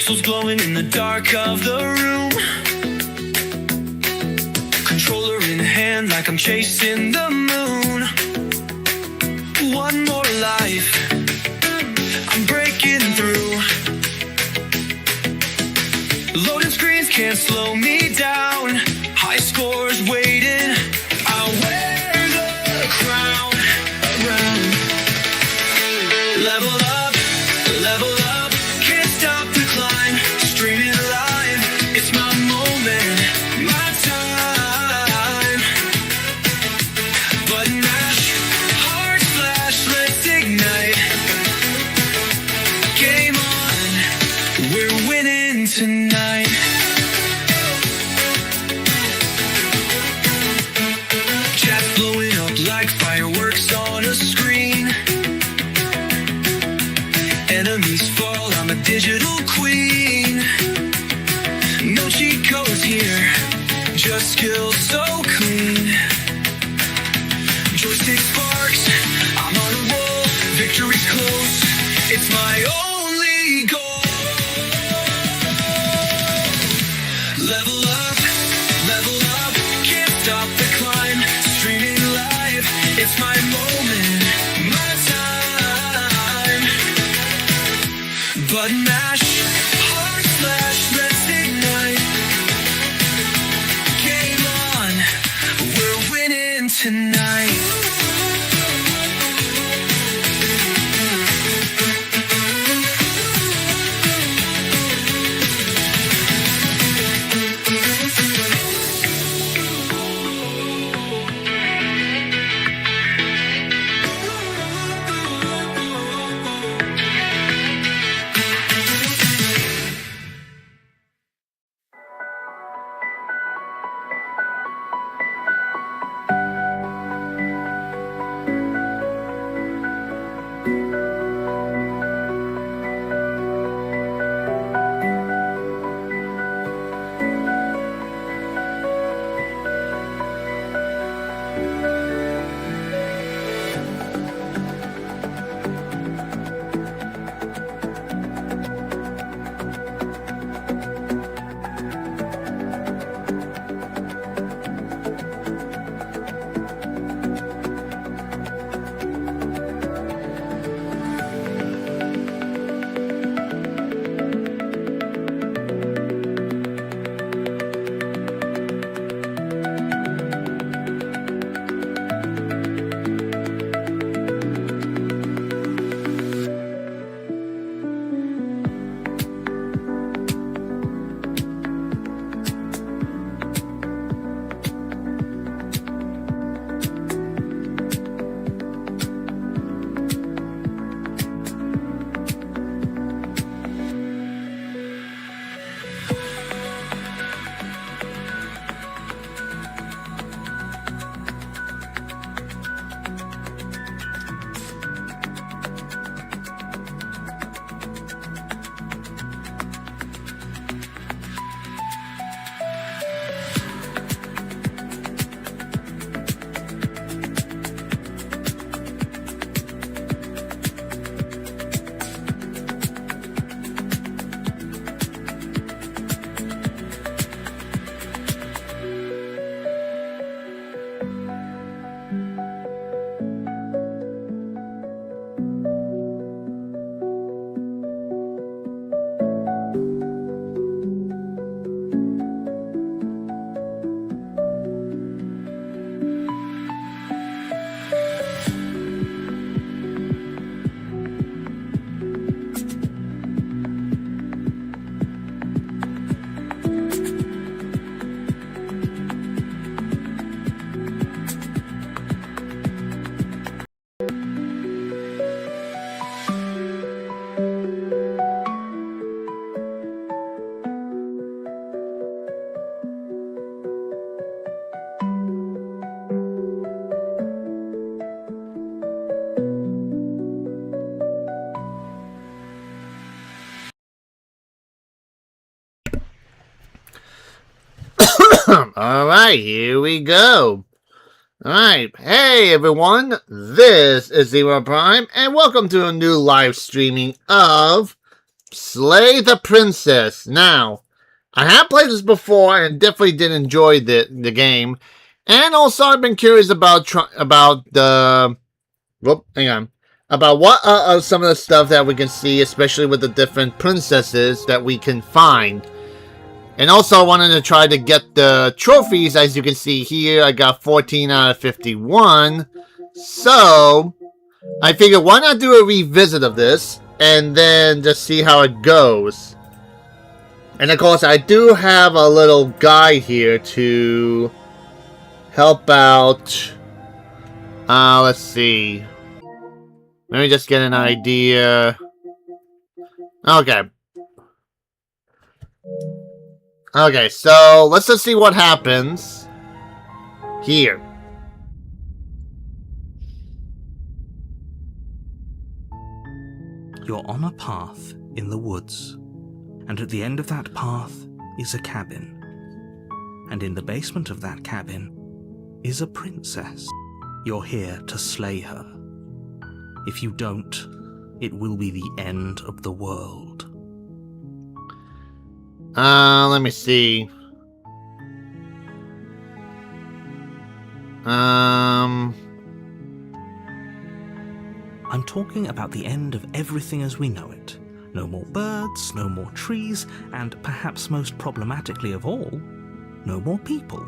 Pixels glowing in the dark of the room. Controller in hand like I'm chasing the moon. One more life, I'm breaking through. Loading screens can't slow me down. High scores waiting, I'll wear the crown around. Level up, level up, can't stop the climb. Streaming live, it's my moment, my time. Button mash, heart flash, let's ignite. Game on, we're winning tonight. Chat blowing up like fireworks on a screen. Enemies fall, I'm a digital queen. No cheat codes here, just skills so clean. Joystick sparks, I'm on a roll. Victory's close, it's my only goal. Level up, can't stop the climb. Streaming live, it's my moment, my time. Button mash, heart flash, let's ignite. Game on, we're winning tonight. Alright, here we go. Alright, hey everyone, this is Zero Prime, and welcome to a new live streaming of Slay the Princess. Now, I have played this before and definitely did enjoy the game. And also, I've been curious about the... Whoop, hang on. About what some of the stuff that we can see, especially with the different princesses that we can find. And also, I wanted to try to get the trophies. As you can see here, I got 14 out of 51. So, I figured why not do a revisit of this and then just see how it goes. And of course, I do have a little guide here to help out. Let's see. Let me just get an idea. Okay. Okay, so let's just see what happens here. You're on a path in the woods, and at the end of that path is a cabin. And in the basement of that cabin is a princess. You're here to slay her. If you don't, it will be the end of the world. Let me see. I'm talking about the end of everything as we know it. No more birds, no more trees, and perhaps most problematically of all, no more people.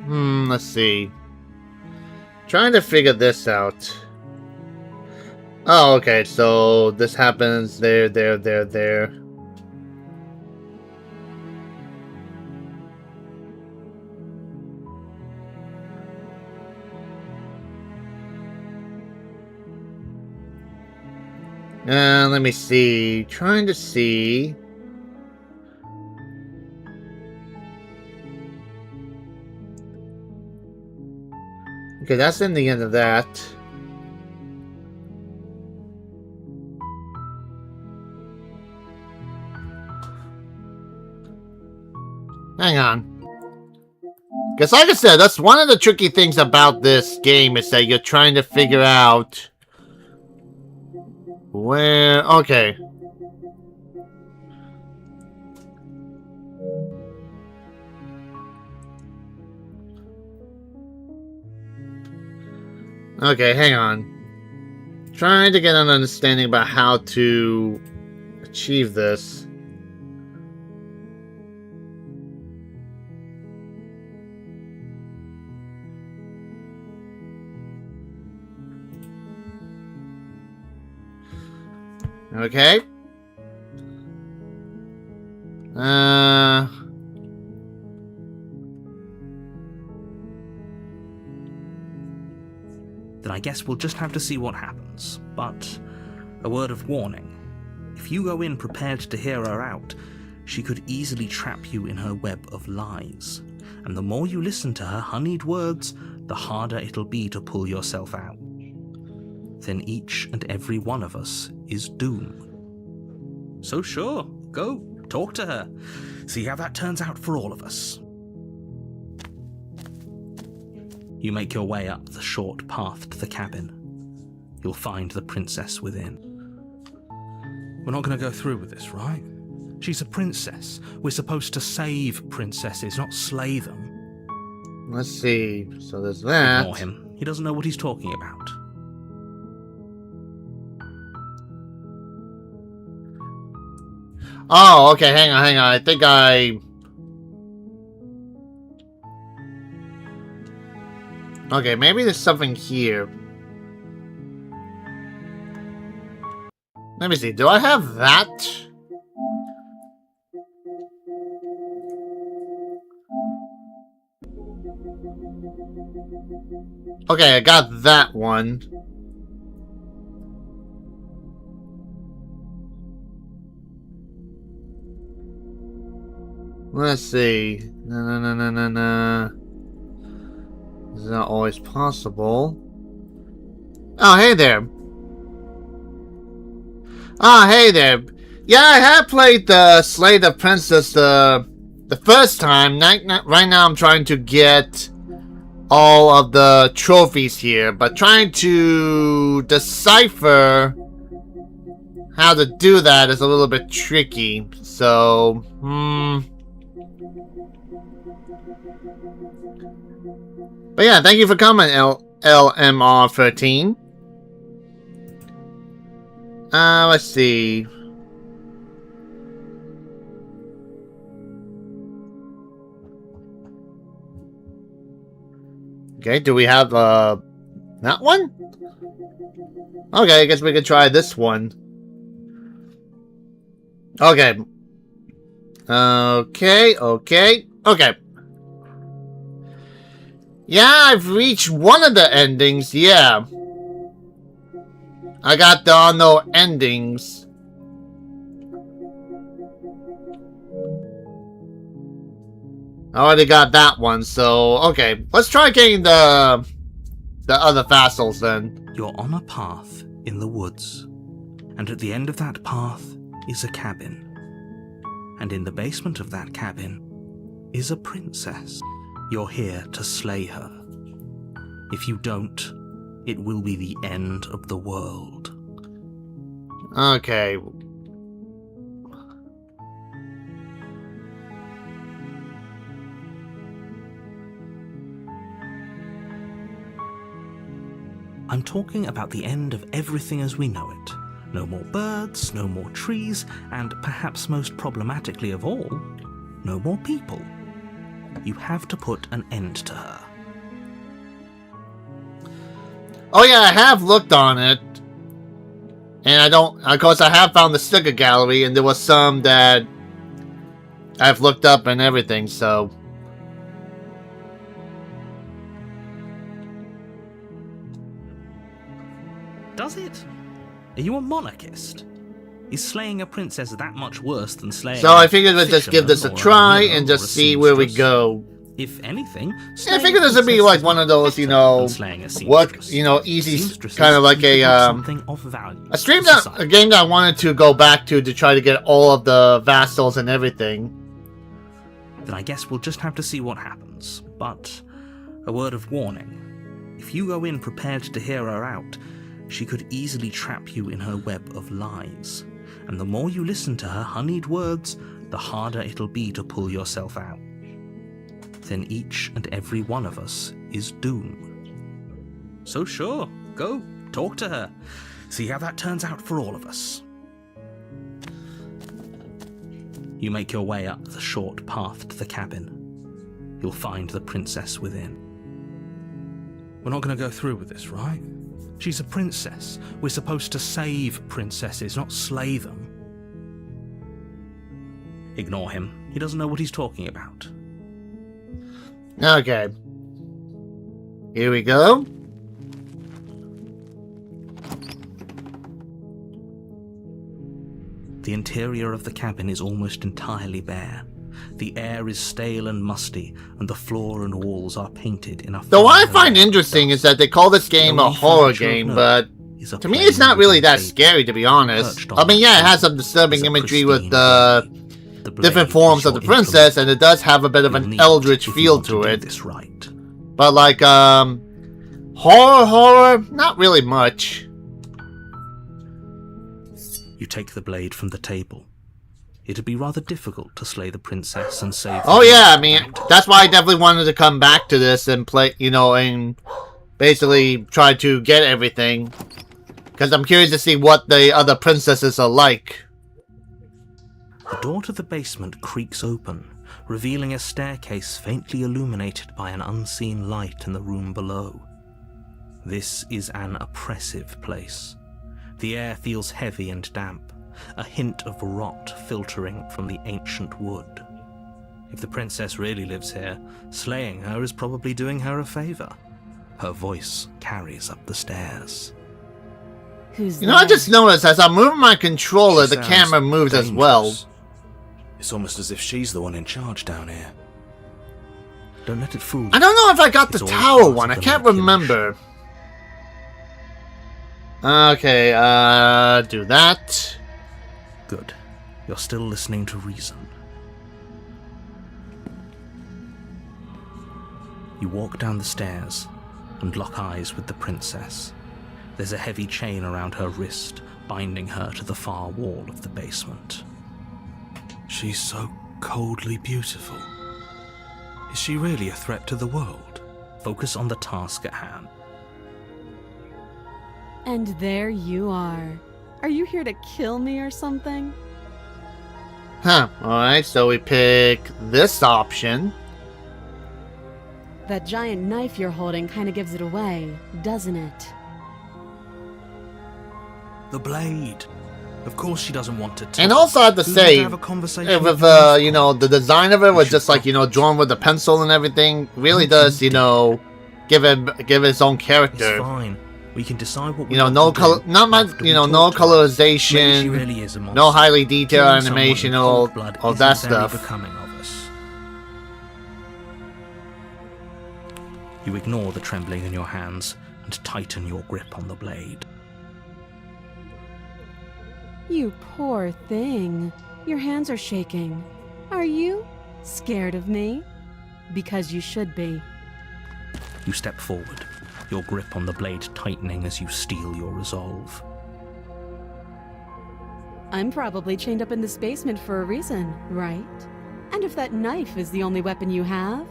Let's see. Trying to figure this out. Oh, okay, so this happens there. Let me see. Trying to see. Okay, that's in the end of that. Hang on. Because like I said, that's one of the tricky things about this game is that you're trying to figure out where... Okay. Okay, hang on. Trying to get an understanding about how to achieve this. Okay. Then I guess we'll just have to see what happens. But a word of warning. If you go in prepared to hear her out, she could easily trap you in her web of lies. And the more you listen to her honeyed words, the harder it'll be to pull yourself out. Then each and every one of us is doomed. So sure, go, talk to her. See how that turns out for all of us. You make your way up the short path to the cabin. You'll find the princess within. We're not going to go through with this, right? She's a princess. We're supposed to save princesses, not slay them. Let's see. So there's that. Ignore him. He doesn't know what he's talking about. Oh, okay, hang on. I think Okay, maybe there's something here. Let me see, do I have that? Okay, I got that one. Let's see. No. This is not always possible. Oh, hey there. Oh, hey there. Yeah, I have played the Slay the Princess the first time. Right now I'm trying to get all of the trophies here, but trying to decipher how to do that is a little bit tricky. So, But yeah, thank you for coming, LMR13. Let's see. Okay, do we have, that one? Okay, I guess we could try this one. Okay. Okay. Yeah, I've reached one of the endings, yeah. I got the unknown endings. I already got that one, so okay. Let's try getting the other vassals then. You're on a path in the woods, and at the end of that path is a cabin. And in the basement of that cabin is a princess. You're here to slay her. If you don't, it will be the end of the world. Okay. I'm talking about the end of everything as we know it. No more birds, no more trees, and perhaps most problematically of all, no more people. You have to put an end to her. Oh yeah, I have looked on it. And of course I have found the sticker gallery, and there was some that I've looked up and everything, so. Does it? Are you a monarchist? Is slaying a princess that much worse than slaying So I figured we'd just give this a try and just see where we go. If anything, Yeah, I figured this would be like one of those, you know, easy, kind of like a game that I wanted to go back to try to get all of the vassals and everything. Then I guess we'll just have to see what happens. But a word of warning. If you go in prepared to hear her out, she could easily trap you in her web of lies. And the more you listen to her honeyed words, the harder it'll be to pull yourself out. Then each and every one of us is doomed. So sure, go, talk to her. See how that turns out for all of us. You make your way up the short path to the cabin. You'll find the princess within. We're not going to go through with this, right? She's a princess. We're supposed to save princesses, not slay them. Ignore him. He doesn't know what he's talking about. Okay. Here we go. The interior of the cabin is almost entirely bare. The air is stale and musty, and the floor and walls are painted in a... So what I find interesting is that they call this game a horror game, but to me it's not really that scary, to be honest. I mean, yeah, it has some disturbing imagery with the different forms of the princess, and it does have a bit of an eldritch feel to it. But like, horror, not really much. You take the blade from the table. It'd be rather difficult to slay the princess and save... Oh yeah, I mean, that's why I definitely wanted to come back to this and play, you know, and basically try to get everything. Because I'm curious to see what the other princesses are like. The door to the basement creaks open, revealing a staircase faintly illuminated by an unseen light in the room below. This is an oppressive place. The air feels heavy and damp, a hint of rot filtering from the ancient wood. If the princess really lives here, slaying her is probably doing her a favor. Her voice carries up the stairs. You know, I just noticed as I'm moving my controller, the camera moves as well. It's almost as if she's the one in charge down here. Don't let it fool you. I don't know if I got the tower one. I can't remember. Okay, do that. Good. You're still listening to reason. You walk down the stairs and lock eyes with the princess. There's a heavy chain around her wrist, binding her to the far wall of the basement. She's so coldly beautiful. Is she really a threat to the world? Focus on the task at hand. And there you are. Are you here to kill me or something? Huh. Alright, so we pick this option. That giant knife you're holding kind of gives it away, doesn't it? The blade. Of course she doesn't want to. And also I have to Who's say, to have a conversation with with you know, the design of it was just like, you know, drawn with a pencil and everything, really does, you know, give it its own It's character. fine. We can decide what we You know, want no to color, do not much, after you we know, talk no to her. Maybe she colorization, really is a monster. no highly detailed Killing someone animation, in all cold blood that isn't very stuff. becoming of us. You ignore the trembling in your hands and tighten your grip on the blade. You poor thing. Your hands are shaking. Are you scared of me? Because you should be. You step forward, your grip on the blade tightening as you steel your resolve. I'm probably chained up in this basement for a reason, right? And if that knife is the only weapon you have,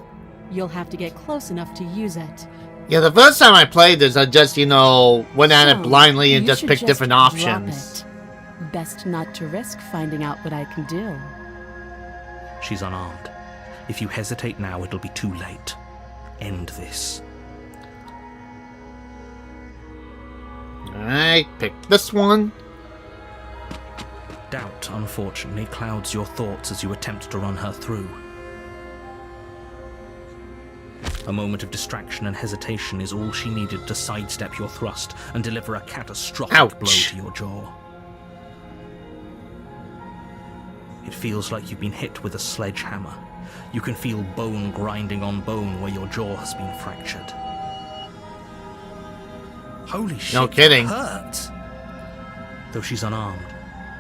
you'll have to get close enough to use it. Yeah, the first time I played this, I just, you know, went at it So, blindly and you just should picked different drop options. it. Best not to risk finding out what I can do. She's unarmed. If you hesitate now, it'll be too late. End this. Alright, pick this one. Doubt, unfortunately, clouds your thoughts as you attempt to run her through. A moment of distraction and hesitation is all she needed to sidestep your thrust and deliver a catastrophic Ouch. blow to your jaw. It feels like you've been hit with a sledgehammer. You can feel bone grinding on bone where your jaw has been fractured. Holy shit, No kidding. that hurt! Though she's unarmed,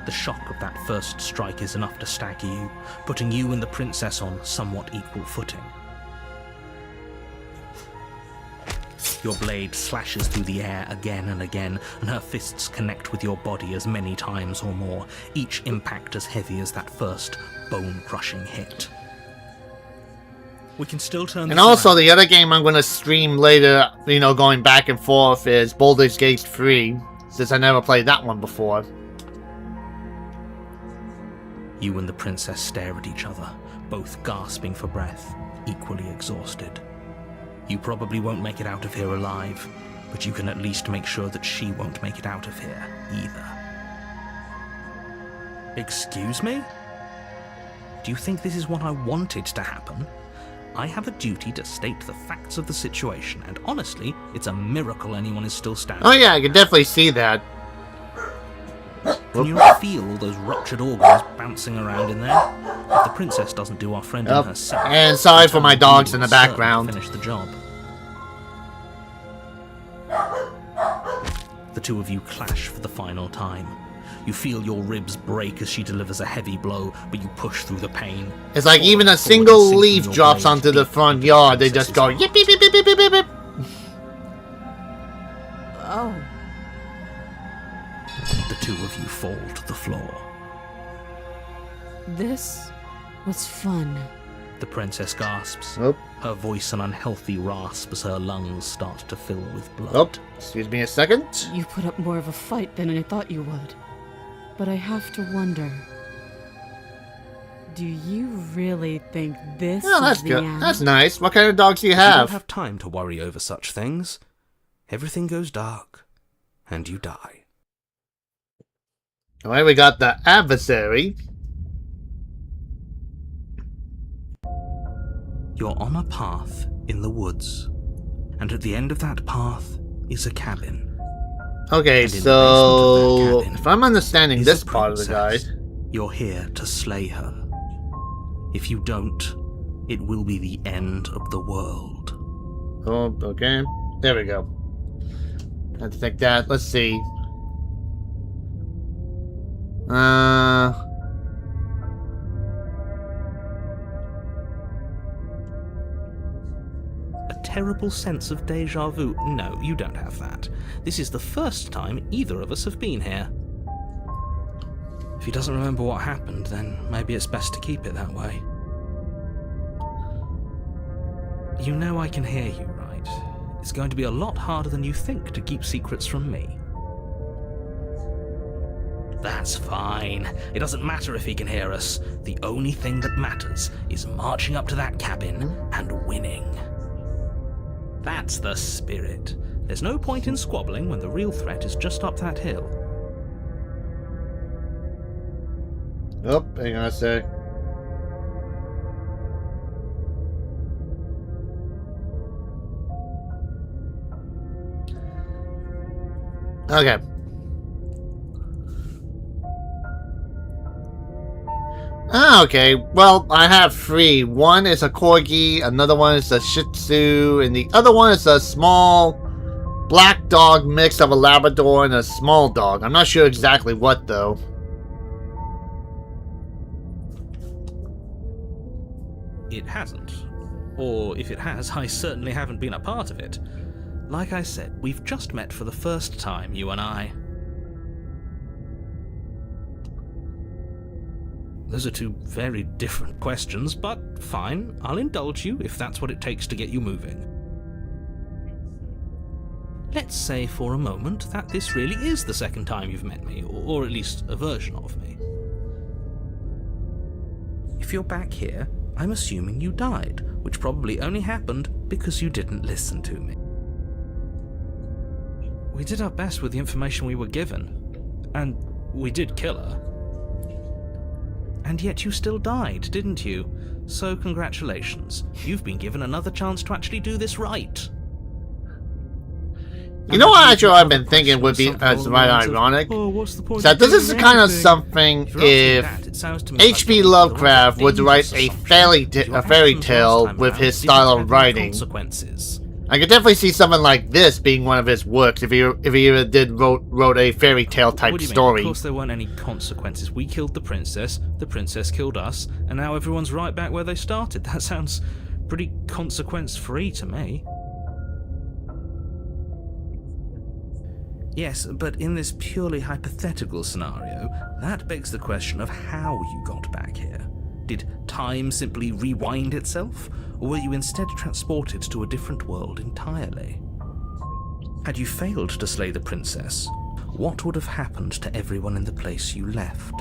the shock of that first strike is enough to stagger you, putting you and the princess on somewhat equal footing. Your blade slashes through the air again and again, and her fists connect with your body as many times or more, each impact as heavy as that first bone-crushing hit. We can still turn And this also, around. the other game I'm going to stream later, you know, going back and forth, is Baldur's Gate 3, since I never played that one before. You and the princess stare at each other, both gasping for breath, equally exhausted. You probably won't make it out of here alive, but you can at least make sure that she won't make it out of here either. Excuse me? Do you think this is what I wanted to happen? I have a duty to state the facts of the situation, and honestly, it's a miracle anyone is still standing. Oh yeah, I can definitely see that. Can you not feel all those ruptured organs bouncing around in there? If the princess doesn't do our friend Yep. in herself, And sorry for my Tom dogs will in the certainly background. Finish the job. The two of you clash for the final time. You feel your ribs break as she delivers a heavy blow, but you push through the pain. It's like even a Forward and single sinking leaf your drops blade onto the deep front into yard, they princess's just go arm. yip yip yip yip yip yip yip. Oh, The two of you fall to the floor. this was fun. The princess gasps, Oh, her voice an unhealthy rasp as her lungs start to fill with blood. oh, excuse me a second. You put up more of a fight than I thought you would. But I have to wonder. Do you really think this Oh, that's is the good. end? That's nice. What kind of dogs do you You don't have? have time to worry over such things. Everything goes dark, and you die. Alright, we got the adversary. You're on a path in the woods, and at the end of that path is a cabin. Okay, And in the so basement of that cabin if I'm understanding is this a part of the guide. princess. You're here to slay her. If you don't, it will be the end of the world. Oh, okay. There we go. Have to take that. Let's see. A terrible sense of deja vu. No, you don't have that. This is the first time either of us have been here. If he doesn't remember what happened, then maybe it's best to keep it that way. You know I can hear you, right? It's going to be a lot harder than you think to keep secrets from me. That's fine. It doesn't matter if he can hear us. The only thing that matters is marching up to that cabin and winning. That's the spirit. There's no point in squabbling when the real threat is just up that hill. Oh, hang on a sec. Okay. Ah, okay. Well, I have three. One is a corgi, another one is a shih tzu, and the other one is a small black dog mix of a Labrador and a small dog. I'm not sure exactly what, though. It hasn't. Or if it has, I certainly haven't been a part of it. Like I said, we've just met for the first time, you and I. Those are two very different questions, but fine, I'll indulge you if that's what it takes to get you moving. Let's say for a moment that this really is the second time you've met me, or at least a version of me. If you're back here, I'm assuming you died, which probably only happened because you didn't listen to me. We did our best with the information we were given, and we did kill her. And yet you still died, didn't you? So congratulations. You've been given another chance to actually do this right. You know what actually I've been thinking would be as right ironic? That this is kind of something if H.P. Lovecraft would write a fairy tale with his style of writing. I could definitely see something like this being one of his works if he wrote a fairy tale type story. Of course there weren't any consequences. We killed the princess killed us, and now everyone's right back where they started. That sounds pretty consequence-free to me. Yes, but in this purely hypothetical scenario, that begs the question of how you got back here. Did time simply rewind itself, or were you instead transported to a different world entirely? Had you failed to slay the princess, what would have happened to everyone in the place you left?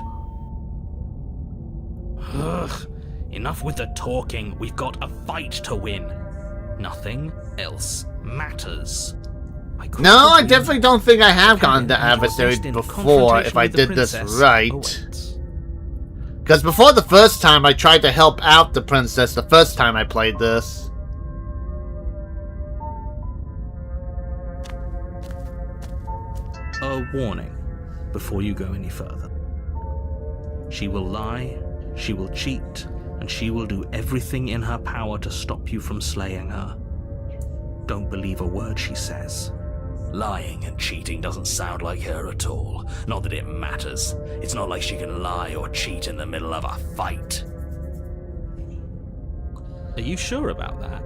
Ugh, enough with the talking. We've got a fight to win. Nothing else matters. No, I definitely don't think I have gone to Adversary before if I did this right. Because before the first time, I tried to help out the princess the first time I played this. A warning before you go any further. She will lie, she will cheat, and she will do everything in her power to stop you from slaying her. Don't believe a word she says. Lying and cheating doesn't sound like her at all. Not that it matters. It's not like she can lie or cheat in the middle of a fight. Are you sure about that?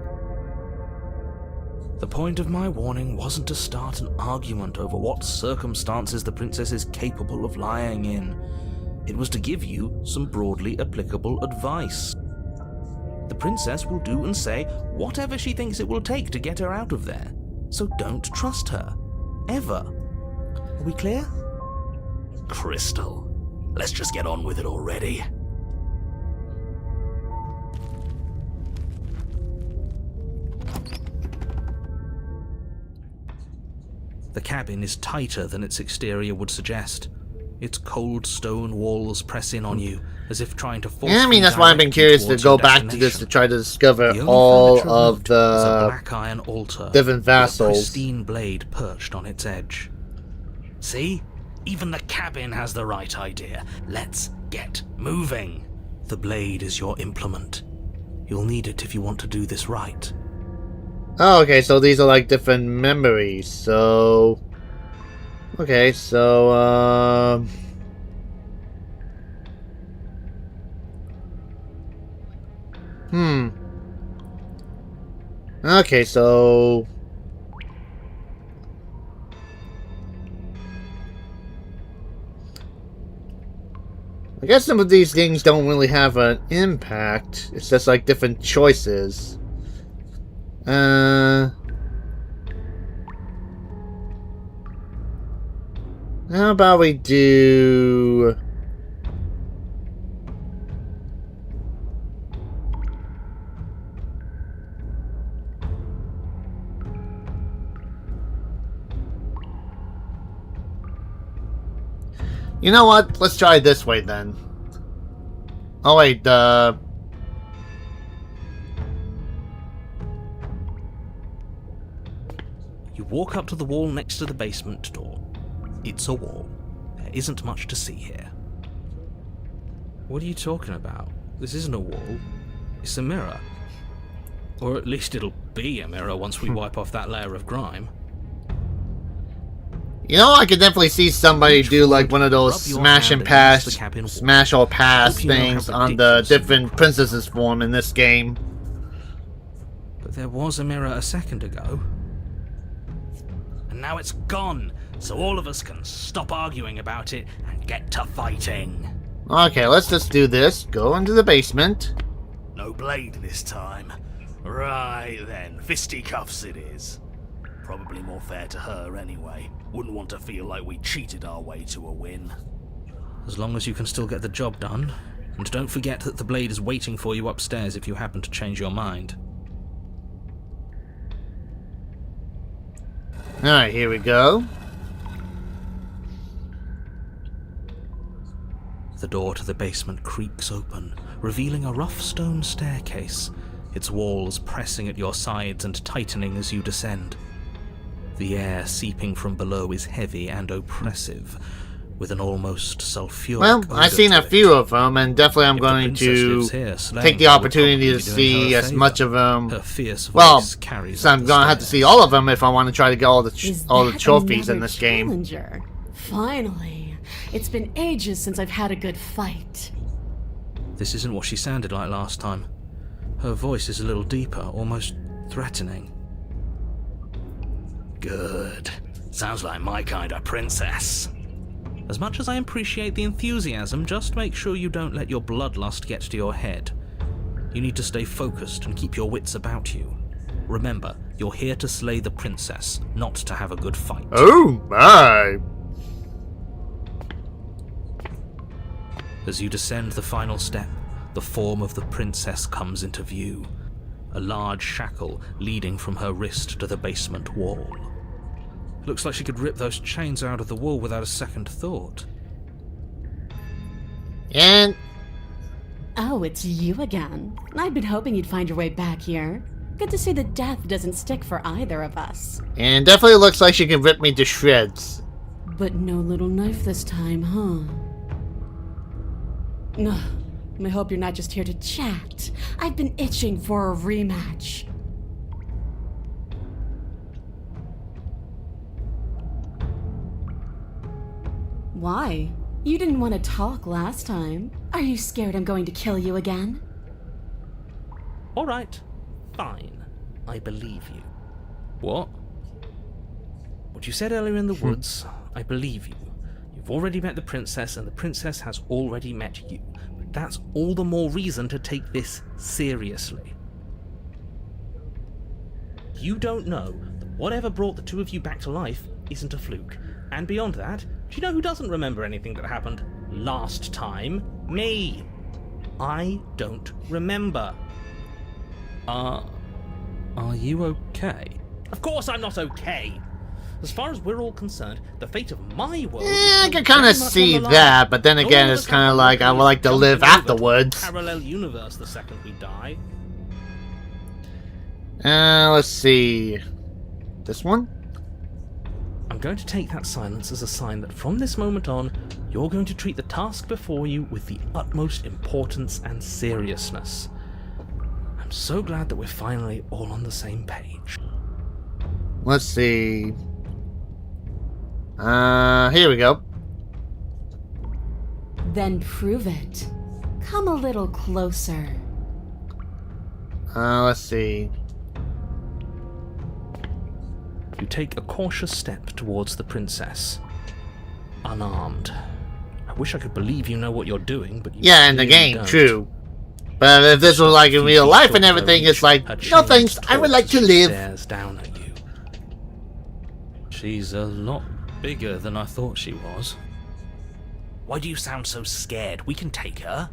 The point of my warning wasn't to start an argument over what circumstances the princess is capable of lying in. It was to give you some broadly applicable advice. The princess will do and say whatever she thinks it will take to get her out of there. So don't trust her. Ever. Are we clear? Crystal, let's just get on with it already. The cabin is tighter than its exterior would suggest. Its cold stone walls press in on you, as if trying to force. Yeah, I mean, that's why I've been curious to go back to this to try to discover all of the black iron altar, different vassals. with a pristine blade perched on its edge. See? Even the cabin has the right idea. Let's get moving. The blade is your implement. You'll need it if you want to do this right. Oh, okay, so these are like different memories, so... Okay, so, Okay, so... I guess some of these things don't really have an impact. It's just like different choices. How about we do... You know what? Let's try it this way then. Oh wait, You walk up to the wall next to the basement door. It's a wall. There isn't much to see here. What are you talking about? This isn't a wall. It's a mirror. Or at least it'll be a mirror once we wipe off that layer of grime. You know, I could definitely see somebody do like one of those Rub your smash hand and against pass, the cabin wall. smash or pass Hope you know how things on the ridiculous different princesses form in this game. But there was a mirror a second ago. And now it's gone, so all of us can stop arguing about it and get to fighting. Okay, let's just do this. Go into the basement. No blade this time. Right then, fisticuffs it is. Probably more fair to her anyway. Wouldn't want to feel like we cheated our way to a win. As long as you can still get the job done. And don't forget that the blade is waiting for you upstairs if you happen to change your mind. Alright, here we go. The door to the basement creaks open, revealing a rough stone staircase, its walls pressing at your sides and tightening as you descend. The air seeping from below is heavy and oppressive, with an almost sulfuric Well, odor I've seen to a it. few of them, and definitely I'm If the going princess to lives here, slaying take the her will opportunity to probably be doing see her a as favour. much of them. Her fierce Well, voice carries so up I'm the gonna have to see stairs. all of them if I want to try to get all the Is the that trophies in another this game. challenger? Finally. It's been ages since I've had a good fight. This isn't what she sounded like last time. Her voice is a little deeper, almost threatening. Good. Sounds like my kind of princess. As much as I appreciate the enthusiasm, just make sure you don't let your bloodlust get to your head. You need to stay focused and keep your wits about you. Remember, you're here to slay the princess, not to have a good fight. Oh my! As you descend the final step, the form of the princess comes into view. A large shackle leading from her wrist to the basement wall. Looks like she could rip those chains out of the wall without a second thought. And Oh, it's you again. I'd been hoping you'd find your way back here. Good to see that death doesn't stick for either of us. definitely looks like she can rip me to shreds. But no little knife this time, huh? Ugh, I hope you're not just here to chat. I've been itching for a rematch. Why? You didn't want to talk last time. Are you scared I'm going to kill you again? Alright, fine. I believe you. What? What you said earlier in the woods, I believe you. You've already met the princess, and the princess has already met you. But that's all the more reason to take this seriously. You don't know that whatever brought the two of you back to life isn't a fluke. And beyond that, do you know who doesn't remember anything that happened last time? Me! I don't remember. Are you okay? Of course I'm not okay! As far as we're all concerned, the fate of my world... I can kind of see that, but then again, it's kind of like I would like to live afterwards. Parallel universe the second we die. Let's see. This one? I'm going to take that silence as a sign that from this moment on, you're going to treat the task before you with the utmost importance and seriousness. I'm so glad that we're finally all on the same page. Let's see. Here we go. Then prove it. Come a little closer. Let's see. You take a cautious step towards the princess. Unarmed. I wish I could believe you know what you're doing, but you Yeah, in the clearly game, don't. true. But if this was like in real life and everything, it's like, Her no chin thanks, I would like to tilts as she live. stares down at you. She's a lot bigger than I thought she was. Why do you sound so scared? We can take her.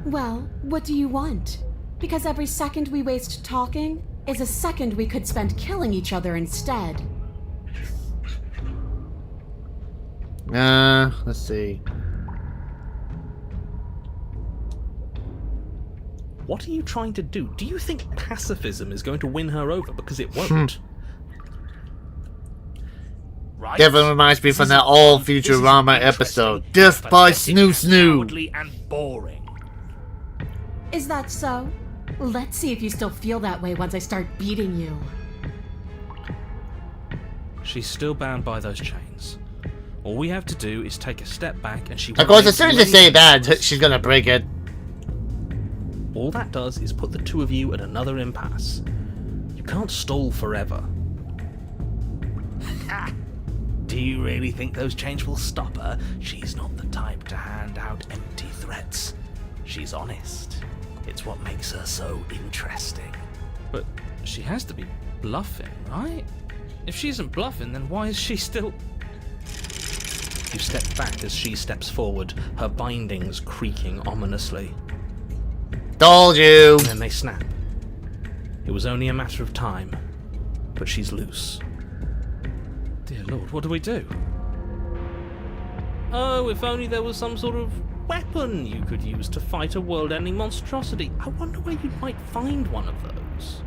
Well, what do you want? Because every second we waste talking is a second we could spend killing each other instead. Let's see. What are you trying to do? Do you think pacifism is going to win her over? Because it won't. Right? Definitely reminds me This from isn't that old fun, this Futurama isn't episode, interesting, Death by pathetic, Snoo Snoo. cowardly and boring. Is that so? Let's see if you still feel that way once I start beating you. She's still bound by those chains. All we have to do is take a step back and she Of won't course, be as soon as able they to do say anything that, to us. she's gonna break it. All that does is put the two of you at another impasse. You can't stall forever. Do you really think those chains will stop her? She's not the type to hand out empty threats. She's honest. It's what makes her so interesting. But she has to be bluffing, right? If she isn't bluffing, then why is she still... You step back as she steps forward, her bindings creaking ominously. Told you. And then they snap. It was only a matter of time, but she's loose. Dear Lord, what do we do? Oh, if only there was some sort of weapon you could use to fight a world-ending monstrosity. I wonder where you might find one of those.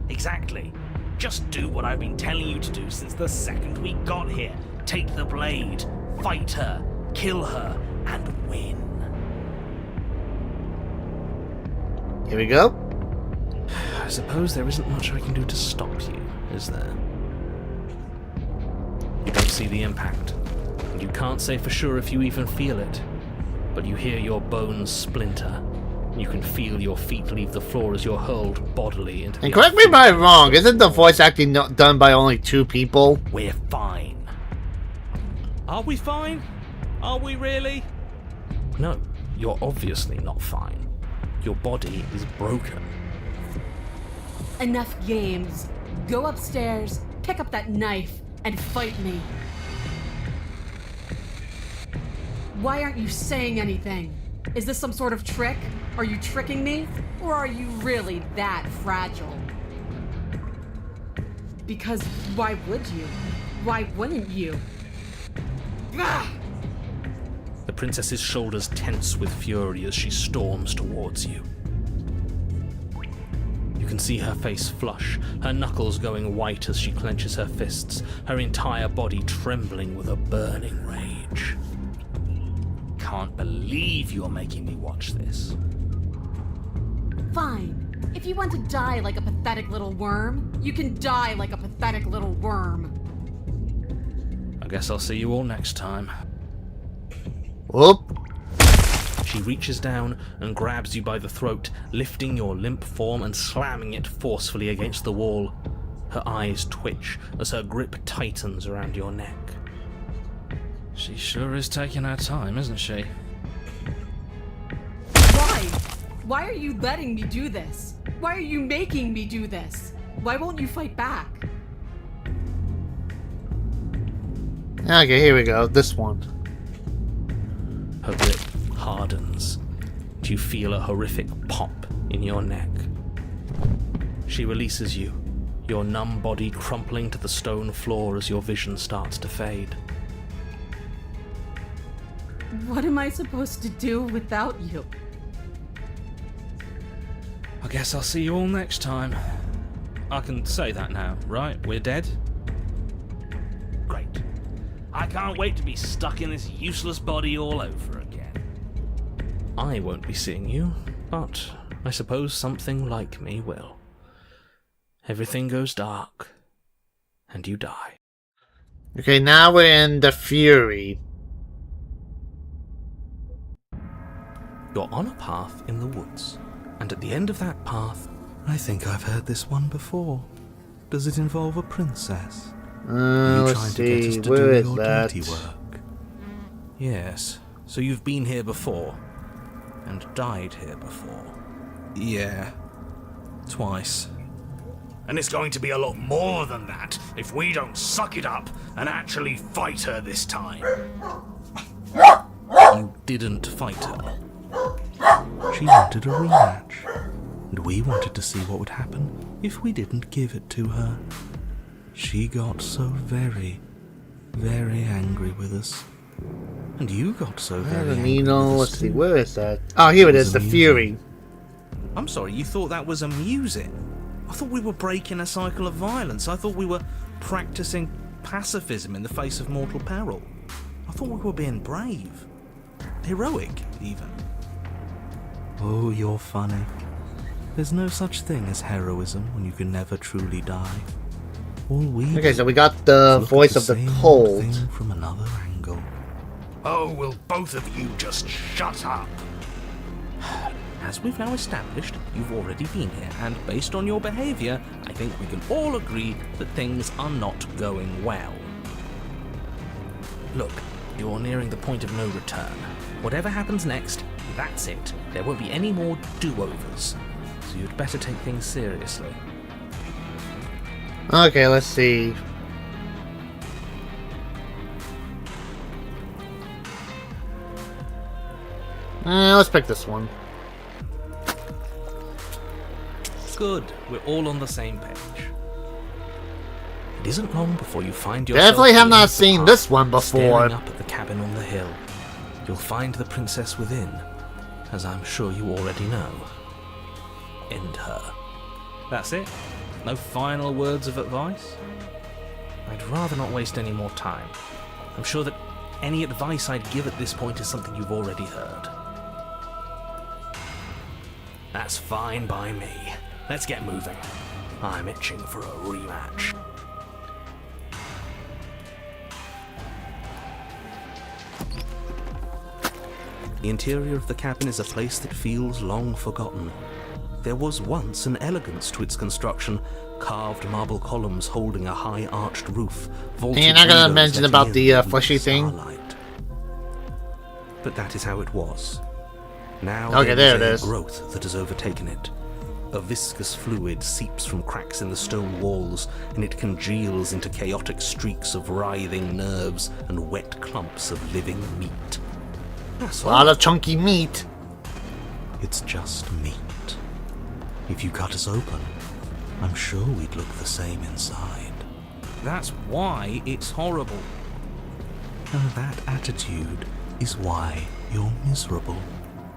Exactly. Just do what I've been telling you to do since the second we got here. Take the blade, fight her, kill her, and win. Here we go. I suppose there isn't much I can do to stop you, is there? You don't see the impact, and you can't say for sure if you even feel it, but you hear your bones splinter. You can feel your feet leave the floor as you're hurled bodily into the... And correct me if I'm wrong, isn't the voice acting not done by only 2 people? We're fine. Are we fine? Are we really? No, you're obviously not fine. Your body is broken. Enough games. Go upstairs, pick up that knife, and fight me. Why aren't you saying anything? Is this some sort of trick? Are you tricking me? Or are you really that fragile? Because why would you? Why wouldn't you? Ah! The princess's shoulders tense with fury as she storms towards you. You can see her face flush, her knuckles going white as she clenches her fists, her entire body trembling with a burning rage. Can't believe you're making me watch this. Fine. If you want to die like a pathetic little worm, you can die like a pathetic little worm. I guess I'll see you all next time. Whoop. She reaches down and grabs you by the throat, lifting your limp form and slamming it forcefully against the wall. Her eyes twitch as her grip tightens around your neck. She sure is taking her time, isn't she? Why? Why are you letting me do this? Why are you making me do this? Why won't you fight back? Okay, here we go. This one. Her grip hardens, and you feel a horrific pop in your neck. She releases you, your numb body crumpling to the stone floor as your vision starts to fade. What am I supposed to do without you? I guess I'll see you all next time. I can say that now, right? We're dead? Great. I can't wait to be stuck in this useless body all over again. I won't be seeing you, but I suppose something like me will. Everything goes dark, and you die. Okay, now we're in the Fury. You're on a path in the woods, and at the end of that path, I think I've heard this one before. Does it involve a princess? You Let's trying to get us see. to Where do is your that? dirty work? Yes. So you've been here before? And died here before? Yeah. Twice. And it's going to be a lot more than that if we don't suck it up and actually fight her this time. You didn't fight her. She wanted a rematch. And we wanted to see what would happen if we didn't give it to her. She got so very, very angry with us. And you got so very angry Nino, with let's us see. too. Where is that? Oh, here it was is. The amusing. Fury. I'm sorry, you thought that was amusing? I thought we were breaking a cycle of violence. I thought we were practicing pacifism in the face of mortal peril. I thought we were being brave. Heroic, even. Oh, you're funny. There's no such thing as heroism when you can never truly die. All we Okay, do so we got the is look voice at of the same cold. thing from another angle. Oh, will both of you just shut up? As we've now established, you've already been here, and based on your behaviour, I think we can all agree that things are not going well. Look, you're nearing the point of no return. Whatever happens next, that's it. There won't be any more do-overs. So you'd better take things seriously. Okay, let's see. Let's pick this one. Good, we're all on the same page. It isn't long before you find yourself... Definitely have in not the seen park, this one before. Staring up at the cabin on the hill. You'll find the princess within, as I'm sure you already know. End her. That's it? No final words of advice? I'd rather not waste any more time. I'm sure that any advice I'd give at this point is something you've already heard. That's fine by me. Let's get moving. I'm itching for a rematch. The interior of the cabin is a place that feels long forgotten. There was once an elegance to its construction, carved marble columns holding a high arched roof, vaulted You're not gonna windows mention letting about in the, weak fleshy thing? starlight. But that is how it was. Now Okay, there it a is. growth that has overtaken it. A viscous fluid seeps from cracks in the stone walls, and it congeals into chaotic streaks of writhing nerves and wet clumps of living meat. That's A lot of chunky meat. It's just meat. If you cut us open, I'm sure we'd look the same inside. That's why it's horrible. And that attitude is why you're miserable.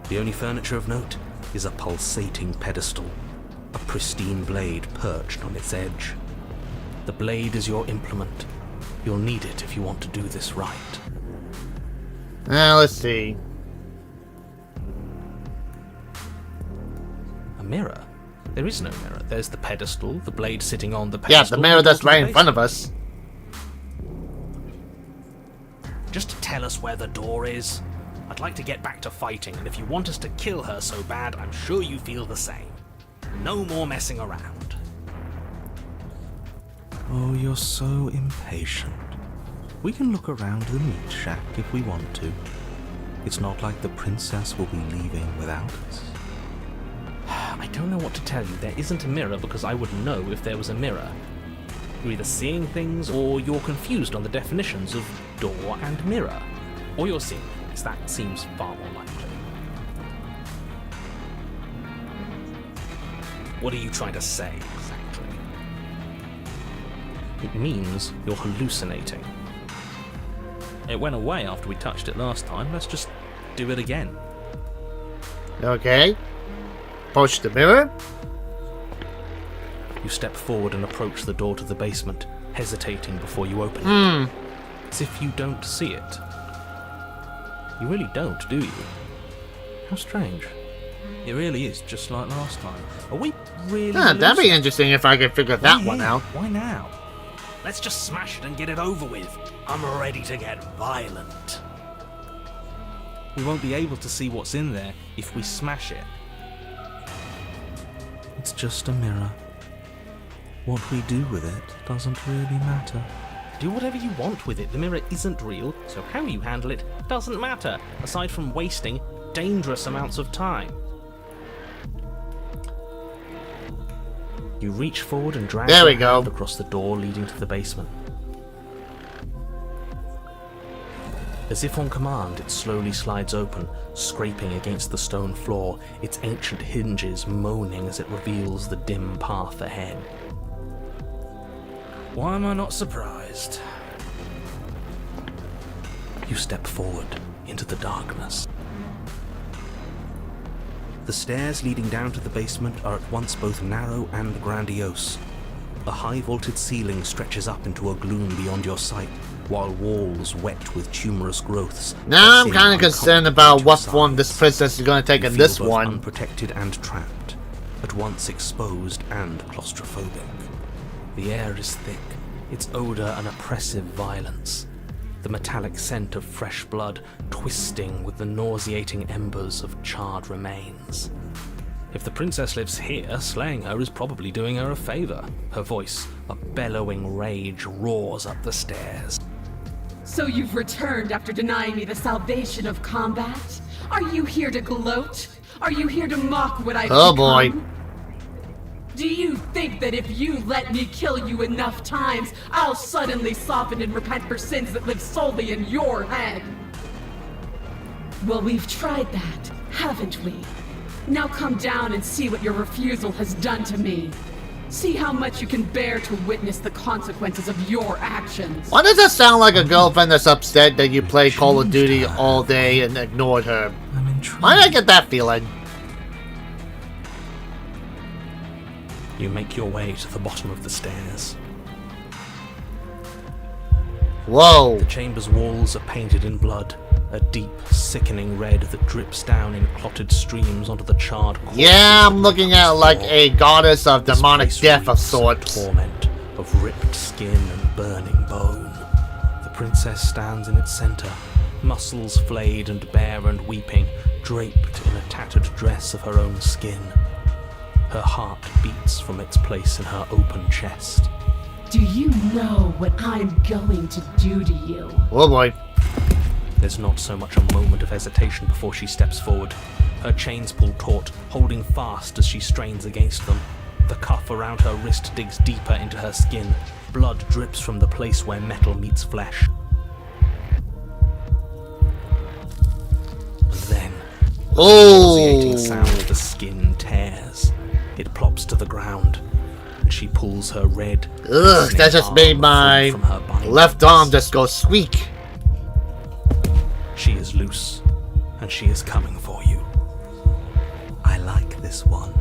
The only furniture of note is a pulsating pedestal, a pristine blade perched on its edge. The blade is your implement. You'll need it if you want to do this right. Let's see. A mirror? There is no mirror. There's the pedestal, the blade sitting on the Yeah, pedestal. the mirror and the that's door to right the in front of us. basement. Just tell us where the door is. I'd like to get back to fighting, and if you want us to kill her so bad, I'm sure you feel the same. No more messing around. Oh, you're so impatient. We can look around the meat shack if we want to. It's not like the princess will be leaving without us. I don't know what to tell you. There isn't a mirror because I would know if there was a mirror. You're either seeing things or you're confused on the definitions of door and mirror. Or you're seeing things. That seems far more likely. What are you trying to say, exactly? It means you're hallucinating. It went away after we touched it last time. Let's just do it again. Okay. Approach the mirror. You step forward and approach the door to the basement, hesitating before you open it. As if you don't see it. You really don't, do you? How strange. It really is just like last time. Are we really... That'd be hallucinating? interesting if I could figure that Why one here? out. Why now? Let's just smash it and get it over with. I'm ready to get violent. We won't be able to see what's in there if we smash it. It's just a mirror. What we do with it doesn't really matter. Do whatever you want with it. The mirror isn't real, so how you handle it doesn't matter, aside from wasting dangerous amounts of time. You reach forward and drag There we your go. hand across the door leading to the basement. As if on command, it slowly slides open, scraping against the stone floor, its ancient hinges moaning as it reveals the dim path ahead. Why am I not surprised? You step forward into the darkness. The stairs leading down to the basement are at once both narrow and grandiose. A high-vaulted ceiling stretches up into a gloom beyond your sight, while walls wet with tumorous growths. Now I'm seem kind of concerned about uncomfortable what to form this size. princess is going to take You in feel this both one. unprotected and trapped, at once exposed and claustrophobic. The air is thick, its odor an oppressive violence. The metallic scent of fresh blood twisting with the nauseating embers of charred remains. If the princess lives here, slaying her is probably doing her a favor. Her voice, a bellowing rage, roars up the stairs. So you've returned after denying me the salvation of combat? Are you here to gloat? Are you here to mock what I've Oh, boy. become? Do you think that if you let me kill you enough times, I'll suddenly soften and repent for sins that live solely in your head? Well, we've tried that, haven't we? Now come down and see what your refusal has done to me. See how much you can bear to witness the consequences of your actions. Why does that sound like a girlfriend that's upset that you played Call of Duty all day and ignored her? I'm intrigued. Why did I get that feeling? You make your way to the bottom of the stairs. Whoa. The chamber's walls are painted in blood, a deep, sickening red that drips down in clotted streams onto the charred corpses. Yeah, I'm of looking at like floor. a goddess of This demonic place death of reeks sorts. torment, of ripped skin and burning bone. The princess stands in its center, muscles flayed and bare and weeping, draped in a tattered dress of her own skin. Her heart beats from its place in her open chest. Do you know what I'm going to do to you? Oh boy. There's not so much a moment of hesitation before she steps forward. Her chains pull taut, holding fast as she strains against them. The cuff around her wrist digs deeper into her skin. Blood drips from the place where metal meets flesh. And then, nauseating Oh. sound, the skin tears. It plops to the ground, and she pulls her red, Ugh, glistening that just arm made free my from her bindings. left arm just go squeak. She is loose, and she is coming for you. I like this one.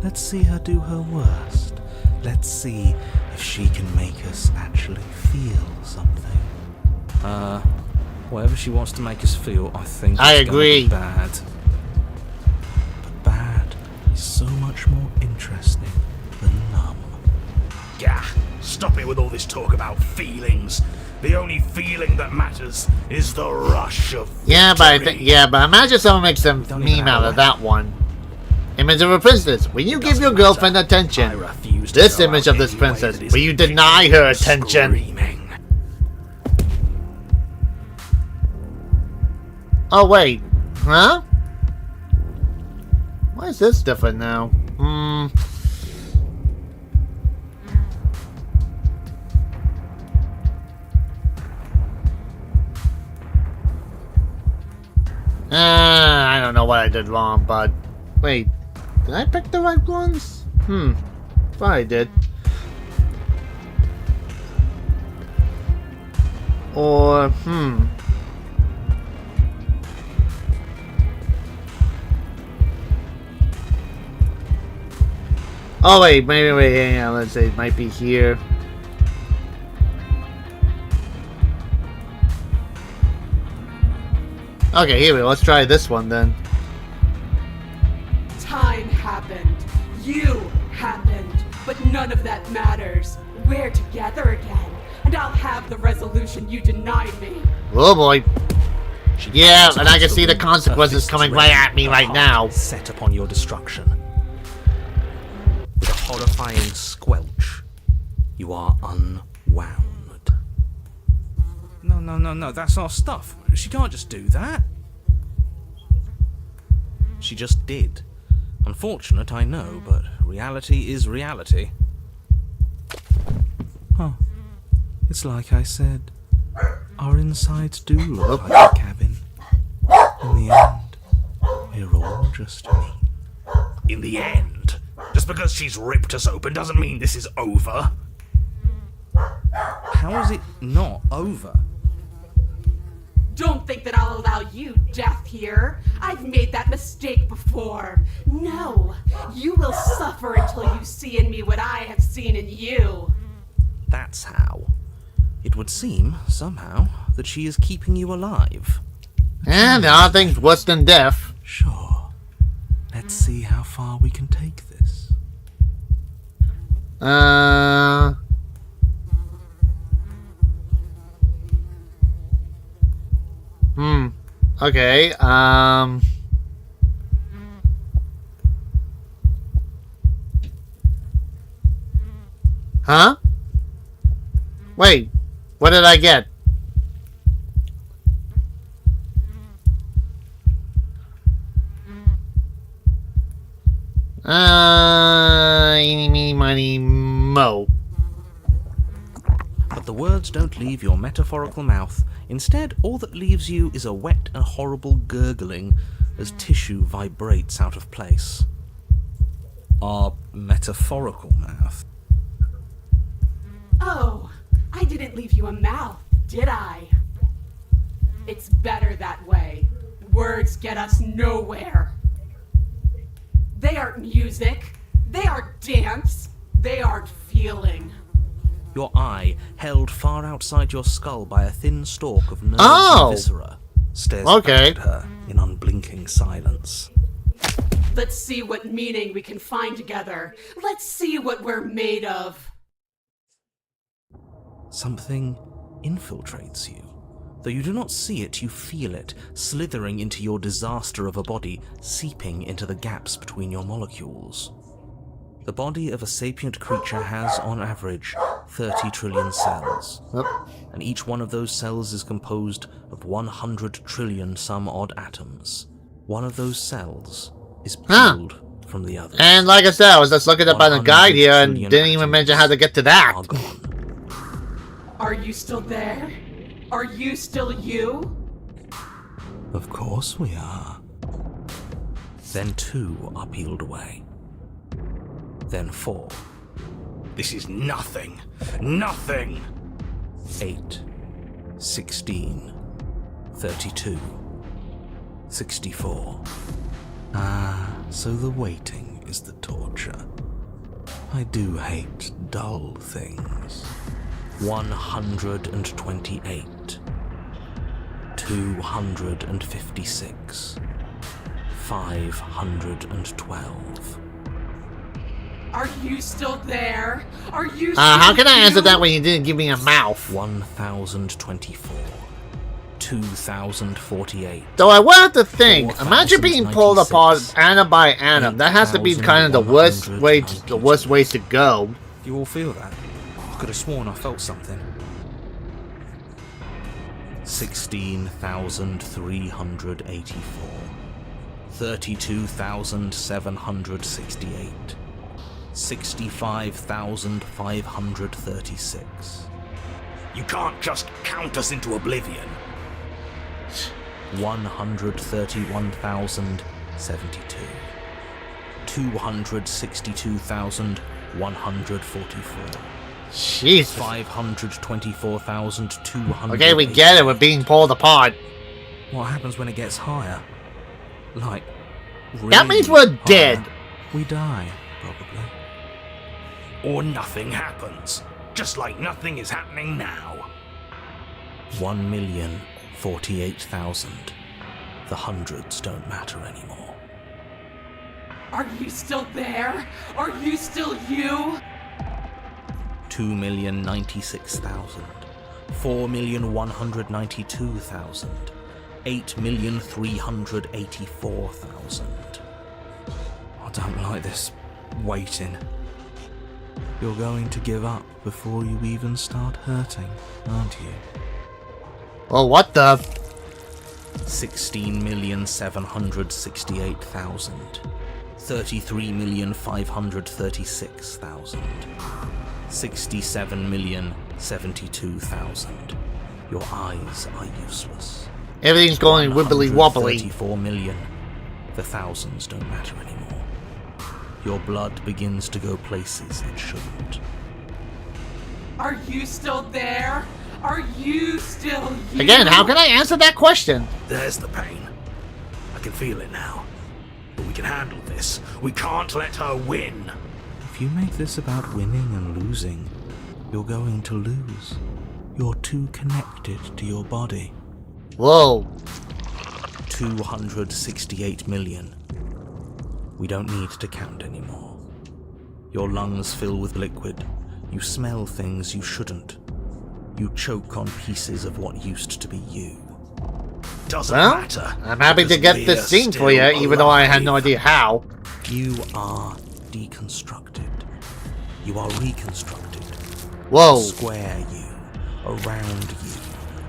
Let's see her do her worst. Let's see if she can make us actually feel something. Whatever she wants to make us feel, I think I it's gonna agree. be bad. But bad is so much more interesting than numb. Gah! Stop it with all this talk about feelings. The only feeling that matters is the rush of Yeah, but victory. but imagine someone makes a Don't even meme have out a of that one. Image of a princess. When you give your Doesn't girlfriend matter. I attention, refuse to this go image out of this any way princess, that where you isn't deny kicking her and attention. screaming. Oh wait, huh? Why is this different now? I don't know what I did wrong, but wait, did I pick the right ones? Thought I did. Or Oh wait, maybe yeah, let's say it might be here. Okay, here we go. Let's try this one then. Time happened. You happened. But none of that matters. We're together again. And I'll have the resolution you denied me. Oh boy. She Yeah, pounds and I can against see the room, her consequences fists coming ready, right at me her right heart now. set upon your destruction. With a horrifying squelch, you are unwound. No, that's our stuff. She can't just do that. She just did. Unfortunate, I know, but reality is reality. Huh. It's like I said. Our insides do look like a cabin. In the end, we're all just me. In the end, just because she's ripped us open doesn't mean this is over. How is it not over? Don't think that I'll allow you death here. I've made that mistake before. No, you will suffer until you see in me what I have seen in you. That's how. It would seem, somehow, that she is keeping you alive. And there are things worse than death. Sure. Let's see how far we can take this. Okay, Huh? Wait, what did I get? Eeny, meeny, miny, mo. But the words don't leave your metaphorical mouth. Instead, all that leaves you is a wet and horrible gurgling as tissue vibrates out of place. Our metaphorical mouth. Oh, I didn't leave you a mouth, did I? It's better that way. Words get us nowhere. They aren't music. They aren't dance. They aren't feeling. Your eye, held far outside your skull by a thin stalk of nerves Oh! and viscera, stares Okay. back at her in unblinking silence. Let's see what meaning we can find together. Let's see what we're made of. Something infiltrates you. Though you do not see it, you feel it, slithering into your disaster of a body, seeping into the gaps between your molecules. The body of a sapient creature has, on average, 30 trillion cells. Yep. And each one of those cells is composed of 100 trillion some odd atoms. One of those cells is peeled from the other. And like I said, I was just looking up on the guide here and 100 didn't even mention how to get to that. Are gone. Are you still there? Are you still you? Of course we are. Then 2 are peeled away. Then 4. This is nothing. Nothing. 8, 16, 32, 64. Ah, so the waiting is the torture. I do hate dull things. 128, 256, 512. Are you still there? Are you How can I still answer you? that when you didn't give me a mouth? 1024, 2048. Though I would have to think, imagine being pulled apart atom by atom. That has to be kind of the worst ways to go. You all feel that? I could have sworn I felt something. 16,384, 32,768, 65,536. You can't just count us into oblivion. 131,072, 262,144, Jeez. 524,200. Okay, we get it. We're being pulled apart. What happens when it gets higher? Like, really That means we're higher? dead. We die, probably. Or nothing happens. Just like nothing is happening now. 1,048,000. The hundreds don't matter anymore. Are you still there? Are you still you? 2,096,000. 4,192,000. 8,384,000. I don't like this waiting. You're going to give up before you even start hurting, aren't you? Oh, what the? 16,768,000. 33,536,000. 67,072,000. Your eyes are useless. Everything's going wibbly wobbly. 34 million. The thousands don't matter anymore. Your blood begins to go places it shouldn't. Are you still there? Are you still you? Again, how can I answer that question? There's the pain. I can feel it now. But we can handle this. We can't let her win. If you make this about winning and losing, you're going to lose. You're too connected to your body. Whoa. 268 million. We don't need to count anymore. Your lungs fill with liquid. You smell things you shouldn't. You choke on pieces of what used to be you. Doesn't Well, matter. I'm happy to because get we're this scene for you, still even though I had no alive. idea how. You are deconstructed. You are reconstructed. Whoa. A square you. A round you.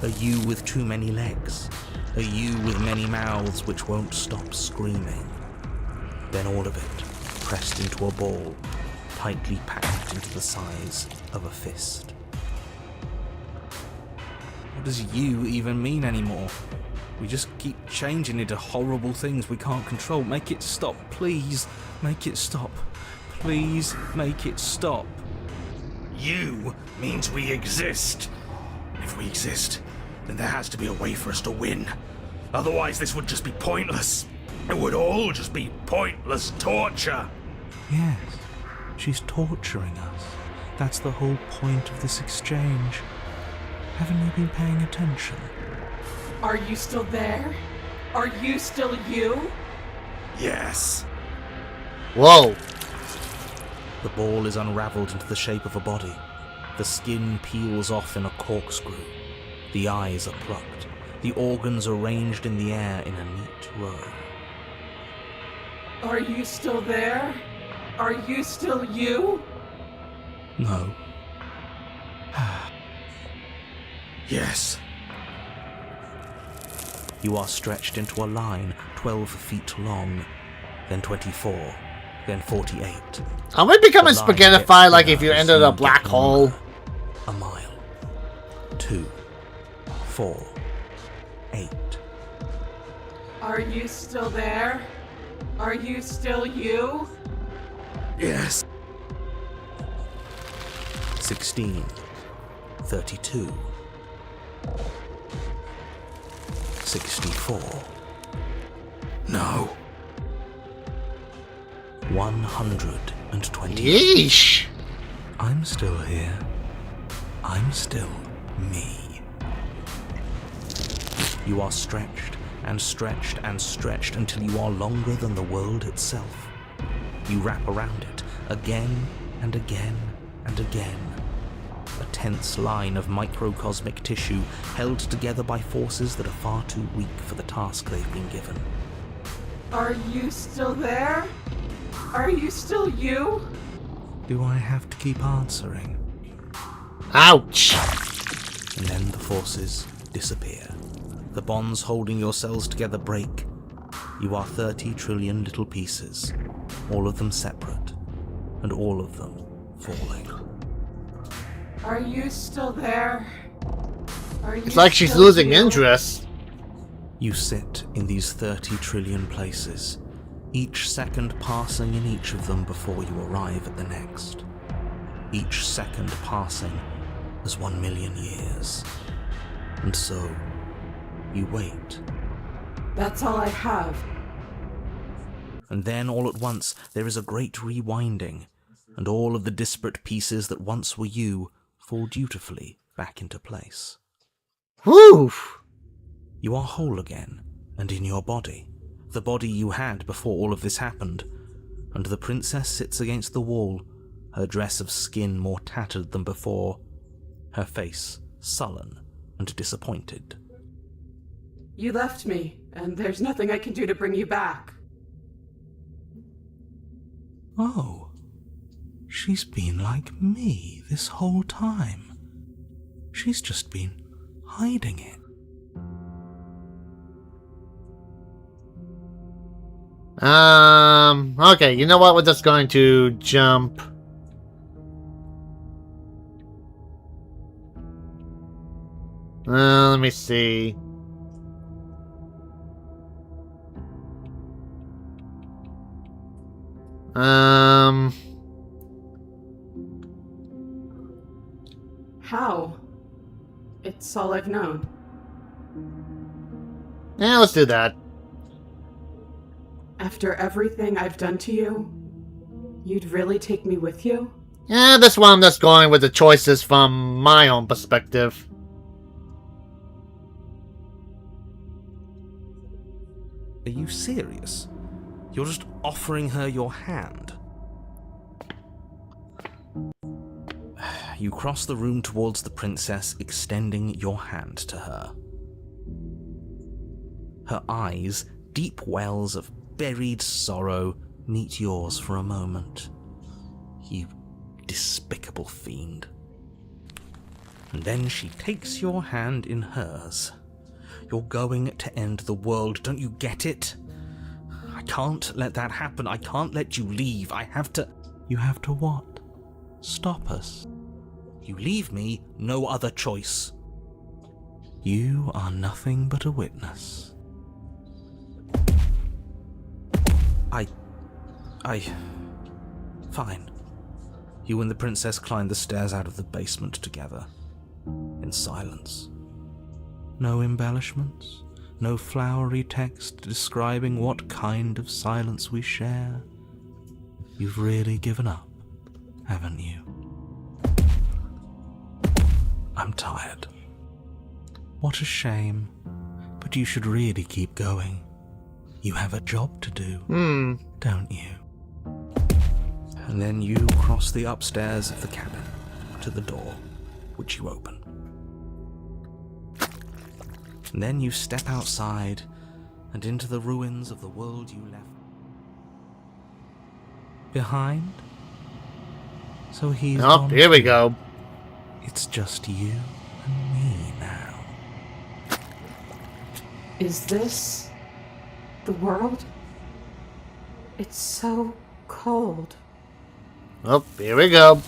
A you with too many legs. A you with many mouths which won't stop screaming. Then all of it, pressed into a ball, tightly packed into the size of a fist. What does you even mean anymore? We just keep changing into horrible things we can't control. Make it stop, please. Make it stop. Please make it stop. You means we exist. If we exist, then there has to be a way for us to win. Otherwise, this would just be pointless. It would all just be pointless torture. Yes, she's torturing us. That's the whole point of this exchange. Haven't you been paying attention? Are you still there? Are you still you? Yes. Whoa. The ball is unraveled into the shape of a body. The skin peels off in a corkscrew. The eyes are plucked. The organs arranged in the air in a neat row. Are you still there? Are you still you? No. Yes. You are stretched into a line 12 feet long, then 24, then 48. Are we becoming The line spaghettified gets like thinner if you as entered a get black hole? longer. A mile. 2, 4, 8. Are you still there? Are you still you? Yes. 16, 32, 64, No. 120. Yeesh. I'm still here. I'm still me. You are stretched and stretched and stretched until you are longer than the world itself. You wrap around it again and again and again. A tense line of microcosmic tissue held together by forces that are far too weak for the task they've been given. Are you still there? Are you still you? Do I have to keep answering? Ouch. And then the forces disappear. The bonds holding your cells together break. You are 30 trillion little pieces, all of them separate, and all of them falling. Are you still there? Are you It's like she's still losing you? interest. You sit in these 30 trillion places, each second passing in each of them before you arrive at the next. Each second passing as 1 million years. And so, you wait. That's all I have. And then all at once there is a great rewinding, and all of the disparate pieces that once were you fall dutifully back into place. Whew. You are whole again, and in your body, the body you had before all of this happened, and the princess sits against the wall, her dress of skin more tattered than before, her face sullen and disappointed. You left me, and there's nothing I can do to bring you back. Oh, she's been like me this whole time. She's just been hiding it. Okay, you know what? We're just going to jump. Let me see. How? It's all I've known. Yeah, let's do that. After everything I've done to you, you'd really take me with you? Yeah, this one I'm just going with the choices from my own perspective. Are you serious? You're just offering her your hand. You cross the room towards the princess, extending your hand to her. Her eyes, deep wells of buried sorrow, meet yours for a moment. You despicable fiend. And then she takes your hand in hers. You're going to end the world, don't you get it? I can't let that happen. I can't let you leave. I have to... You have to what? Stop us. You leave me no other choice. You are nothing but a witness. Fine. You and the princess climbed the stairs out of the basement together. In silence. No embellishments, no flowery text describing what kind of silence we share. You've really given up, haven't you? I'm tired. What a shame, but you should really keep going. You have a job to do, don't you? And then you cross the upstairs of the cabin to the door, which you open. And then you step outside and into the ruins of the world you left behind. So he's Oh, gone here we too. go. It's just you and me now. Is this the world? It's so cold. Oh, here we go.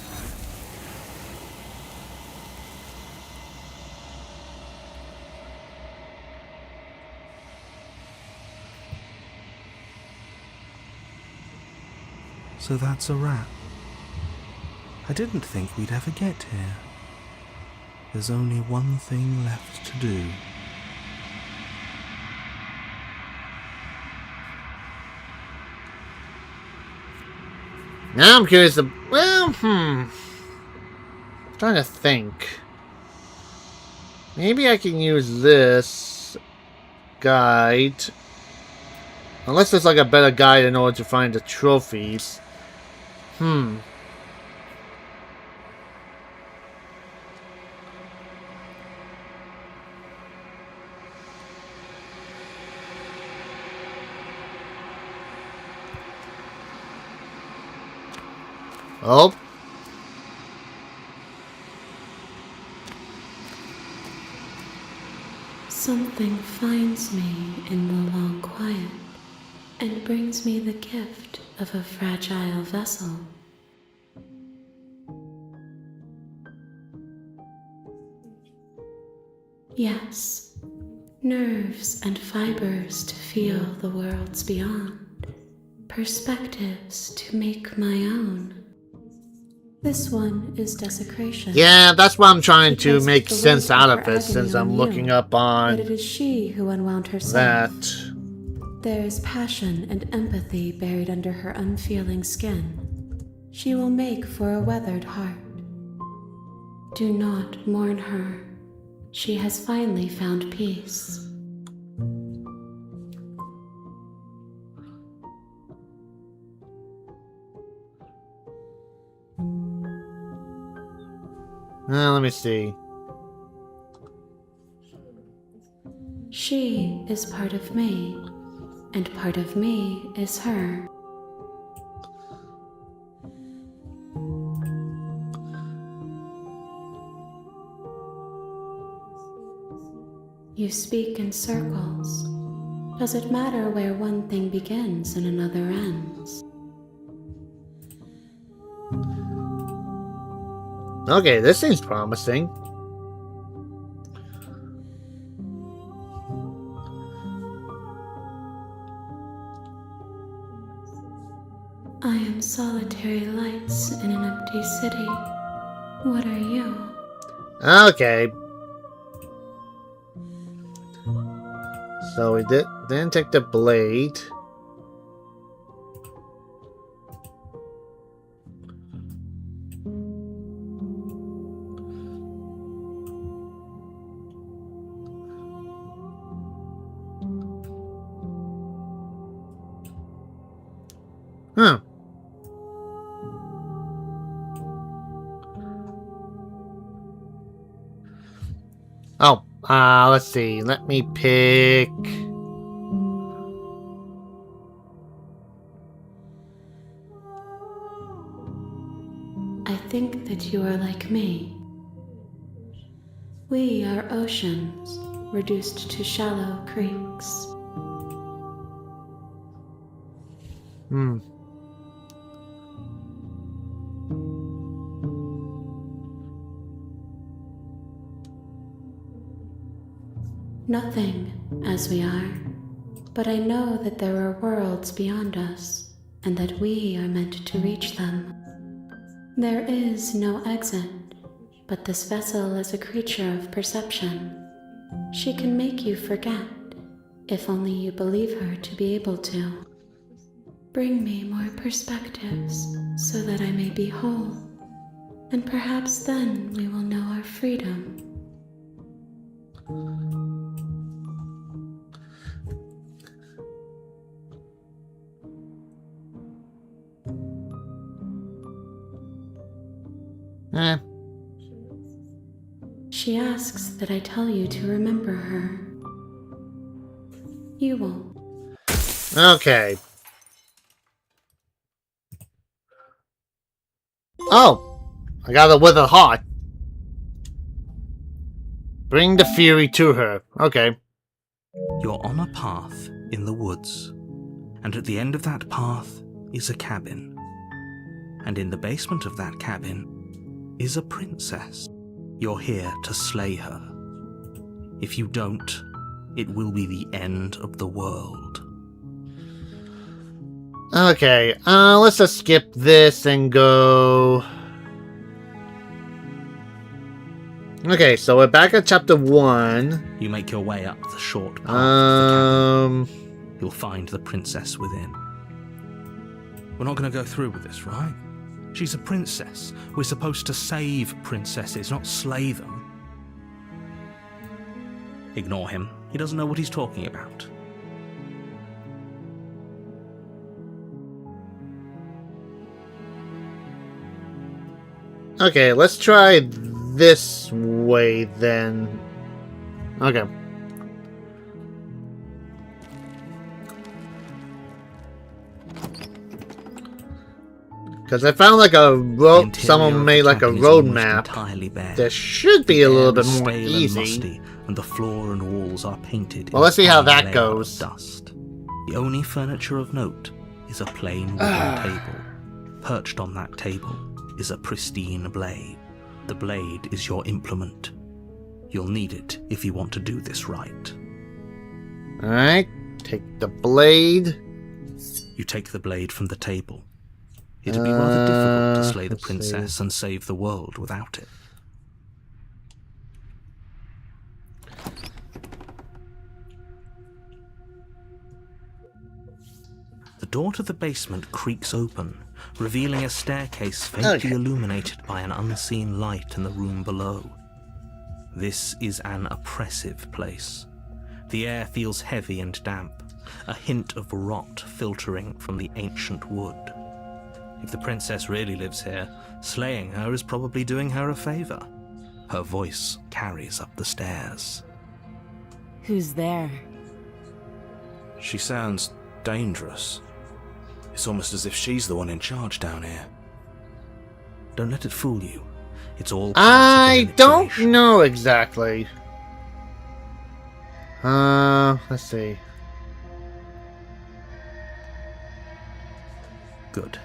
So that's a wrap. I didn't think we'd ever get here. There's only one thing left to do. Now I'm curious. Well, trying to think. Maybe I can use this guide. Unless there's like a better guide in order to find the trophies. Oh. Something finds me in the long quiet and brings me the gift of a fragile vessel. Yes, nerves and fibers to feel the worlds beyond, perspectives to make my own. This one is desecration. Yeah, that's why I'm trying to Because make the sense weight out her of it, agony since on I'm you, looking up But on it is she who unwound herself. that. There's passion and empathy buried under her unfeeling skin. She will make for a weathered heart. Do not mourn her. She has finally found peace. Let me see. She is part of me, and part of me is her. You speak in circles. Does it matter where one thing begins and another ends? Okay, this seems promising. I am solitary lights in an empty city. What are you? Okay. So we didn't take the blade. Huh. Oh, let's see. Let me pick. I think that you are like me. We are oceans, reduced to shallow creeks. Hmm. Nothing, as we are. But I know that there are worlds beyond us, and that we are meant to reach them. There is no exit, but this vessel is a creature of perception. She can make you forget, if only you believe her to be able to. Bring me more perspectives, so that I may be whole, and perhaps then we will know our freedom. Eh. She asks that I tell you to remember her. You won't. Okay. Oh! I got it with a heart. Bring the fury to her. Okay. You're on a path in the woods, and at the end of that path is a cabin. And in the basement of that cabin is a princess. You're here to slay her. If you don't, it will be the end of the world. Okay, let's just skip this and go... Okay, so we're back at chapter 1. You make your way up the short path to the cabin. You'll find the princess within. We're not going to go through with this, right? She's a princess. We're supposed to save princesses, not slay them. Ignore him. He doesn't know what he's talking about. Okay, let's try this way then. Okay. Because I found like a road, someone made like a road map. There should be a little bit more easy. Musty, and the floor and walls are painted. Well, let's see how that goes. Dust. The only furniture of note is a plain wooden table. Perched on that table is a pristine blade. The blade is your implement. You'll need it if you want to do this right. Alright, take the blade. You take the blade from the table. It'd be rather difficult to slay the let's princess see. and save the world without it. The door to the basement creaks open, revealing a staircase faintly illuminated by an unseen light in the room below. This is an oppressive place. The air feels heavy and damp, a hint of rot filtering from the ancient wood. If the princess really lives here, slaying her is probably doing her a favor. Her voice carries up the stairs. Who's there? She sounds dangerous. It's almost as if she's the one in charge down here. Don't let it fool you. It's all part of I the don't manipulation. know exactly. Let's see. Good.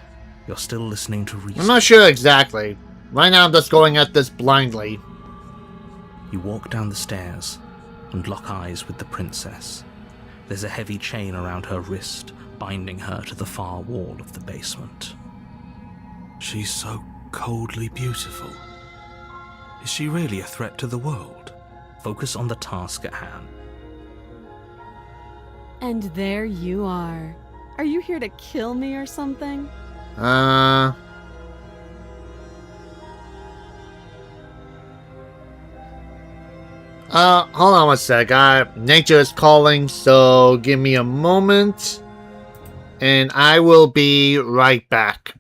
You're still listening to reason. I'm not sure exactly. Right now I'm just going at this blindly. You walk down the stairs and lock eyes with the princess. There's a heavy chain around her wrist, binding her to the far wall of the basement. She's so coldly beautiful. Is she really a threat to the world? Focus on the task at hand. And there you are. Are you here to kill me or something? Hold on one sec. Nature is calling, so give me a moment. And I will be right back.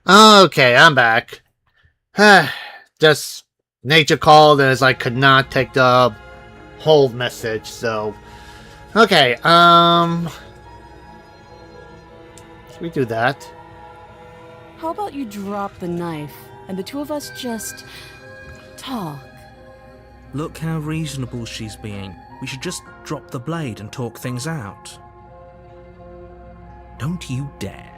Okay, I'm back. Just nature called as I could not take the whole message, so okay, should we do that? How about you drop the knife and the two of us just talk? Look how reasonable she's being. We should just drop the blade and talk things out. Don't you dare.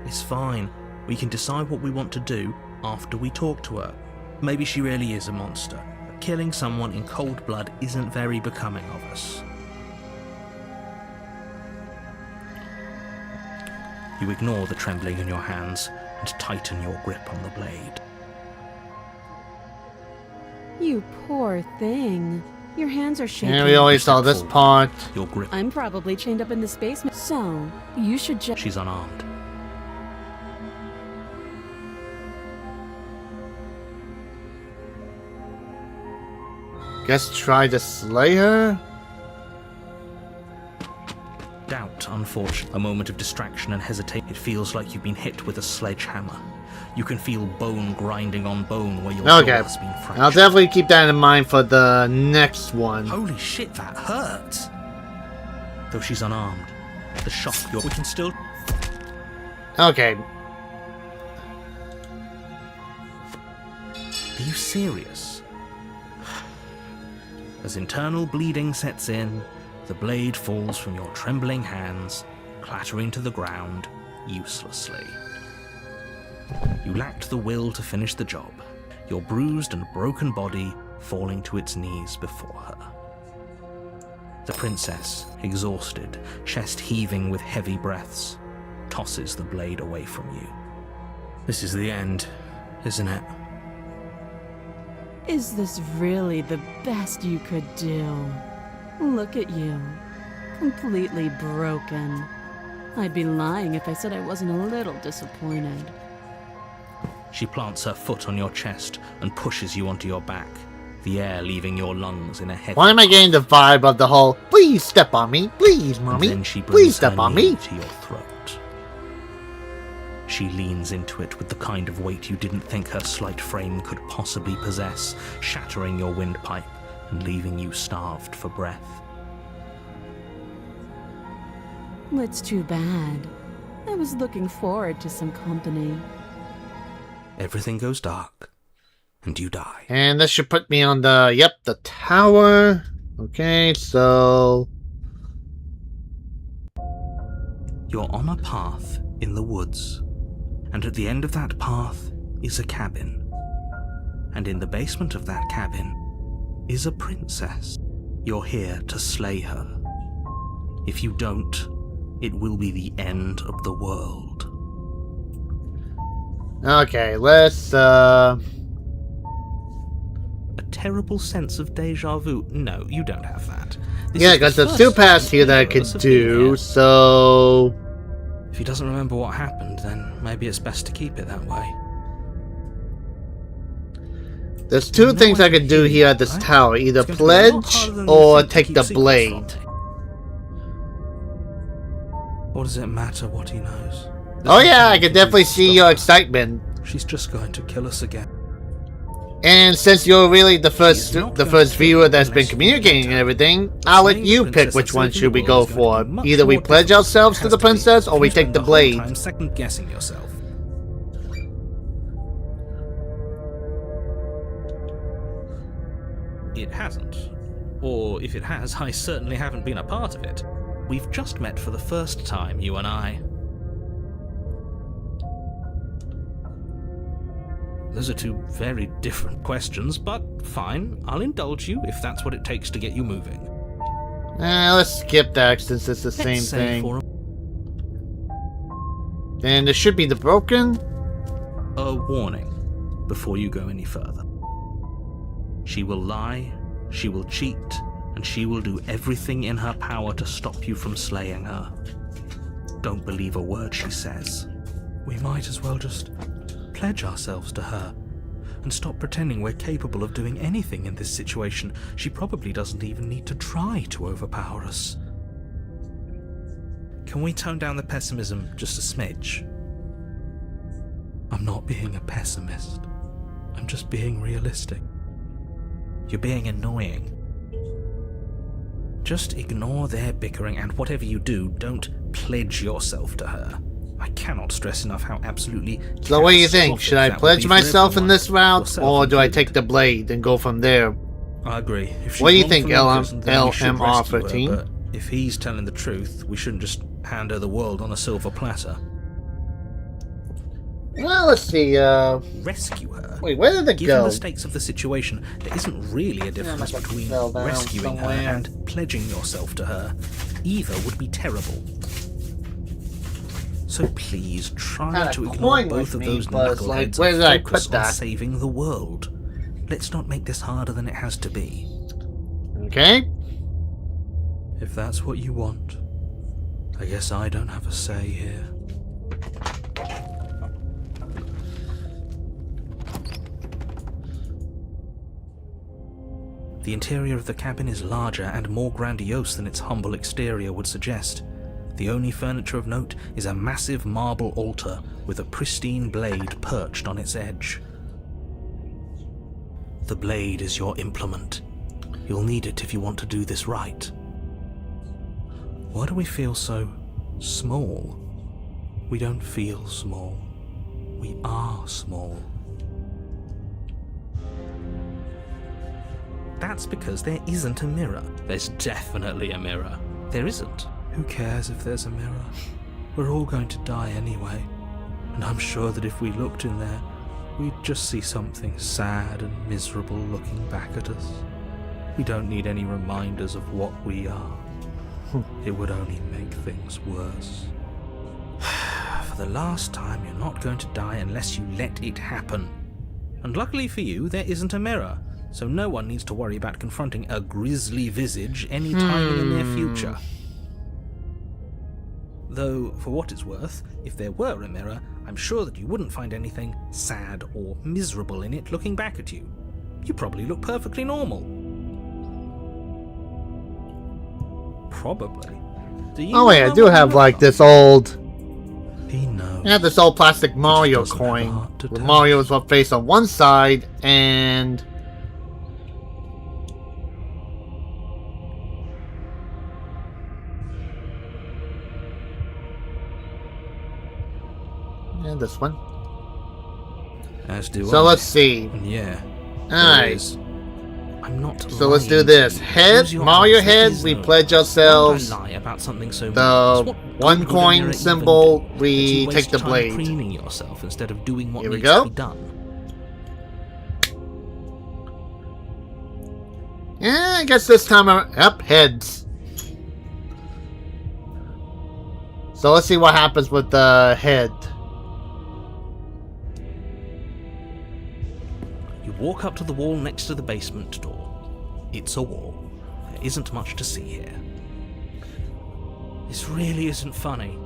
It's fine. We can decide what we want to do after we talk to her. Maybe she really is a monster, but killing someone in cold blood isn't very becoming of us. You ignore the trembling in your hands and tighten your grip on the blade. You poor thing. Your hands are shaking. Yeah, we always saw this part. Your grip. I'm probably chained up in this basement, so you should just... She's unarmed. Guess try to slay her? Doubt, unfortunately. A moment of distraction and hesitation. It feels like you've been hit with a sledgehammer. You can feel bone grinding on bone where your jaw Okay. has been fractured. I'll definitely keep that in mind for the next one. Holy shit, that hurt! Though she's unarmed, the shock we can still... Okay. Are you serious? As internal bleeding sets in, the blade falls from your trembling hands, clattering to the ground, uselessly. You lacked the will to finish the job, your bruised and broken body falling to its knees before her. The princess, exhausted, chest heaving with heavy breaths, tosses the blade away from you. This is the end, isn't it? Is this really the best you could do? Look at you. Completely broken. I'd be lying if I said I wasn't a little disappointed. She plants her foot on your chest and pushes you onto your back, the air leaving your lungs in a heavy... Why am I getting the vibe of the whole, please step on me, please, And mommy, then she please brings step her on knee me. to your throat. She leans into it with the kind of weight you didn't think her slight frame could possibly possess, shattering your windpipe and leaving you starved for breath. It's too bad. I was looking forward to some company. Everything goes dark, and you die. And this should put me on the tower. Okay, so... You're on a path in the woods, and at the end of that path is a cabin. And in the basement of that cabin is a princess. You're here to slay her. If you don't, it will be the end of the world. Okay, let's, A terrible sense of deja vu. No, you don't have that. This yeah, is the because there's first two paths here that I any of could us have been do, here. so... If he doesn't remember what happened, then maybe it's best to keep it that way. There's two No things I one could do here, here at this right? tower. Either It's going to be a lot pledge harder than you or think to take keep the secrets blade. from. What does it matter what he knows? Oh There's yeah, I nothing can we do definitely to see stop your her. excitement. She's just going to kill us again. And since you're really the first She's not the going first to viewer that's been unless you communicating let and her. everything, I'll let Slaying you the pick princess which that's one living should we in the go world is going for. to be much Either we more pledge difficult ourselves than to it the has to be. princess or we You take spend the whole blade. time second guessing yourself. It hasn't. Or if it has, I certainly haven't been a part of it. We've just met for the first time, you and I. Those are two very different questions, but fine, I'll indulge you if that's what it takes to get you moving. Let's skip that since it's the Let's same say thing. for And there should be the broken. a warning before you go any further. She will lie, she will cheat, and she will do everything in her power to stop you from slaying her. Don't believe a word she says. We might as well just pledge ourselves to her and stop pretending we're capable of doing anything in this situation. She probably doesn't even need to try to overpower us. Can we tone down the pessimism just a smidge? I'm not being a pessimist. I'm just being realistic. You're being annoying. Just ignore their bickering, and whatever you do, don't pledge yourself to her. I cannot stress enough how absolutely... So what do you think? catastrophic Should I that would pledge be for myself in everyone, this route, yourself or do I included. take the blade and go from there? I agree. If What do you she's think, wrongfully imprisoned, then we should rescue her, LMR13? but if he's telling the truth, we shouldn't just hand her the world on a silver platter. Well, let's see, Rescue her? wait, where did it Given go? the stakes of the situation, there isn't really a difference like it between fell down rescuing her somewhere. and pledging yourself to her. Either would be terrible. So please try Had a to ignore coin both with of me, those but it's like, knuckleheads where and did I focus put on that? saving the world. Let's not make this harder than it has to be. Okay. If that's what you want, I guess I don't have a say here. The interior of the cabin is larger and more grandiose than its humble exterior would suggest. The only furniture of note is a massive marble altar with a pristine blade perched on its edge. The blade is your implement. You'll need it if you want to do this right. Why do we feel so small? We don't feel small. We are small. That's because there isn't a mirror. There's definitely a mirror. There isn't. Who cares if there's a mirror? We're all going to die anyway. And I'm sure that if we looked in there, we'd just see something sad and miserable looking back at us. We don't need any reminders of what we are. It would only make things worse. For the last time, you're not going to die unless you let it happen. And luckily for you, there isn't a mirror, so no one needs to worry about confronting a grisly visage any time in the near future. Though, for what it's worth, if there were a mirror, I'm sure that you wouldn't find anything sad or miserable in it looking back at you. You probably look perfectly normal. Probably. Oh wait, I do have like this old... He knows. I have this old plastic Mario doesn't have a coin. heart to With tell. Mario's face on one side and... and this one. As do So I. let's see. And yeah. Alright. I'm not. So let's do lying this. to you. Head, Use your Mario eyes, there head, is we no pledge mirror. ourselves. Why would I lie about something so The meaningless? What one good would a coin mirror symbol, even do? we That you take waste the time blade. preening yourself instead of doing what Here we needs go. to be done. Yeah, I guess this time up heads. So let's see what happens with the head. You walk up to the wall next to the basement door. It's a wall. There isn't much to see here. This really isn't funny.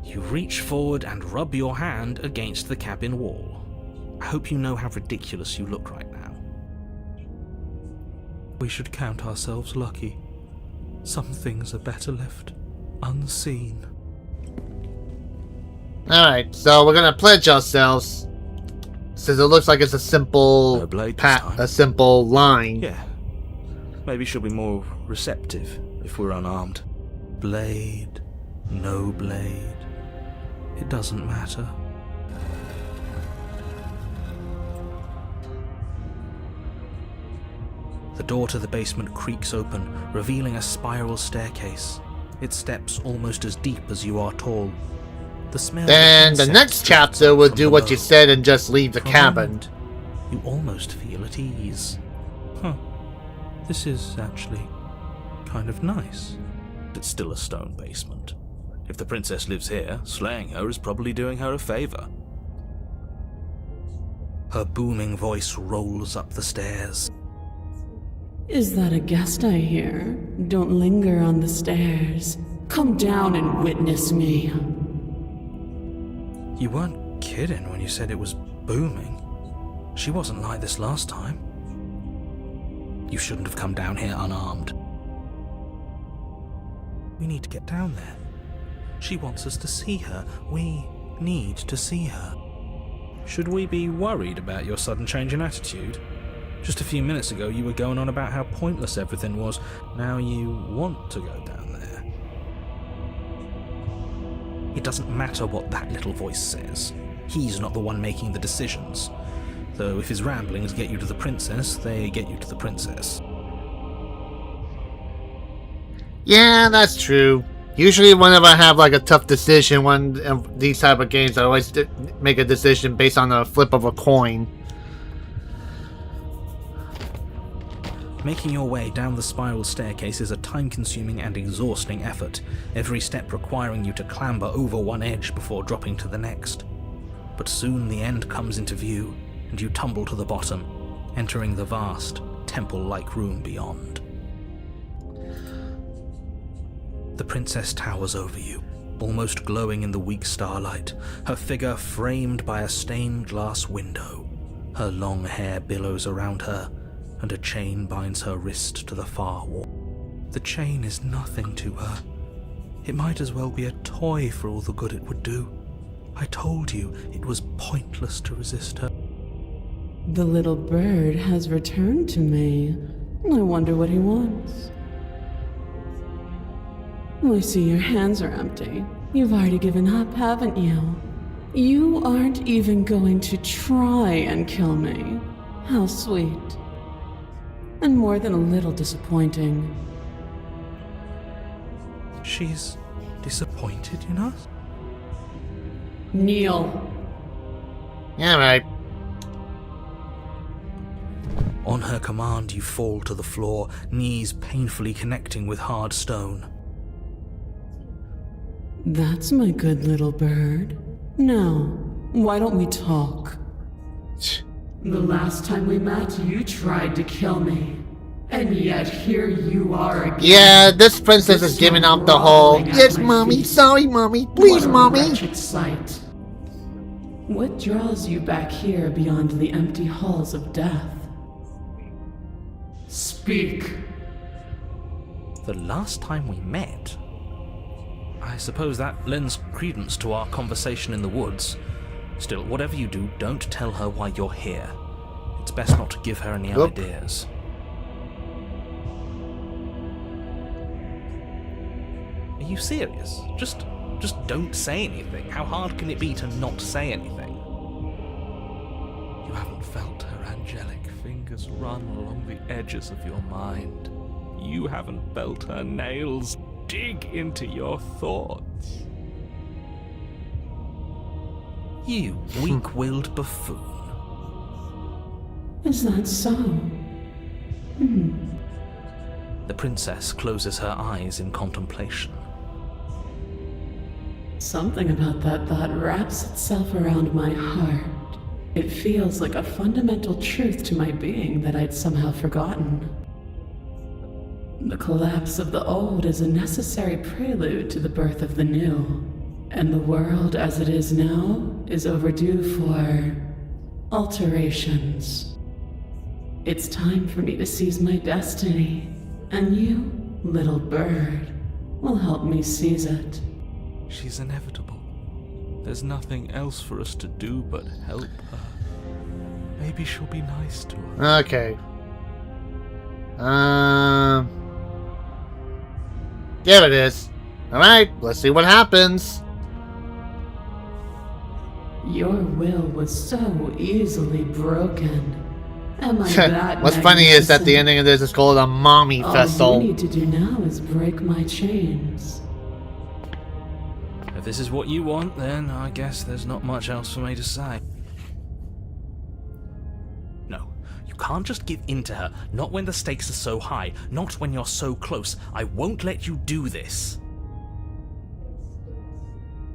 You reach forward and rub your hand against the cabin wall. I hope you know how ridiculous you look right now. We should count ourselves lucky. Some things are better left unseen. Alright, so we're gonna pledge ourselves. Since it looks like it's a simple No blade this time. a simple line. Yeah. Maybe she'll be more receptive if we're unarmed. Blade, no blade. It doesn't matter. The door to the basement creaks open, revealing a spiral staircase. Its steps almost as deep as you are tall. The smell of Then the insects next drifts chapter up will from do what below. you said and just leave the For a cabin. moment, you almost feel at ease. Huh. This is actually kind of nice. It's still a stone basement. If the princess lives here, slaying her is probably doing her a favor. Her booming voice rolls up the stairs. Is that a guest I hear? Don't linger on the stairs. Come down and witness me. You weren't kidding when you said it was booming. She wasn't like this last time. You shouldn't have come down here unarmed. We need to get down there. She wants us to see her. We need to see her. Should we be worried about your sudden change in attitude? Just a few minutes ago you were going on about how pointless everything was. Now you want to go down there. It doesn't matter what that little voice says. He's not the one making the decisions. Though if his ramblings get you to the princess, they get you to the princess. Yeah, that's true. Usually whenever I have like a tough decision when these type of games, I always make a decision based on the flip of a coin. Making your way down the spiral staircase is a time-consuming and exhausting effort, every step requiring you to clamber over one edge before dropping to the next. But soon the end comes into view, and you tumble to the bottom, entering the vast, temple-like room beyond. The princess towers over you, almost glowing in the weak starlight, her figure framed by a stained glass window. Her long hair billows around her, and a chain binds her wrist to the far wall. The chain is nothing to her. It might as well be a toy for all the good it would do. I told you it was pointless to resist her. The little bird has returned to me. I wonder what he wants. I see your hands are empty. You've already given up, haven't you? You aren't even going to try and kill me. How sweet. And more than a little disappointing. She's disappointed in us? Kneel. Yeah, right. On her command, you fall to the floor, knees painfully connecting with hard stone. That's my good little bird. Now, why don't we talk? The last time we met, you tried to kill me. And yet here you are again. Yeah, this princess is giving up the whole, yes, mommy, sorry, mommy, please, mommy. What a wretched sight. What draws you back here beyond the empty halls of death? Speak. The last time we met? I suppose that lends credence to our conversation in the woods. Still, whatever you do, don't tell her why you're here. It's best not to give her any ideas. Are you serious? Just don't say anything. How hard can it be to not say anything? You haven't felt her angelic fingers run along the edges of your mind. You haven't felt her nails dig into your thoughts. You weak-willed buffoon. Is that so? The princess closes her eyes in contemplation. Something about that thought wraps itself around my heart. It feels like a fundamental truth to my being that I'd somehow forgotten. The collapse of the old is a necessary prelude to the birth of the new, and the world as it is now is overdue for alterations. It's time for me to seize my destiny, and you, little bird, will help me seize it. She's inevitable. There's nothing else for us to do but help her. Maybe she'll be nice to us. Okay. There it is. Alright, let's see what happens. Your will was so easily broken. Am I that What's funny is that the magnificent? ending of this is called a mommy All festival. you need to do now is break my chains. If this is what you want, then I guess there's not much else for me to say. No, you can't just give in to her. Not when the stakes are so high. Not when you're so close. I won't let you do this.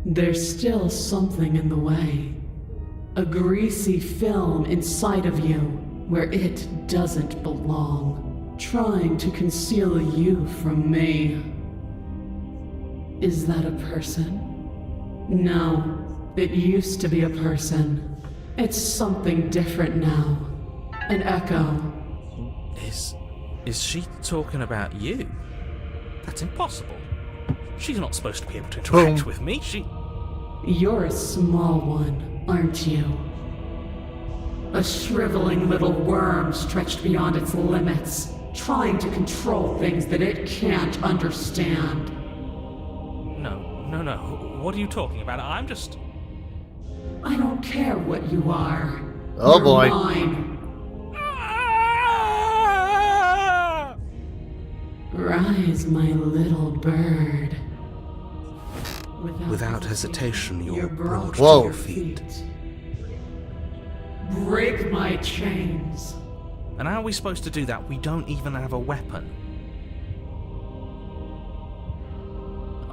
There's still something in the way. A greasy film inside of you where it doesn't belong, trying to conceal you from me. Is that a person? No, it used to be a person. It's something different now. An echo. Is she talking about you? That's impossible. She's not supposed to be able to interact with me. You're a small one, aren't you? A shriveling little worm stretched beyond its limits, trying to control things that it can't understand. No. What are you talking about? I'm just... I don't care what you are. Oh, You're boy. Mine. Rise, my little bird. Without hesitation, you're brought to Whoa. your feet. Break my chains. And how are we supposed to do that? We don't even have a weapon.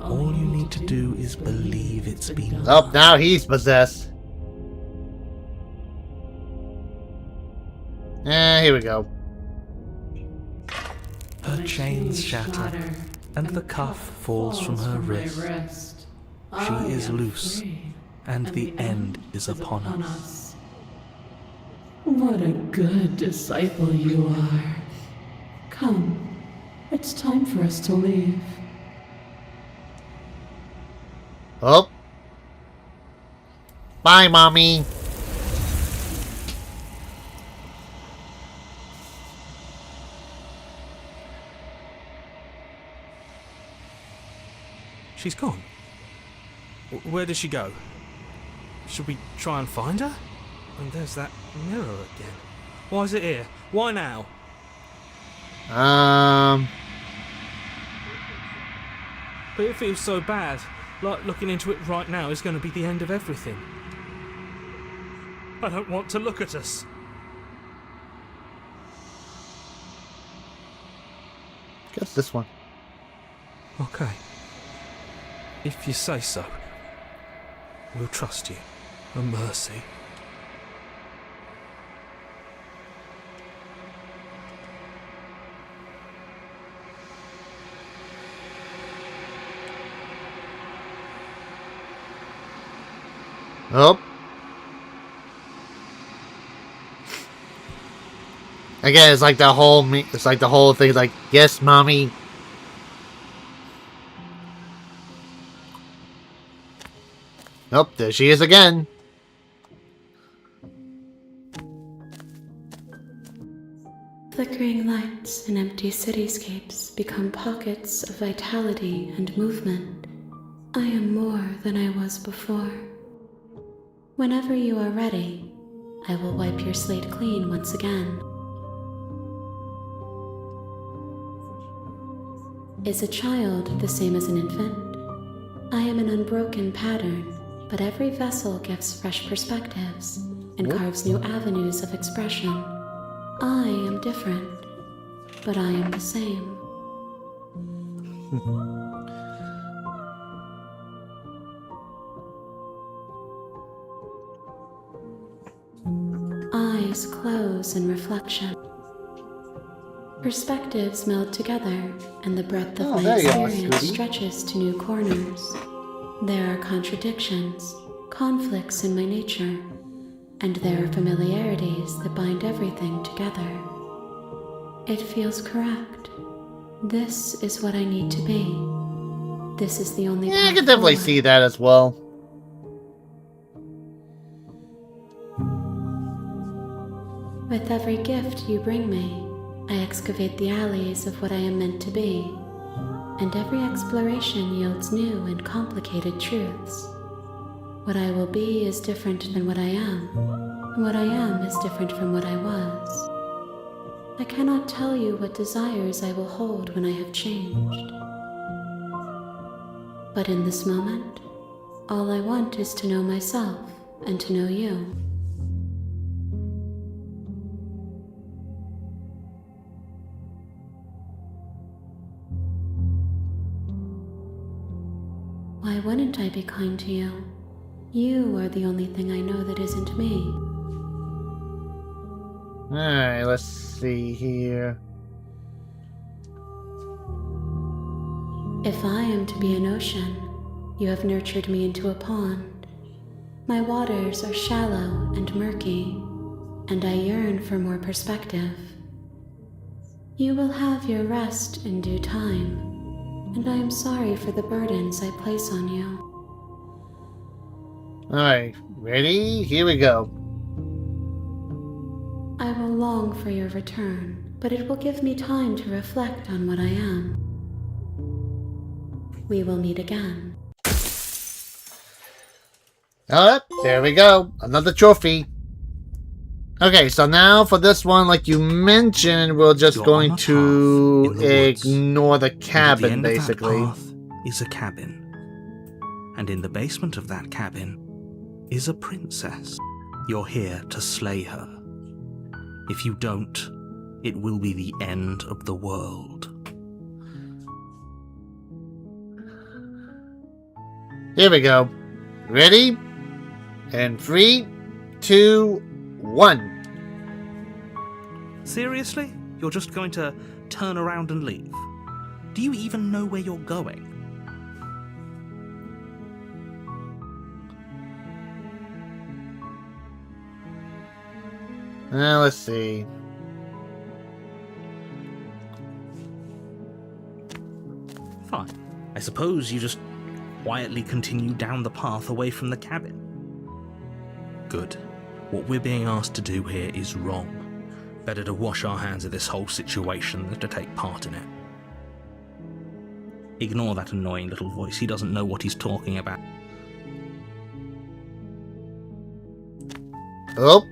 All you need to do is believe it's been done. Oh, now he's possessed. Here we go. Her chains shatter, and the cuff falls from her wrist. She is loose, and the end is upon us. What a good disciple you are. Come, it's time for us to leave. Oh. Bye, Mommy. She's gone. Where did she go? Should we try and find her? And there's that mirror again. Why is it here? Why now? But it feels so bad. Like looking into it right now is going to be the end of everything. I don't want to look at us. Guess this one. Okay. If you say so. We'll trust you. A mercy. Oh. Again, it's like the whole thing is like, yes, Mommy. Nope, there she is again. Flickering lights and empty cityscapes become pockets of vitality and movement. I am more than I was before. Whenever you are ready, I will wipe your slate clean once again. Is a child the same as an infant? I am an unbroken pattern, but every vessel gives fresh perspectives and carves new avenues of expression. I am different, but I am the same. Eyes close in reflection. Perspectives meld together, and the breadth of my there you are, experience sweetie. stretches to new corners. There are contradictions, conflicts in my nature, and there are familiarities that bind everything together. It feels correct. This is what I need to be. This is the only Yeah, I path can definitely forward. see that as well. With every gift you bring me, I excavate the alleys of what I am meant to be, and every exploration yields new and complicated truths. What I will be is different than what I am, and what I am is different from what I was. I cannot tell you what desires I will hold when I have changed. But in this moment, all I want is to know myself and to know you. Why wouldn't I be kind to you? You are the only thing I know that isn't me. Alright, let's see here. If I am to be an ocean, you have nurtured me into a pond. My waters are shallow and murky, and I yearn for more perspective. You will have your rest in due time, and I am sorry for the burdens I place on you. Alright, ready? Here we go. I will long for your return, but it will give me time to reflect on what I am. We will meet again. Alright, there we go. Another trophy. Okay, so now for this one, like you mentioned, we're just You're going on a path to in the woods. ignore the And at the cabin, end of that basically. path is a cabin. And in the basement of that cabin is a princess. You're here to slay her. If you don't, it will be the end of the world. Here we go. Ready? And 3, 2, 1. Seriously? You're just going to turn around and leave? Do you even know where you're going? Let's see. Fine. I suppose you just quietly continue down the path away from the cabin. Good. What we're being asked to do here is wrong. Better to wash our hands of this whole situation than to take part in it. Ignore that annoying little voice. He doesn't know what he's talking about. Oh,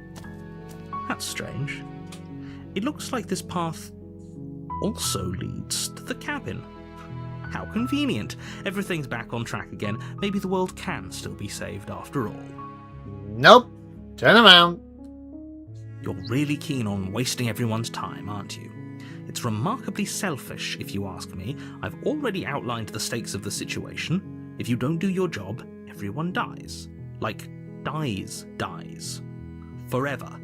That's strange. It looks like this path also leads to the cabin. How convenient. Everything's back on track again. Maybe the world can still be saved after all. nope. Turn around. You're really keen on wasting everyone's time, aren't you? It's remarkably selfish, if you ask me. I've already outlined the stakes of the situation. If you don't do your job, everyone dies. Like, dies. Forever.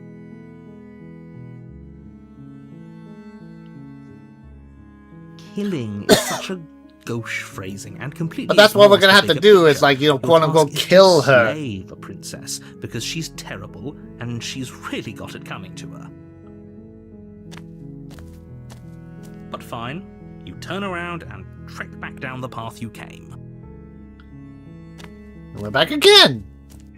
Killing is such a gauche phrasing and completely. But that's what we're gonna ignores have the to bigger do is, picture. like, Your quote unquote, task is to kill her. slay the princess because she's terrible and she's really got it coming to her. But fine, you turn around and trek back down the path you came. We're back again.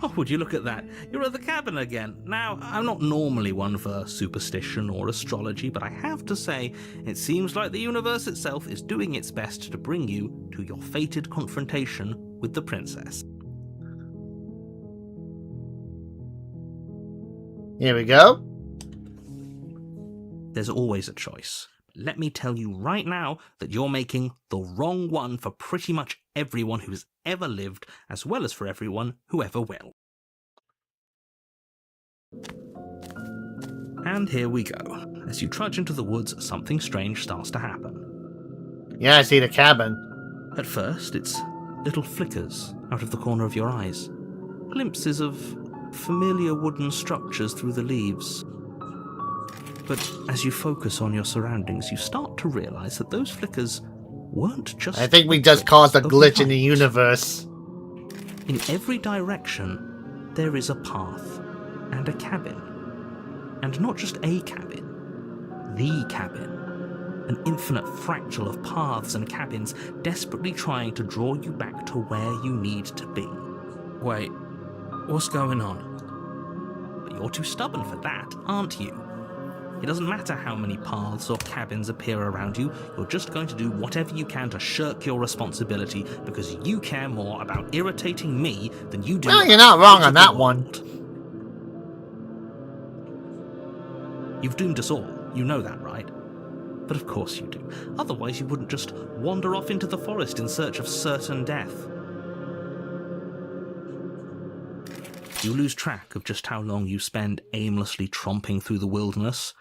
Oh, would you look at that? You're at the cabin again. Now, I'm not normally one for superstition or astrology, but I have to say, it seems like the universe itself is doing its best to bring you to your fated confrontation with the princess. Here we go. There's always a choice. Let me tell you right now that you're making the wrong one for pretty much everyone who's ever lived, as well as for everyone who ever will. And here we go. As you trudge into the woods, something strange starts to happen. Yeah, I see the cabin. At first, it's little flickers out of the corner of your eyes. Glimpses of familiar wooden structures through the leaves. But as you focus on your surroundings, you start to realize that those flickers weren't just... I think we just caused a of glitch in the light. universe. In every direction, there is a path and a cabin. And not just a cabin, the cabin. An infinite fractal of paths and cabins desperately trying to draw you back to where you need to be. Wait, what's going on? But you're too stubborn for that, aren't you? It doesn't matter how many paths or cabins appear around you, you're just going to do whatever you can to shirk your responsibility because you care more about irritating me than you do... Well, you're not wrong on the that one. world. You've doomed us all, you know that, right? But of course you do. Otherwise you wouldn't just wander off into the forest in search of certain death. You lose track of just how long you spend aimlessly tromping through the wilderness.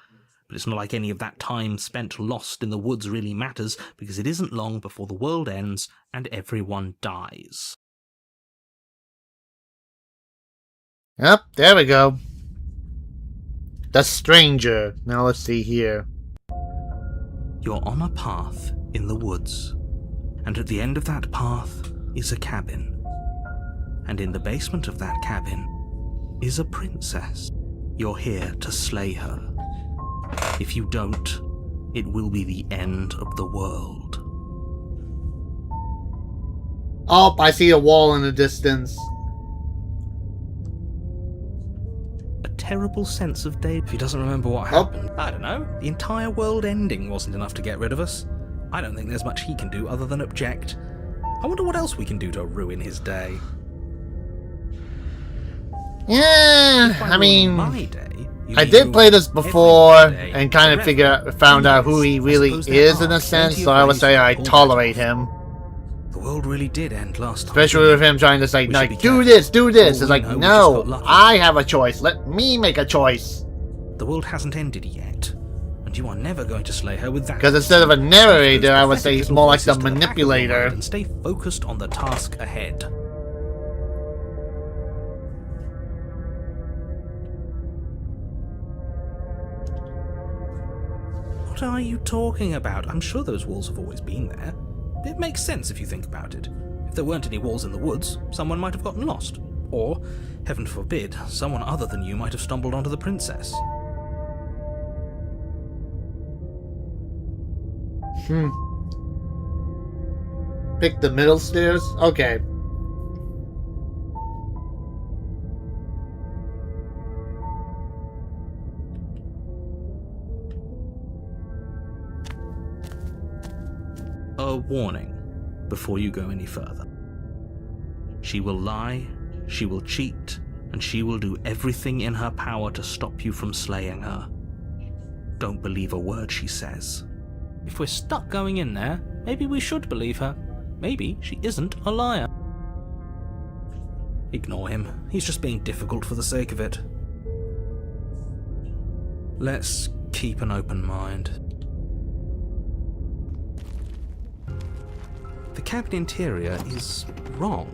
But it's not like any of that time spent lost in the woods really matters, because it isn't long before the world ends and everyone dies. Yep, there we go. The stranger. Now let's see here. You're on a path in the woods, and at the end of that path is a cabin. And in the basement of that cabin is a princess. You're here to slay her. If you don't, it will be the end of the world. Oh, I see a wall in the distance. A terrible sense of day. If he doesn't remember what Oh. happened, I don't know. The entire world ending wasn't enough to get rid of us. I don't think there's much he can do other than object. I wonder what else we can do to ruin his day. Yeah, If by I ruining mean, my day, you I mean did play this ruin before everyone's day and kind of forever. found out who he Yes, I really suppose there is are in a sense, plenty so of I would ways say to I pull that tolerate off. him. The world really did end last time. Especially with him trying to say, We should be like, do careful. this, do this. For It's all like, we know, we no, just got lucky. I have a choice. Let me make a choice. The world hasn't ended yet, and you are never going to slay her with that. Because instead of a narrator, I would say he's Little more like the voices to back of your manipulator. mind and stay focused on the task ahead. What are you talking about? I'm sure those walls have always been there. It makes sense if you think about it. If there weren't any walls in the woods, someone might have gotten lost. Or, heaven forbid, someone other than you might have stumbled onto the princess. Pick the middle stairs? Okay. A warning before you go any further. She will lie, she will cheat, and she will do everything in her power to stop you from slaying her. Don't believe a word she says. If we're stuck going in there, maybe we should believe her. Maybe she isn't a liar. Ignore him. He's just being difficult for the sake of it. Let's keep an open mind. The cabin interior is wrong.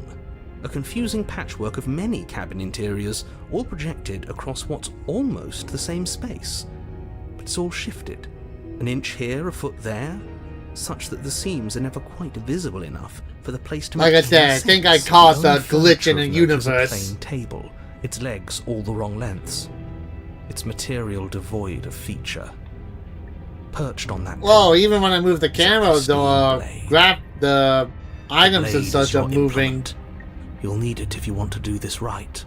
A confusing patchwork of many cabin interiors, all projected across what's almost the same space. But it's all shifted. An inch here, a foot there, such that the seams are never quite visible enough for the place to make Like I said, I any think I sense. caused The a only glitch in furniture the of note is a universe. plain table, its legs all the wrong lengths, its material devoid of feature. Perched on that Whoa, table, even when I move the camera, pristine the blade. grab the items and blade is such are your moving. implement. You'll need it if you want to do this right.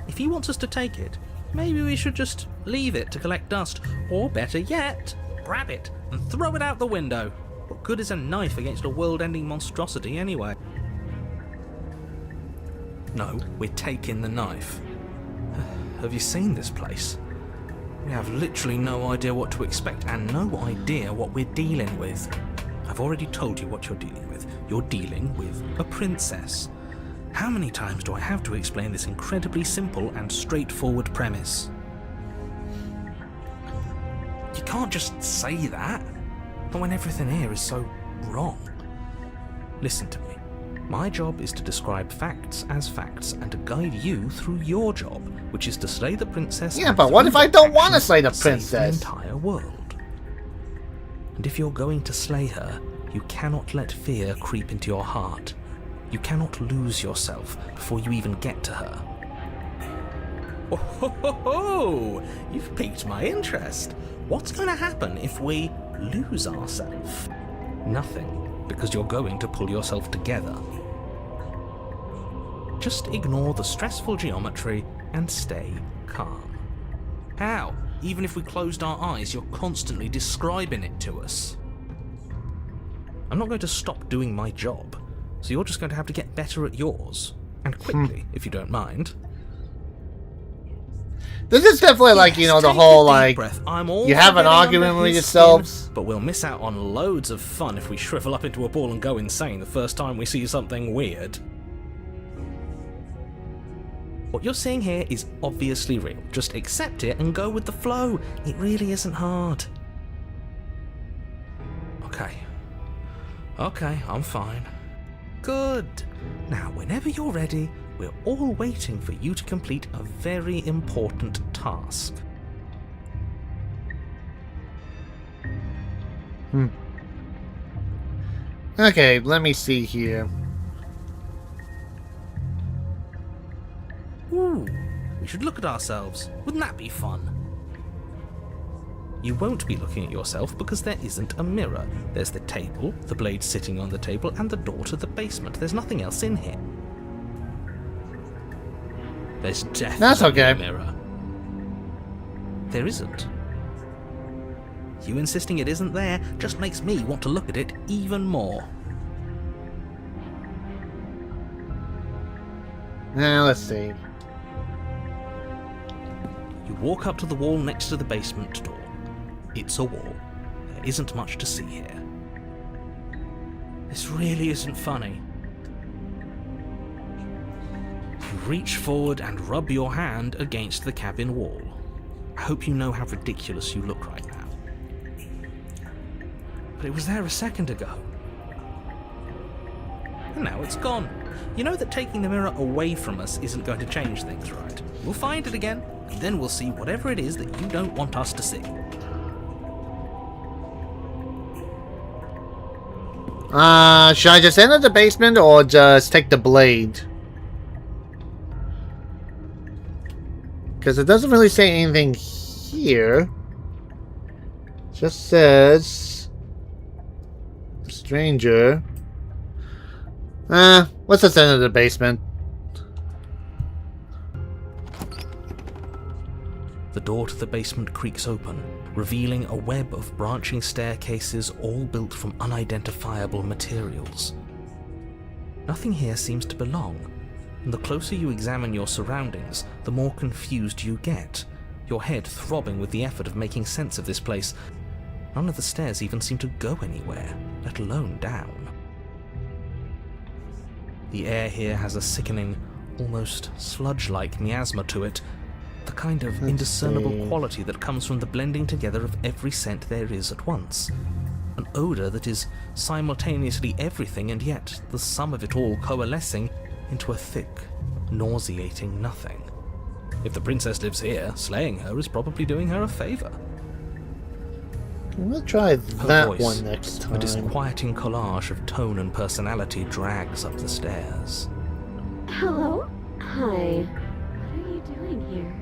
If he wants us to take it, maybe we should just leave it to collect dust, or better yet, grab it and throw it out the window. What good is a knife against a world-ending monstrosity anyway? No, we're taking the knife. Have you seen this place? We have literally no idea what to expect and no idea what we're dealing with. I've already told you what you're dealing with. You're dealing with a princess. How many times do I have to explain this incredibly simple and straightforward premise? You can't just say that, but when everything here is so wrong. Listen to me. My job is to describe facts as facts and to guide you through your job, which is to slay the princess. Yeah, and but what through if I that don't want to action, slay the save princess? the entire world. And if you're going to slay her, you cannot let fear creep into your heart. You cannot lose yourself before you even get to her. Oh, ho, ho, ho. You've piqued my interest. What's going to happen if we lose ourselves? Nothing, because you're going to pull yourself together. Just ignore the stressful geometry and stay calm. How? Even if we closed our eyes, you're constantly describing it to us. I'm not going to stop doing my job, so you're just going to have to get better at yours. And quickly, if you don't mind. This is definitely like, you know, the Take whole, a deep like, breath. I'm all you have for an getting argument under with his yourselves. skin, but we'll miss out on loads of fun if we shrivel up into a ball and go insane the first time we see something weird. What you're seeing here is obviously real. Just accept it and go with the flow. It really isn't hard. Okay, I'm fine. Good. Now, whenever you're ready, we're all waiting for you to complete a very important task. Okay, let me see here. Ooh, we should look at ourselves. Wouldn't that be fun? You won't be looking at yourself because there isn't a mirror. There's the table, the blade sitting on the table, and the door to the basement. There's nothing else in here. There's definitely That's okay. a mirror. There isn't. You insisting it isn't there just makes me want to look at it even more. Now, let's see. You walk up to the wall next to the basement door. It's a wall. There isn't much to see here. This really isn't funny. You reach forward and rub your hand against the cabin wall. I hope you know how ridiculous you look right now. But it was there a second ago. And now it's gone. You know that taking the mirror away from us isn't going to change things, right? We'll find it again, and then we'll see whatever it is that you don't want us to see. Should I just enter the basement or just take the blade? Because it doesn't really say anything here. Just says Stranger. What's the center of the basement? The door to the basement creaks open, revealing a web of branching staircases all built from unidentifiable materials. Nothing here seems to belong, and the closer you examine your surroundings, the more confused you get, your head throbbing with the effort of making sense of this place. None of the stairs even seem to go anywhere, let alone down. The air here has a sickening, almost sludge-like miasma to it, the kind of indiscernible quality that comes from the blending together of every scent there is at once. An odour that is simultaneously everything and yet the sum of it all coalescing into a thick, nauseating nothing. If the princess lives here, slaying her is probably doing her a favour. We'll try Her that voice, one next time. a disquieting collage of tone and personality, drags up the stairs. Hello? Hi. What are you doing here?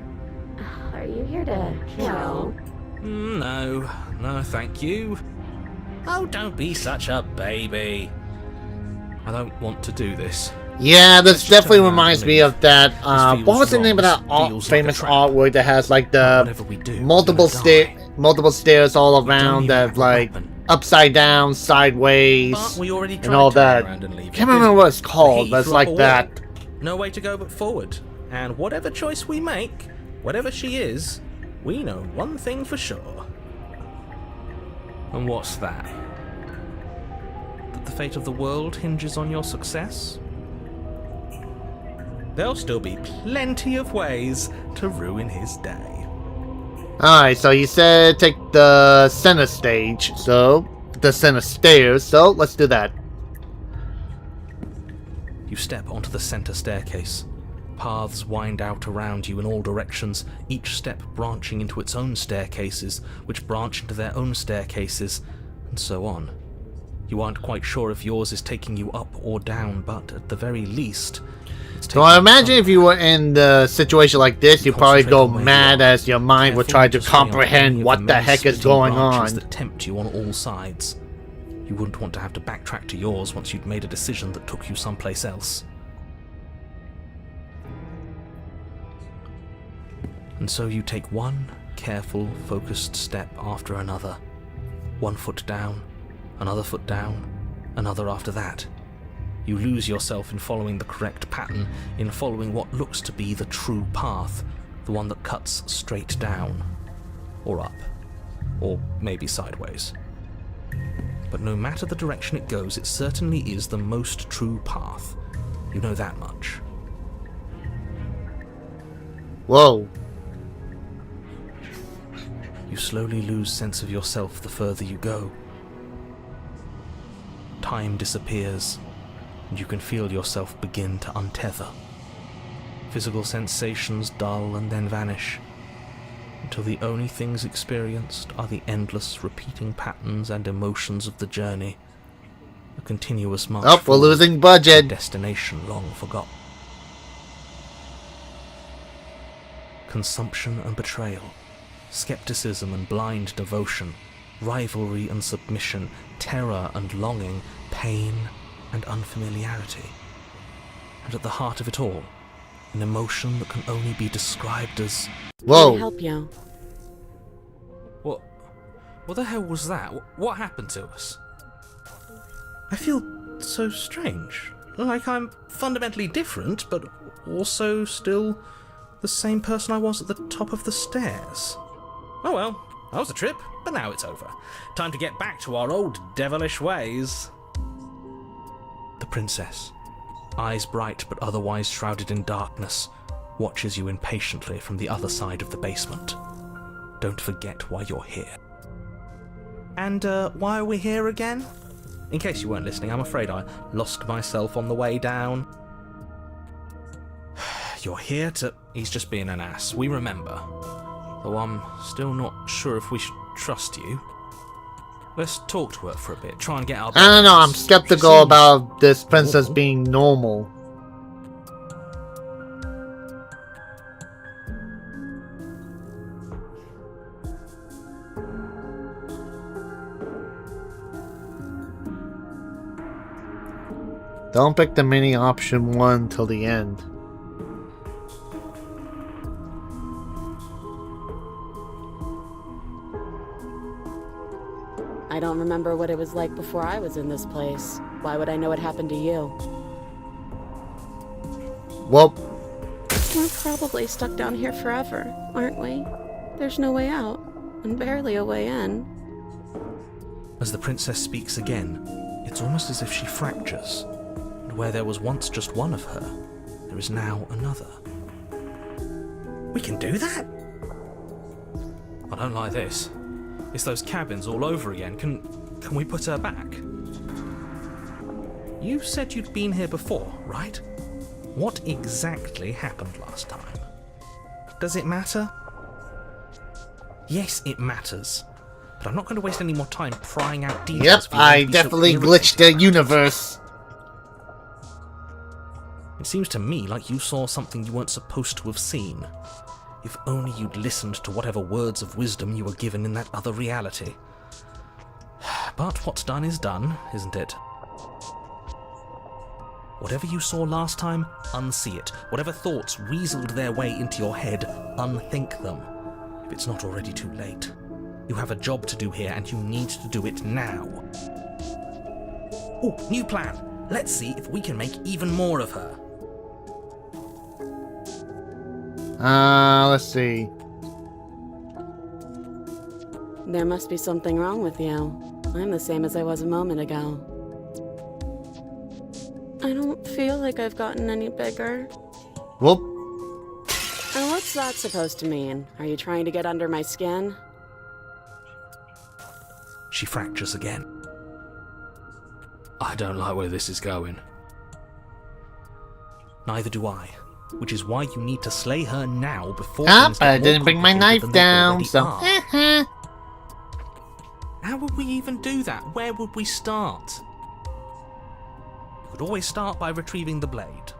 Are you here to kill? No, thank you. Oh, don't be such a baby. I don't want to do this. Yeah, this Just definitely turn around reminds and me leave. of that. This What was the feels name of wrong. that This feels like a famous trap. artwork that has like the Whatever we do, multiple we're gonna die. multiple stairs all don't around even that have a like weapon. upside down, sideways, But we already tried and all turning that. around and leaving, Can't didn't remember we? what it's called, He but it's threw up a like wall. that. No way to go but forward. And whatever choice we make, whatever she is, we know one thing for sure. And what's that? That the fate of the world hinges on your success? There'll still be plenty of ways to ruin his day. Alright, so you said take the center stage, so the center stairs, so let's do that. You step onto the center staircase. Paths wind out around you in all directions, each step branching into its own staircases, which branch into their own staircases, and so on. You aren't quite sure if yours is taking you up or down, but at the very least, it's So taking I you imagine if you somewhere. were in the situation like this, you'd probably go mad as your mind would try to comprehend what the heck is going on. That tempt you on all sides. You wouldn't want to have to backtrack to yours once you'd made a decision that took you someplace else. And so you take one careful, focused step after another. One foot down, another foot down, another after that. You lose yourself in following the correct pattern, in following what looks to be the true path, the one that cuts straight down, or up, or maybe sideways. But no matter the direction it goes, it certainly is the most true path. You know that much. Whoa. You slowly lose sense of yourself the further you go. Time disappears, and you can feel yourself begin to untether. Physical sensations dull and then vanish, until the only things experienced are the endless repeating patterns and emotions of the journey. A continuous march Oh, we're forward losing to a budget. destination long forgotten. Consumption and betrayal, skepticism and blind devotion, rivalry and submission, terror and longing, pain and unfamiliarity. And at the heart of it all, an emotion that can only be described as... Can I Whoa. help you? What the hell was that? What happened to us? I feel so strange. Like I'm fundamentally different, but also still the same person I was at the top of the stairs. Oh well, that was a trip, but now it's over. Time to get back to our old devilish ways. The princess, eyes bright but otherwise shrouded in darkness, watches you impatiently from the other side of the basement. Don't forget why you're here. And why are we here again? In case you weren't listening, I'm afraid I lost myself on the way down. You're here to... He's just being an ass, we remember. Though I'm still not sure if we should trust you. Let's talk to her for a bit, try and get our... I don't know, I'm bearings. skeptical She seems about this princess normal. being normal. Don't pick the mini option 1 till the end. I don't remember what it was like before I was in this place. Why would I know what happened to you? Well, We're probably stuck down here forever, aren't we? There's no way out, and barely a way in. As the princess speaks again, it's almost as if she fractures, and where there was once just one of her, there is now another. We can do that? I don't like this. It's those cabins all over again. Can we put her back? You said you'd been here before, right? What exactly happened last time? Does it matter? Yes, it matters. But I'm not going to waste any more time prying out details. yep, for you to I be so definitely glitched irritated. the universe. It seems to me like you saw something you weren't supposed to have seen. If only you'd listened to whatever words of wisdom you were given in that other reality. But what's done is done, isn't it? Whatever you saw last time, unsee it. Whatever thoughts weaseled their way into your head, unthink them. If it's not already too late. You have a job to do here, and you need to do it now. Oh, new plan. Let's see if we can make even more of her. Let's see. There must be something wrong with you. I'm the same as I was a moment ago. I don't feel like I've gotten any bigger. Whoop. And what's that supposed to mean? Are you trying to get under my skin? She fractures again. I don't like where this is going. Neither do I. Which is why you need to slay her now before things I get more didn't bring my complicated knife than they down, already so. are. How would we even do that? Where would we start? We could always start by retrieving the blade.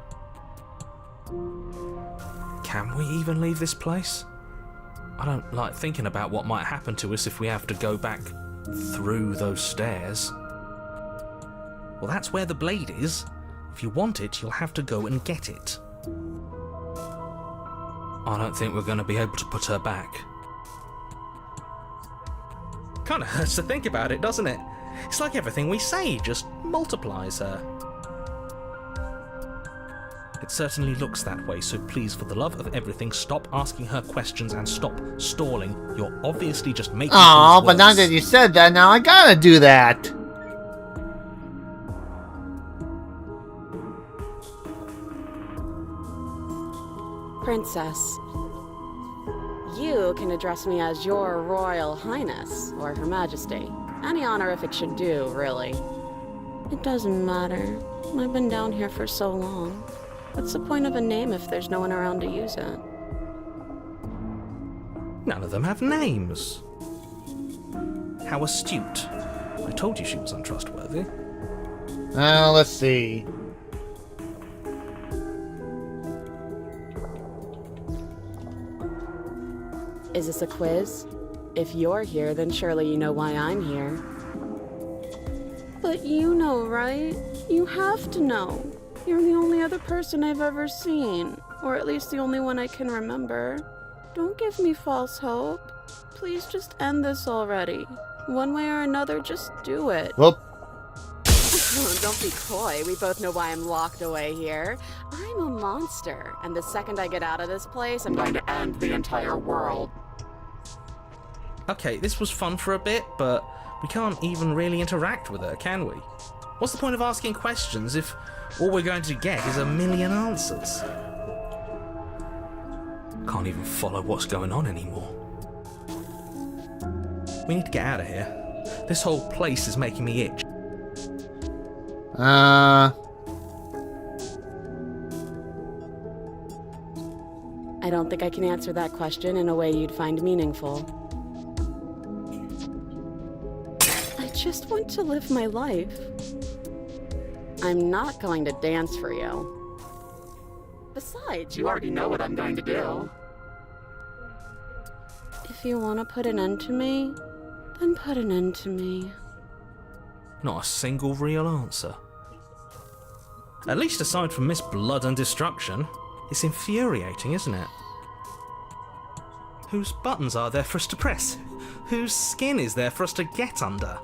Can we even leave this place? I don't like thinking about what might happen to us if we have to go back through those stairs. Well, that's where the blade is. If you want it, you'll have to go and get it. I don't think we're going to be able to put her back. Kind of hurts to think about it, doesn't it? It's like everything we say just multiplies her. It certainly looks that way, so please, for the love of everything, stop asking her questions and stop stalling. You're obviously just making Aw, things but now worse. that you said that, now I gotta do that. Princess. You can address me as Your Royal Highness, or Her Majesty. Any honorific should do, really. It doesn't matter. I've been down here for so long. What's the point of a name if there's no one around to use it? None of them have names. How astute. I told you she was untrustworthy. Let's see. Is this a quiz? If you're here, then surely you know why I'm here. But you know, right? You have to know. You're the only other person I've ever seen. Or at least the only one I can remember. Don't give me false hope. Please just end this already. One way or another, just do it. Whoop. Don't be coy. We both know why I'm locked away here. I'm a monster, and the second I get out of this place, I'm going to end the entire world. Okay, this was fun for a bit, but we can't even really interact with her, can we? What's the point of asking questions if all we're going to get is a million answers? Can't even follow what's going on anymore. We need to get out of here. This whole place is making me itch. I don't think I can answer that question in a way you'd find meaningful. I just want to live my life. I'm not going to dance for you. Besides, you already know what I'm going to do. If you want to put an end to me, then put an end to me. Not a single real answer. At least aside from Miss Blood and Destruction. It's infuriating, isn't it? Whose buttons are there for us to press? Whose skin is there for us to get under?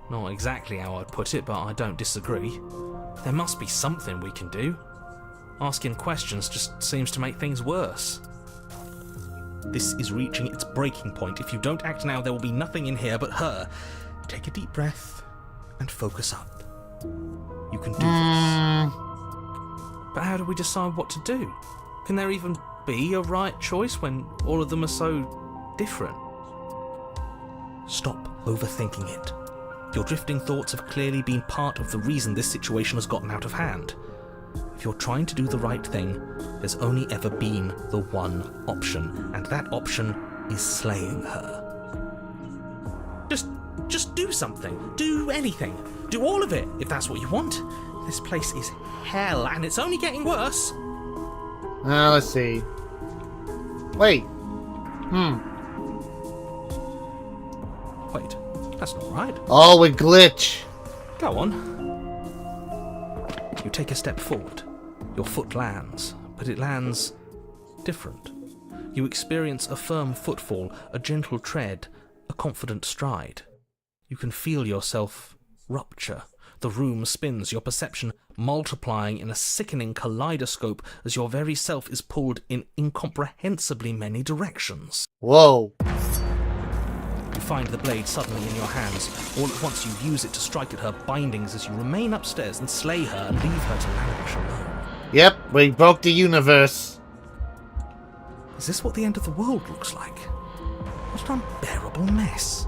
Not exactly how I'd put it, but I don't disagree. There must be something we can do. Asking questions just seems to make things worse. This is reaching its breaking point. If you don't act now, there will be nothing in here but her. Take a deep breath and focus up. You can do this. But how do we decide what to do? Can there even be a right choice when all of them are so different? Stop overthinking it. Your drifting thoughts have clearly been part of the reason this situation has gotten out of hand. If you're trying to do the right thing, there's only ever been the one option, and that option is slaying her. Just do something. Do anything. Do all of it, if that's what you want. This place is hell, and it's only getting worse. Let's see. Wait. Wait, that's not right. Oh, a glitch. Go on. You take a step forward. Your foot lands, but it lands different. You experience a firm footfall, a gentle tread, a confident stride. You can feel yourself rupture. The room spins, your perception multiplying in a sickening kaleidoscope as your very self is pulled in incomprehensibly many directions. Whoa. You find the blade suddenly in your hands. All at once you use it to strike at her bindings as you remain upstairs and slay her and leave her to languish alone. Yep, we broke the universe. Is this what the end of the world looks like? What an unbearable mess.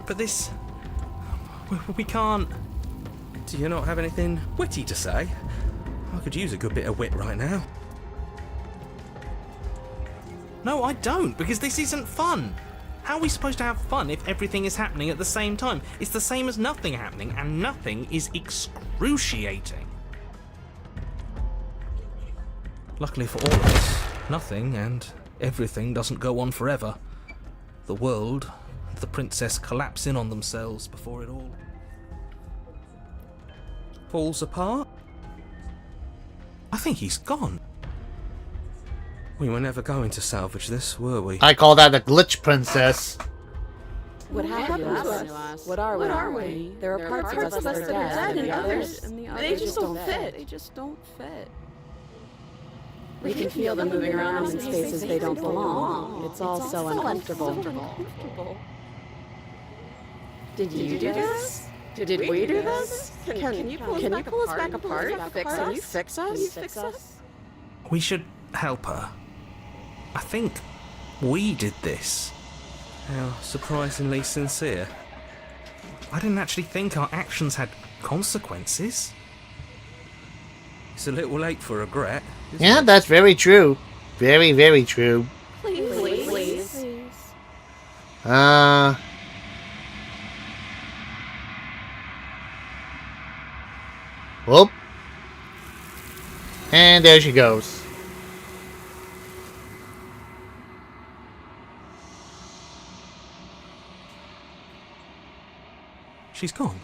But this... We can't... Do you not have anything witty to say? I could use a good bit of wit right now. No, I don't, because this isn't fun. How are we supposed to have fun if everything is happening at the same time? It's the same as nothing happening, and nothing is excruciating. Luckily for all of us, nothing and everything doesn't go on forever. The world and the princess collapse in on themselves before it all falls apart. I think he's gone. We were never going to salvage this, were we? I call that a glitch princess. What happened to us? What are we? There are parts of us that are dead, and others, they just don't fit. They just don't fit. We can feel them moving around in spaces they don't belong. It's all so uncomfortable. Did you do this? Did we do this? Can you pull us back apart? Can you fix us? We should help her. I think we did this. How surprisingly sincere. I didn't actually think our actions had consequences. It's a little late for regret. Yeah, that's very true. Very, very true. Please. Whoop. And there she goes. She's gone.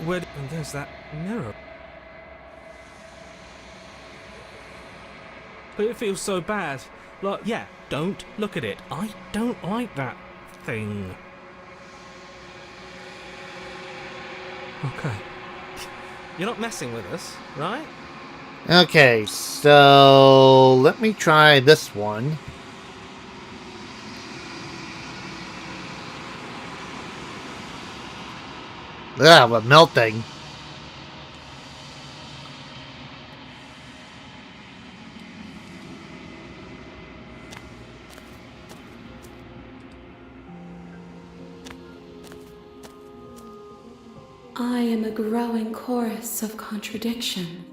Where? And there's that mirror. But it feels so bad. Like, yeah, don't look at it. I don't like that thing. Okay. You're not messing with us, right? Okay, so let me try this one. Ah, we're melting. I am a growing chorus of contradiction,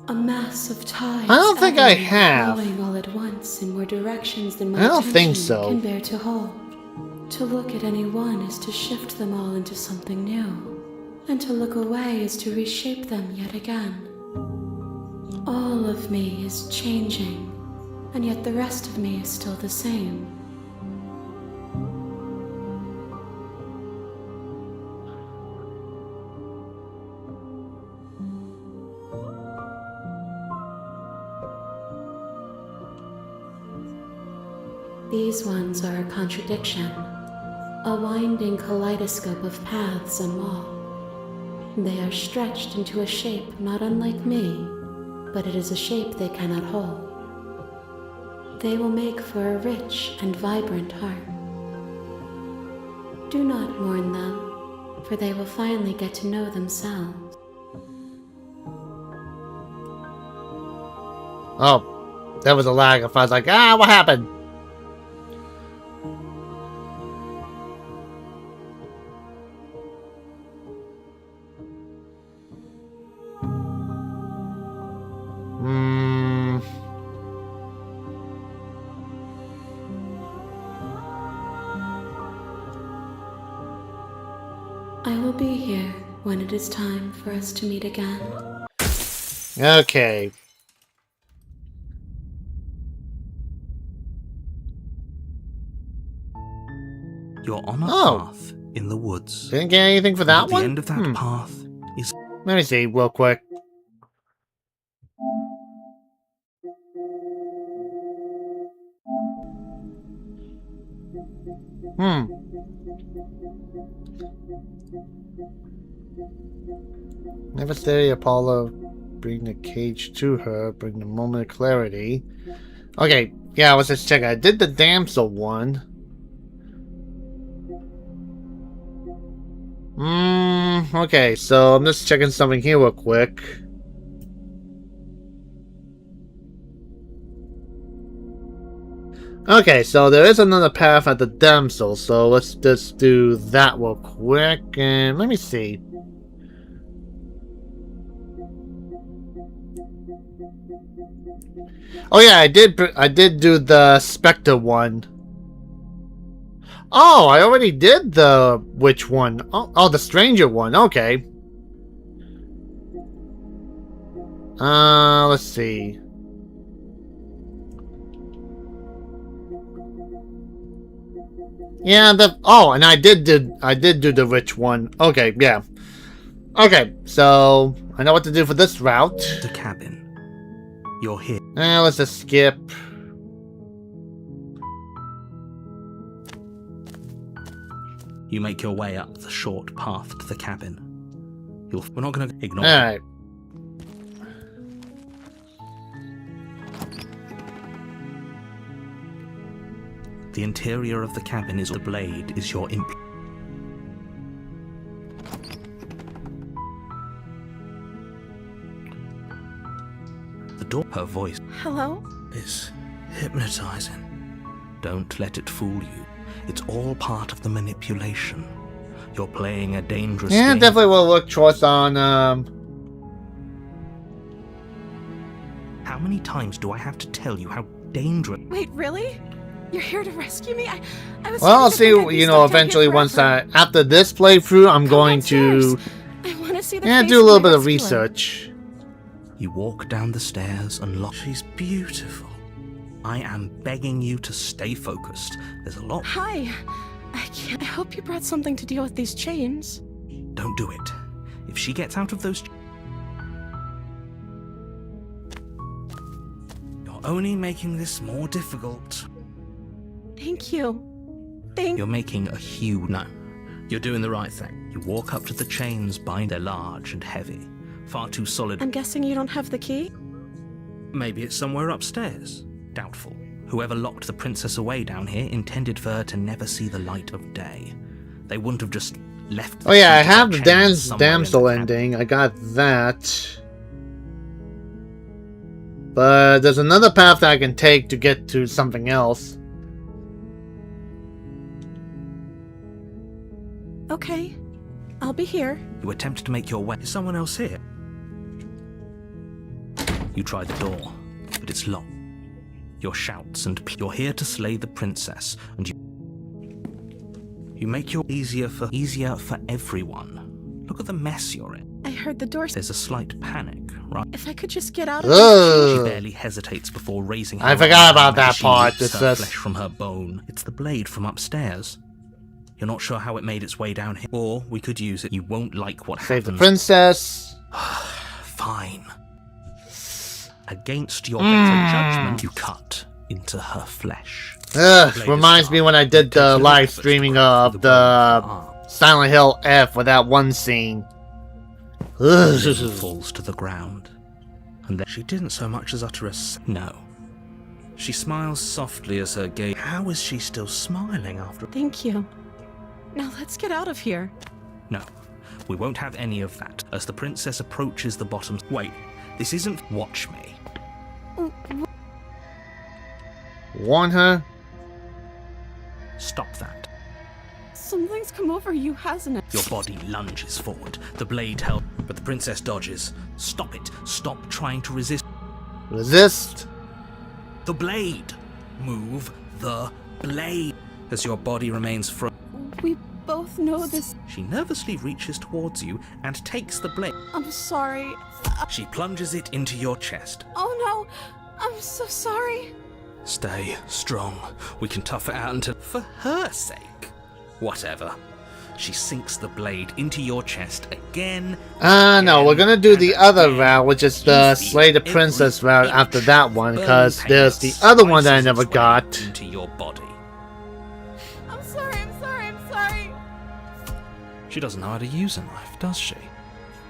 a mass of tides. I don't think I ebbing and have. flowing all at once in more directions than my I don't think attention so. can bear to hold. To look at any one is to shift them all into something new, and to look away is to reshape them yet again. All of me is changing, and yet the rest of me is still the same. These ones are a contradiction, a winding kaleidoscope of paths and wall. They are stretched into a shape not unlike me, but it is a shape they cannot hold. They will make for a rich and vibrant heart. Do not mourn them, for they will finally get to know themselves. Oh, there was a lag. If I was like, what happened? I will be here when it is time for us to meet again. Okay. You're on a path in the woods. Didn't get anything for that At one? the end of that path is... Let me see real quick. Never steady Apollo. Bring the cage to her. Bring the moment of clarity. Okay, yeah, I was just checking. I did the damsel one. Okay, so I'm just checking something here real quick. Okay, so there is another path at the damsel, so let's just do that real quick, and let me see. Oh yeah, I did do the Spectre one. Oh, I already did the which one? Oh, the stranger one. Okay. Let's see. Yeah, and I did do the rich one. Okay, yeah. Okay, so I know what to do for this route. The cabin. You're here. Let's just skip. You make your way up the short path to the cabin. We're not going to ignore Alright. The interior of the cabin is the blade is your The door, her voice. Hello? Is hypnotizing. Don't let it fool you. It's all part of the manipulation. You're playing a dangerous Yeah, game. definitely will look choice on How many times do I have to tell you how dangerous? Wait, really? You're here to rescue me? I was. Well, I'll see, you know, eventually once after this playthrough, I'm going to I want to see the do a little bit of research. You walk down the stairs and lock. She's beautiful. I am begging you to stay focused. There's a lot. Hi. I hope you brought something to deal with these chains. Don't do it. If she gets out of those... You're only making this more difficult. Thank you. You're making a huge... No. You're doing the right thing. You walk up to the chains, bind. They're large and heavy. Far too solid. I'm guessing you don't have the key? Maybe it's somewhere upstairs. Doubtful. Whoever locked the princess away down here intended for her to never see the light of day. They wouldn't have just left. Oh yeah, I have the damsel ending. I got that. But there's another path that I can take to get to something else. Okay. I'll be here. You attempt to make your way. Is someone else here? You try the door, but it's locked. Your shouts and you're here to slay the princess, and you make your easier for everyone. Look at the mess you're in. I heard the door. There's a slight panic, right? If I could just get out of this. She barely hesitates before raising her I forgot about that she part. rips It's her just... flesh from her bone. It's the blade from upstairs. You're not sure how it made its way down here, or we could use it. You won't like what Save the happens. princess. Fine. Against your better judgment, you cut into her flesh. Ugh, reminds me when I did the live streaming of the Silent Hill F with that one scene. Ugh. Falls to the ground. And then she didn't so much as utter a no. She smiles softly as her gaze. How is she still smiling after? Thank you. Now let's get out of here. No, we won't have any of that. As the princess approaches the bottom. Wait, this isn't. Watch me. Warn her? Stop that. Something's come over you, hasn't it? Your body lunges forward. The blade held, but the princess dodges. Stop it. Stop trying to resist. Resist? The blade. Move the blade. As your body remains frozen. We both know this. She nervously reaches towards you and takes the blade. I'm sorry. She plunges it into your chest. Oh no, I'm so sorry. Stay strong. We can tough it out until... For her sake. Whatever. She sinks the blade into your chest again. No, we're gonna do the other route, which is the Slay the Princess route after that one, because there's the other one that I never got. Into your body. I'm sorry, I'm sorry, I'm sorry. She doesn't know how to use a knife, does she?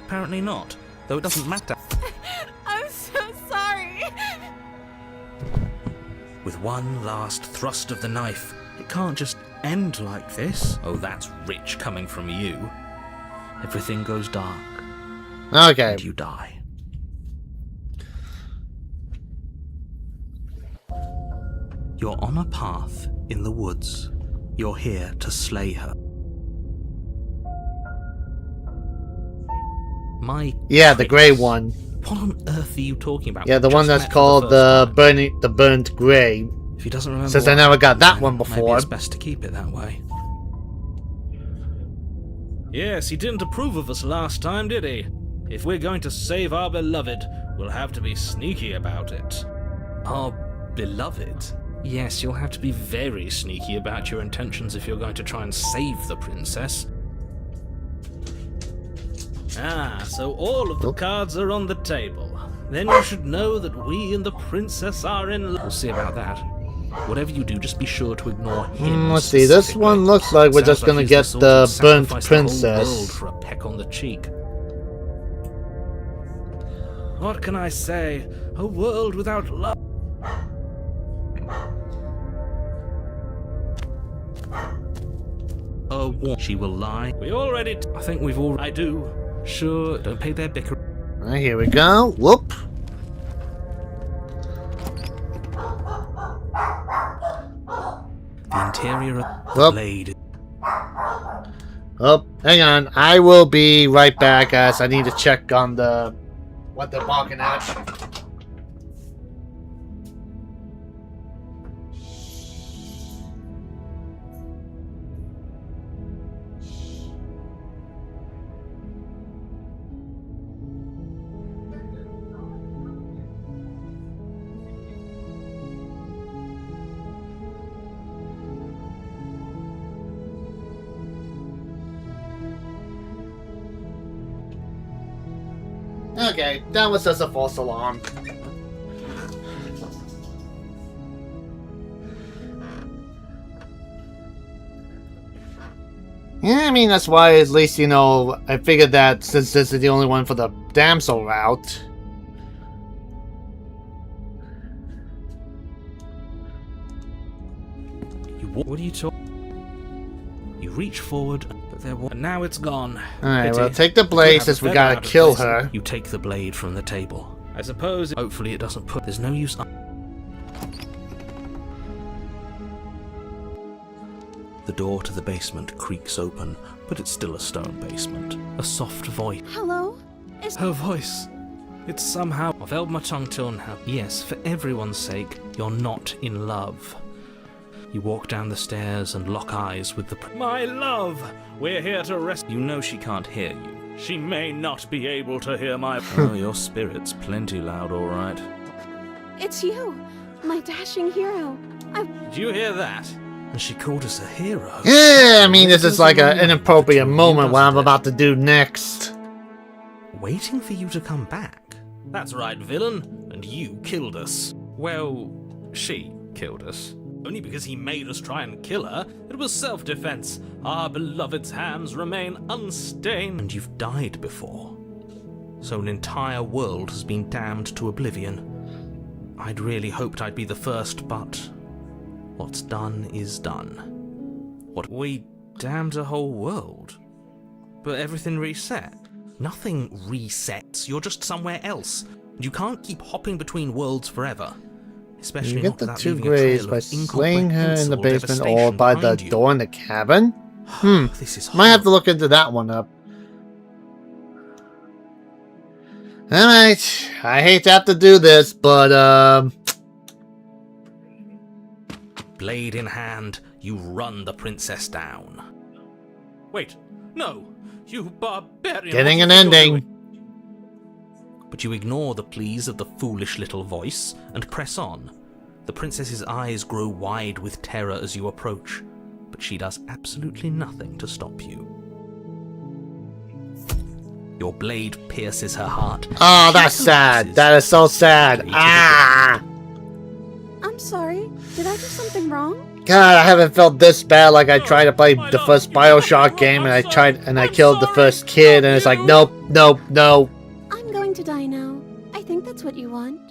Apparently not, though it doesn't matter. I'm so sorry. With one last thrust of the knife, it can't just end like this. Oh, that's rich coming from you. Everything goes dark. Okay. And you die. You're on a path in the woods. You're here to slay her. Yeah, the grey one. What on earth are you talking about? Yeah, the one that's called the burnt grey. If he doesn't remember, since I never got that one before. Maybe it's best to keep it that way. Yes, he didn't approve of us last time, did he? If we're going to save our beloved, we'll have to be sneaky about it. Our beloved? Yes, you'll have to be very sneaky about your intentions if you're going to try and save the princess. Ah, so all of the cards are on the table. Then you should know that we and the princess are in love. We'll see about that. Whatever you do, just be sure to ignore him. Let's see, this one looks like we're just gonna get the burnt princess. For a peck on the cheek. What can I say? A world without love. She will lie. We already. I think we've all. I do. Sure. Don't pay their bicker. Right, here we go. Whoop. The interior of the blade. Oh, hang on. I will be right back, guys. I need to check on what they're barking at. Okay, that was just a false alarm. Yeah, I mean, that's why at least, you know, I figured that since this is the only one for the damsel route. What are you talking? You reach forward, but there was. Now it's gone. Alright, well, take the blade since we gotta kill her. You take the blade from the table. I suppose. Hopefully, it doesn't put. There's no use. The door to the basement creaks open, but it's still a stone basement. A soft voice. Hello? Her voice. It's somehow. I've held my tongue till now. Yes, for everyone's sake, you're not in love. You walk down the stairs and lock eyes with the. My love! We're here to rest. You know she can't hear you. She may not be able to hear my. Oh, your spirit's plenty loud, all right. It's you, my dashing hero. Did you hear that? And she called us a hero. Yeah, I mean, this is like an inappropriate moment what I'm about to do next. Waiting for you to come back. That's right, villain. And you killed us. Well, she killed us. Only because he made us try and kill her. It was self-defense. Our beloved's hands remain unstained. And you've died before. So an entire world has been damned to oblivion. I'd really hoped I'd be the first, but what's done is done. What, we damned a whole world? But everything reset? Nothing resets. You're just somewhere else. You can't keep hopping between worlds forever. Especially You not get the without two leaving a grays trail by of slaying her in the incomprehensible basement or devastation by the behind you. door in the cabin? This is Might have to look into that one up. Alright, I hate to have to do this, but Blade in hand, you run the princess down. Wait, no, you barbarian! getting what an do you think you're ending. doing? But you ignore the pleas of the foolish little voice and press on. The princess's eyes grow wide with terror as you approach, but she does absolutely nothing to stop you. Your blade pierces her heart. Oh, She that's sad. collapses. That is so sad. Ah! I'm sorry. Did I do something wrong? God, I haven't felt this bad like I tried to play the first Bioshock game and I killed the first kid and it's like, nope, nope, no. I'm going to die now. I think that's what you want.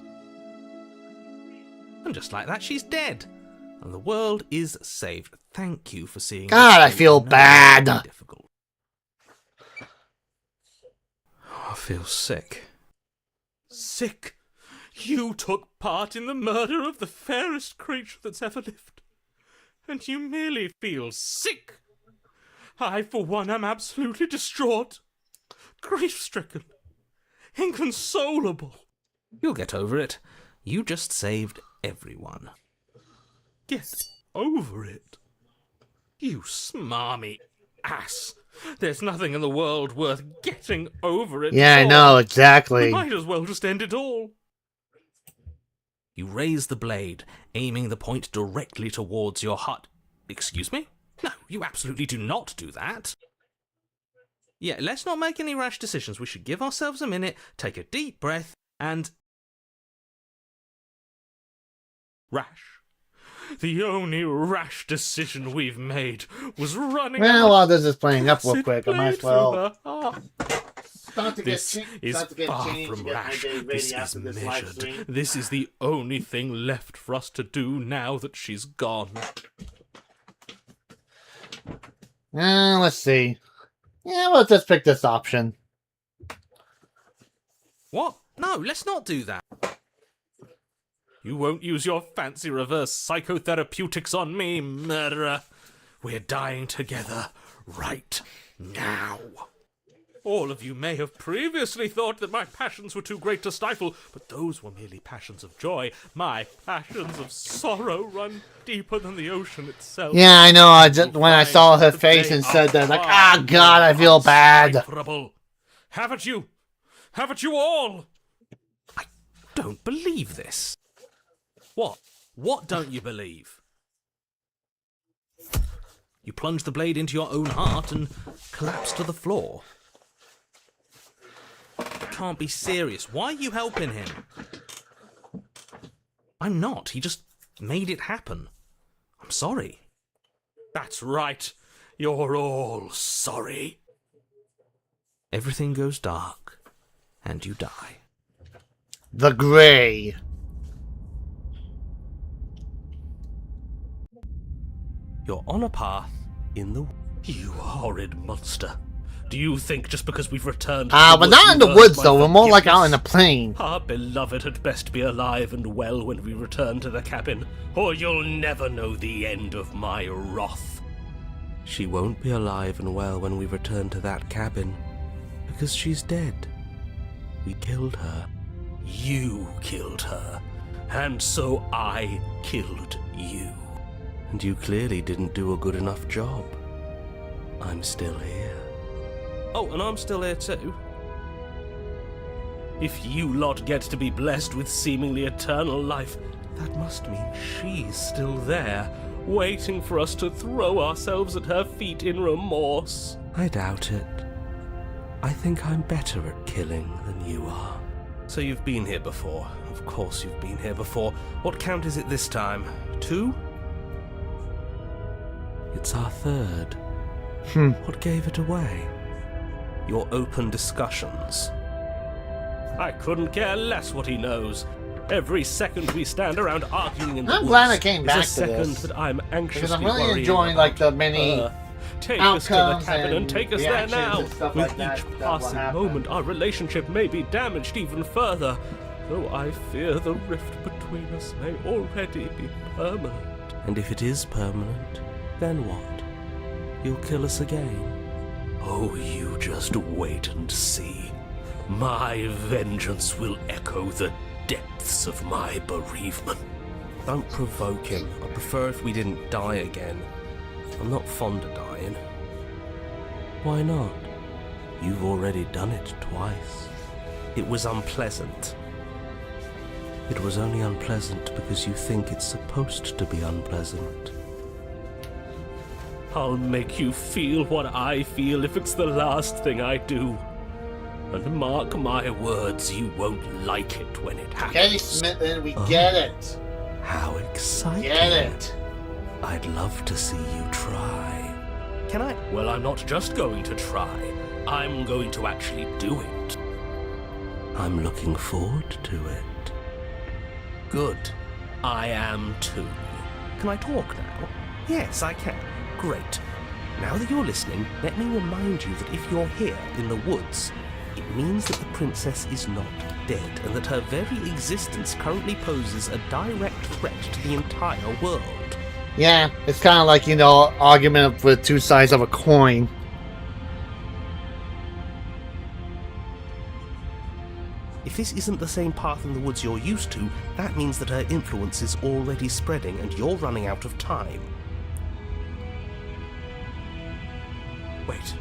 And just like that, she's dead. And the world is saved. Thank you for seeing God, this I feel through. bad. Difficult. I feel sick. Sick? You took part in the murder of the fairest creature that's ever lived. And you merely feel sick. I, for one, am absolutely distraught. Grief-stricken. Inconsolable. You'll get over it. You just saved everyone. Get over it? You smarmy ass. There's nothing in the world worth getting over it Yeah, I for. know, We exactly. might as well just end it all. You raise the blade, aiming the point directly towards your heart. Excuse me? No, you absolutely do not do that. Yeah, let's not make any rash decisions. We should give ourselves a minute, take a deep breath, and... Rash. The only rash decision we've made was running... Well, out while this is playing up real acid quick, I might as blade through well her heart. start to This is far changed from to get my rash. day ready This is after this live measured. stream. This is the only thing left for us to do now that she's gone. Let's see. Yeah, let's just pick this option. What? No, let's not do that. You won't use your fancy reverse psychotherapeutics on me, murderer. We're dying together right now. All of you may have previously thought that my passions were too great to stifle, but those were merely passions of joy. My passions of sorrow run deeper than the ocean itself. Yeah, I know. When I saw her face and said that, like, ah, God, I feel bad. Haven't you? Haven't you all? I don't believe this. What? What don't you believe? You plunge the blade into your own heart and collapse to the floor. You can't be serious. Why are you helping him? I'm not. He just made it happen. I'm sorry. That's right. You're all sorry. Everything goes dark, and you die. The Grey. You're on a path in the... You horrid monster. Do you think just because we've returned to But woods not in the you've woods, earned though. my We're more like out in the forgiveness? plain. Our beloved had best be alive and well when we return to the cabin, or you'll never know the end of my wrath. She won't be alive and well when we return to that cabin, because she's dead. We killed her. You killed her, and so I killed you. And you clearly didn't do a good enough job. I'm still here. Oh, and I'm still here too. If you lot get to be blessed with seemingly eternal life, that must mean she's still there, waiting for us to throw ourselves at her feet in remorse. I doubt it. I think I'm better at killing than you are. So you've been here before. Of course you've been here before. What count is it this time? 2? It's our third. Hmm. What gave it away? Your open discussions. I couldn't care less what he knows. Every second we stand around arguing in the I'm woods glad I came back is a to second this, that I'm anxiously because I'm really worrying enjoying like the about many her. Take us to the outcomes cabin and take us there reactions now. and stuff With like that each will passing happen. moment, our relationship may be damaged even further. Though I fear the rift between us may already be permanent. And if it is permanent, then what? You'll kill us again? Oh, you just wait and see. My vengeance will echo the depths of my bereavement. Don't provoke him. I prefer if we didn't die again. I'm not fond of dying. Why not? You've already done it twice. It was unpleasant. It was only unpleasant because you think it's supposed to be unpleasant. I'll make you feel what I feel if it's the last thing I do. And mark my words, you won't like it when it happens. Okay, Smitten, we get it. How exciting. Get it. I'd love to see you try. Can I? Well, I'm not just going to try. I'm going to actually do it. I'm looking forward to it. Good. I am too. Can I talk now? Yes, I can. Great. Now that you're listening, let me remind you that if you're here in the woods, it means that the princess is not dead, and that her very existence currently poses a direct threat to the entire world. Yeah, it's kind of like, you know, argument with two sides of a coin. If this isn't the same path in the woods you're used to, that means that her influence is already spreading and you're running out of time. Wait.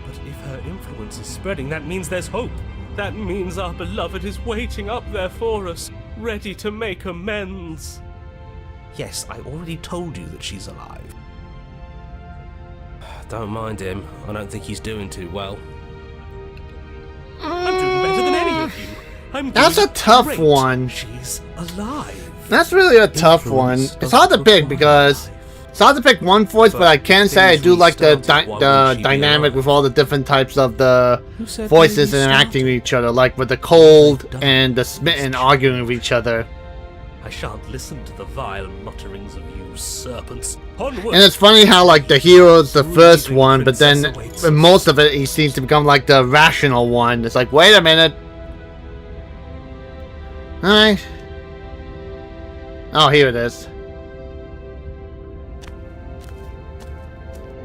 But if her influence is spreading, that means there's hope. That means our beloved is waiting up there for us, ready to make amends. Yes, I already told you that she's alive. Don't mind him. I don't think he's doing too well. I'm doing better than any of you. I'm That's doing a tough great. one. She's alive. That's really a tough one. It's hard to pick because it's hard to pick one voice, but I can say I do like the dynamic with all the different types of the voices interacting with each other, like with the cold and the smitten arguing with each other. I shan't listen to the vile mutterings of you serpents. Onward! And it's funny how like the hero's the first one, but then in most of it he seems to become like the rational one. It's like, wait a minute. Alright. Oh, here it is.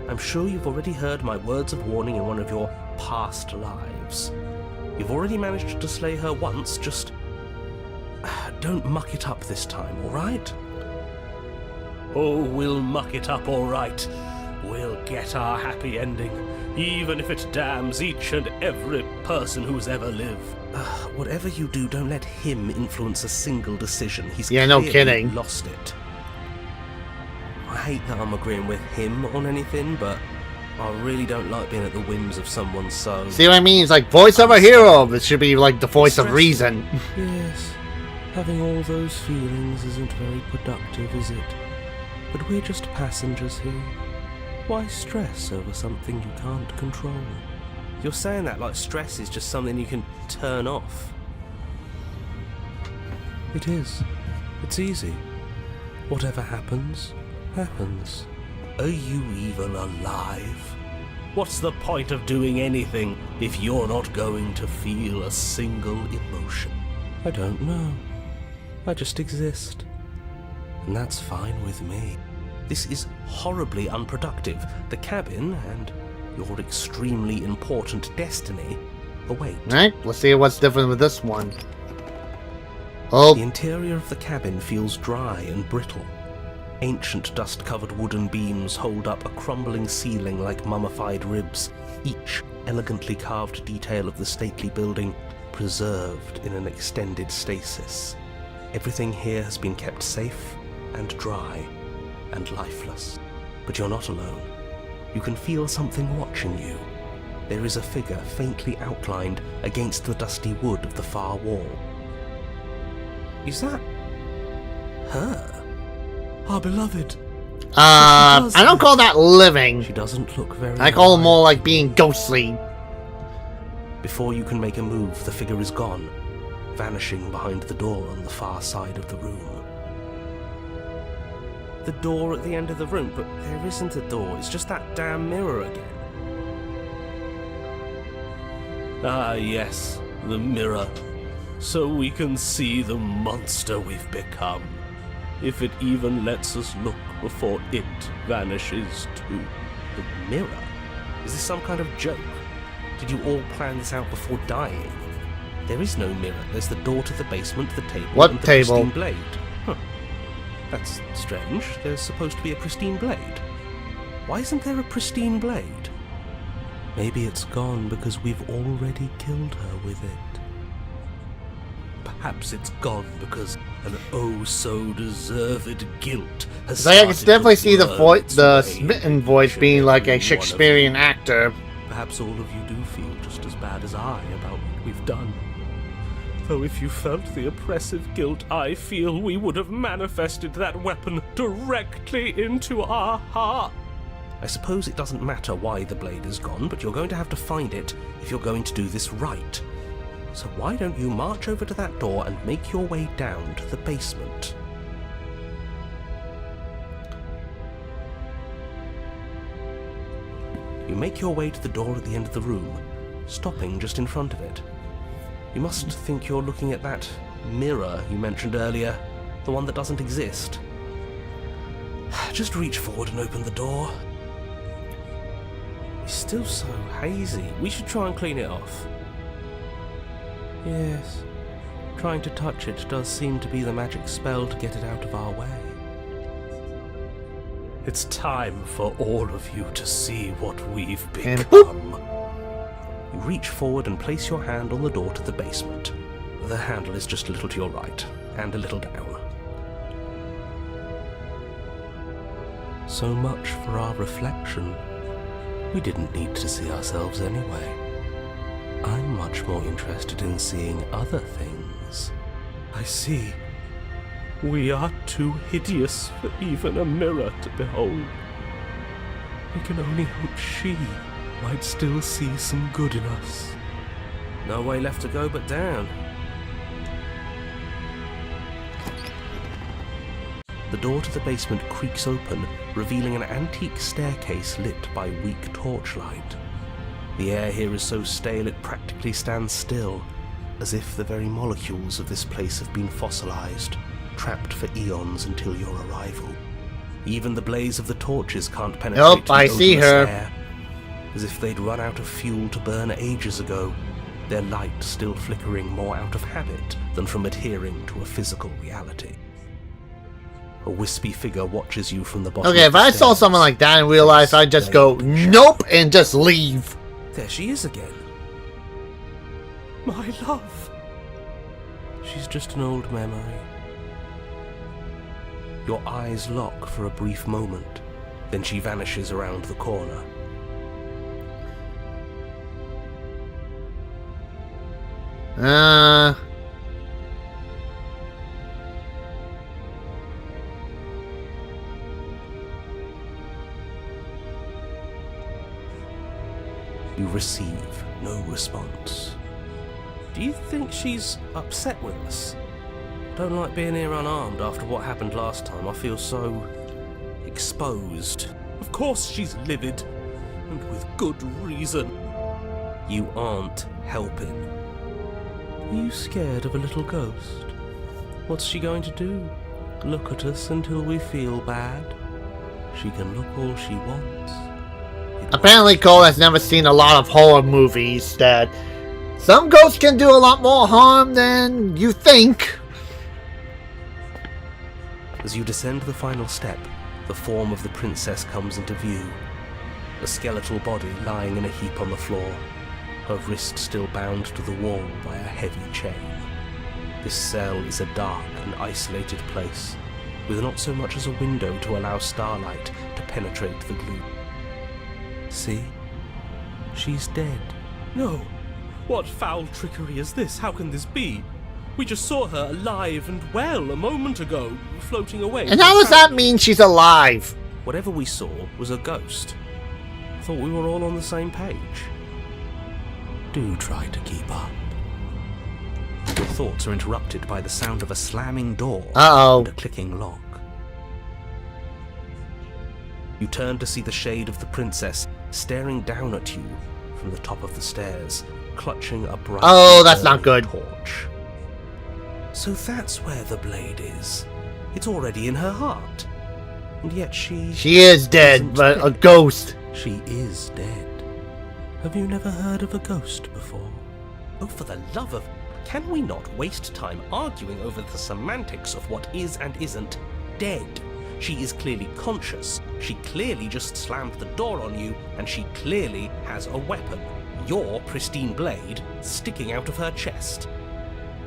I'm sure you've already heard my words of warning in one of your past lives. You've already managed to slay her once, just don't muck it up this time, alright? Oh, we'll muck it up alright. We'll get our happy ending, even if it damns each and every person who's ever lived. Whatever you do, don't let him influence a single decision. He's Yeah, no clearly kidding. lost it. I hate that I'm agreeing with him on anything, but I really don't like being at the whims of someone so... See what I mean? It's like voice of a hero. It should be like the voice of reason. Yes, having all those feelings isn't very productive, is it? But we're just passengers here. Why stress over something you can't control? You're saying that like stress is just something you can turn off. It is. It's easy. Whatever happens, happens. Are you even alive? What's the point of doing anything if you're not going to feel a single emotion? I don't know. I just exist. And that's fine with me. This is horribly unproductive. The cabin and your extremely important destiny await. Alright, let's see what's different with this one. Oh, The interior of the cabin feels dry and brittle. Ancient dust-covered wooden beams hold up a crumbling ceiling like mummified ribs, each elegantly carved detail of the stately building preserved in an extended stasis. Everything here has been kept safe and dry and lifeless. But you're not alone. You can feel something watching you. There is a figure faintly outlined against the dusty wood of the far wall. Is that her? Our beloved. I don't call that living. She doesn't look very I call it alive. more like being ghostly. Before you can make a move, the figure is gone, vanishing behind the door on the far side of the room. The door at the end of the room, but there isn't a door, it's just that damn mirror again. Ah, yes, the mirror. So we can see the monster we've become. If it even lets us look before it vanishes too. The mirror? Is this some kind of joke? Did you all plan this out before dying? There is no mirror. There's the door to the basement, the table, What and the table? pristine blade. Huh. That's strange. There's supposed to be a pristine blade. Why isn't there a pristine blade? Maybe it's gone because we've already killed her with it. Perhaps it's gone because an oh-so-deserved guilt has Like I can started definitely to see the burn its the way smitten voice into being like every a one of Shakespearean you. actor. Perhaps all of you do feel just as bad as I about what we've done. Though if you felt the oppressive guilt I feel, we would have manifested that weapon directly into our heart. I suppose it doesn't matter why the blade is gone, but you're going to have to find it if you're going to do this right. So why don't you march over to that door and make your way down to the basement? You make your way to the door at the end of the room, stopping just in front of it. You must think you're looking at that mirror you mentioned earlier, the one that doesn't exist. Just reach forward and open the door. It's still so hazy. We should try and clean it off. Yes, trying to touch it does seem to be the magic spell to get it out of our way. It's time for all of you to see what we've And become. You reach forward and place your hand on the door to the basement. The handle is just a little to your right, and a little down. So much for our reflection. We didn't need to see ourselves anyway. I'm much more interested in seeing other things. I see. We are too hideous for even a mirror to behold. We can only hope she might still see some good in us. No way left to go but down. The door to the basement creaks open, revealing an antique staircase lit by weak torchlight. The air here is so stale it practically stands still, as if the very molecules of this place have been fossilized, trapped for eons until your arrival. Even the blaze of the torches can't penetrate Nope, the I see odorless her. air. As if they'd run out of fuel to burn ages ago, their light still flickering more out of habit than from adhering to a physical reality. A wispy figure watches you from the bottom Okay, of if the I saw stairs. something like that and realized, I'd just go, nope, and just leave. There she is again. My love. She's just an old memory. Your eyes lock for a brief moment, then she vanishes around the corner. You receive no response. Do you think she's upset with us? Don't like being here unarmed after what happened last time. I feel so exposed. Of course she's livid, and with good reason. You aren't helping. Are you scared of a little ghost? What's she going to do? Look at us until we feel bad? She can look all she wants. Apparently, Cole has never seen a lot of horror movies that some ghosts can do a lot more harm than you think. As you descend the final step, the form of the princess comes into view. A skeletal body lying in a heap on the floor, her wrist still bound to the wall by a heavy chain. This cell is a dark and isolated place, with not so much as a window to allow starlight to penetrate the gloom. See? She's dead. No! What foul trickery is this? How can this be? We just saw her alive and well a moment ago, floating away. And how does that mean she's alive? Whatever we saw was a ghost. I thought we were all on the same page. Do try to keep up. Your thoughts are interrupted by the sound of a slamming door Uh-oh. and a clicking lock. You turn to see the shade of the princess staring down at you from the top of the stairs, clutching a bright Oh, that's not good. torch. So that's where the blade is. It's already in her heart. And yet she is dead, isn't but a dead. ghost. She is dead. Have you never heard of a ghost before? Oh, for the love of... Can we not waste time arguing over the semantics of what is and isn't dead? She is clearly conscious. She clearly just slammed the door on you, and she clearly has a weapon. Your pristine blade sticking out of her chest.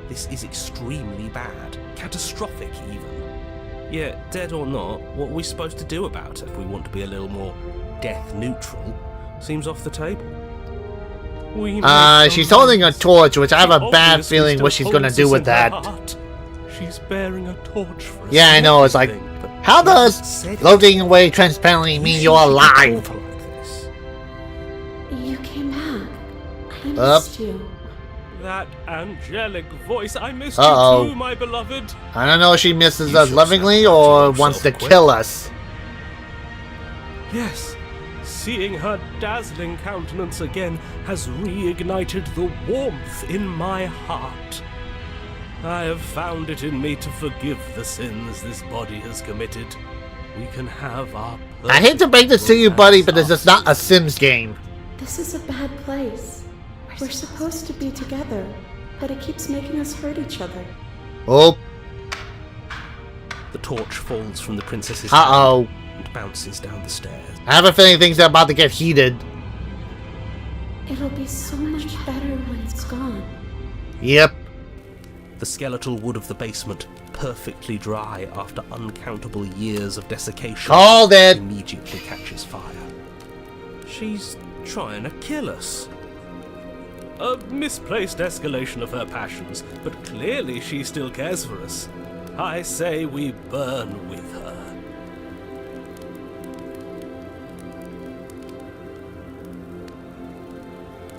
This is extremely bad. Catastrophic, even. Yeah, dead or not, what are we supposed to do about it if we want to be a little more death neutral? Seems off the table. She's holding a torch, which I have a bad feeling what she's gonna do with that. She's bearing a torch for us. Yeah, I know, it's like, how does floating away transparently mean you're alive? You came back. I Up. missed you. That angelic voice, I missed Uh-oh. you too, my beloved. I don't know if she misses You us should lovingly snap or to wants to yourself kill us. Yes, seeing her dazzling countenance again has reignited the warmth in my heart. I have found it in me to forgive the sins this body has committed. We can have our... I hate to break this to you, buddy, but this is not a Sims game. This is a bad place. We're supposed to be together, but it keeps making us hurt each other. Oh, The torch falls from the princess's uh-oh. hand and bounces down the stairs. I have a feeling things are about to get heated. It'll be so much better when it's gone. Yep. The skeletal wood of the basement, perfectly dry after uncountable years of desiccation, Called it. immediately catches fire. She's trying to kill us. A misplaced escalation of her passions, but clearly she still cares for us. I say we burn with her.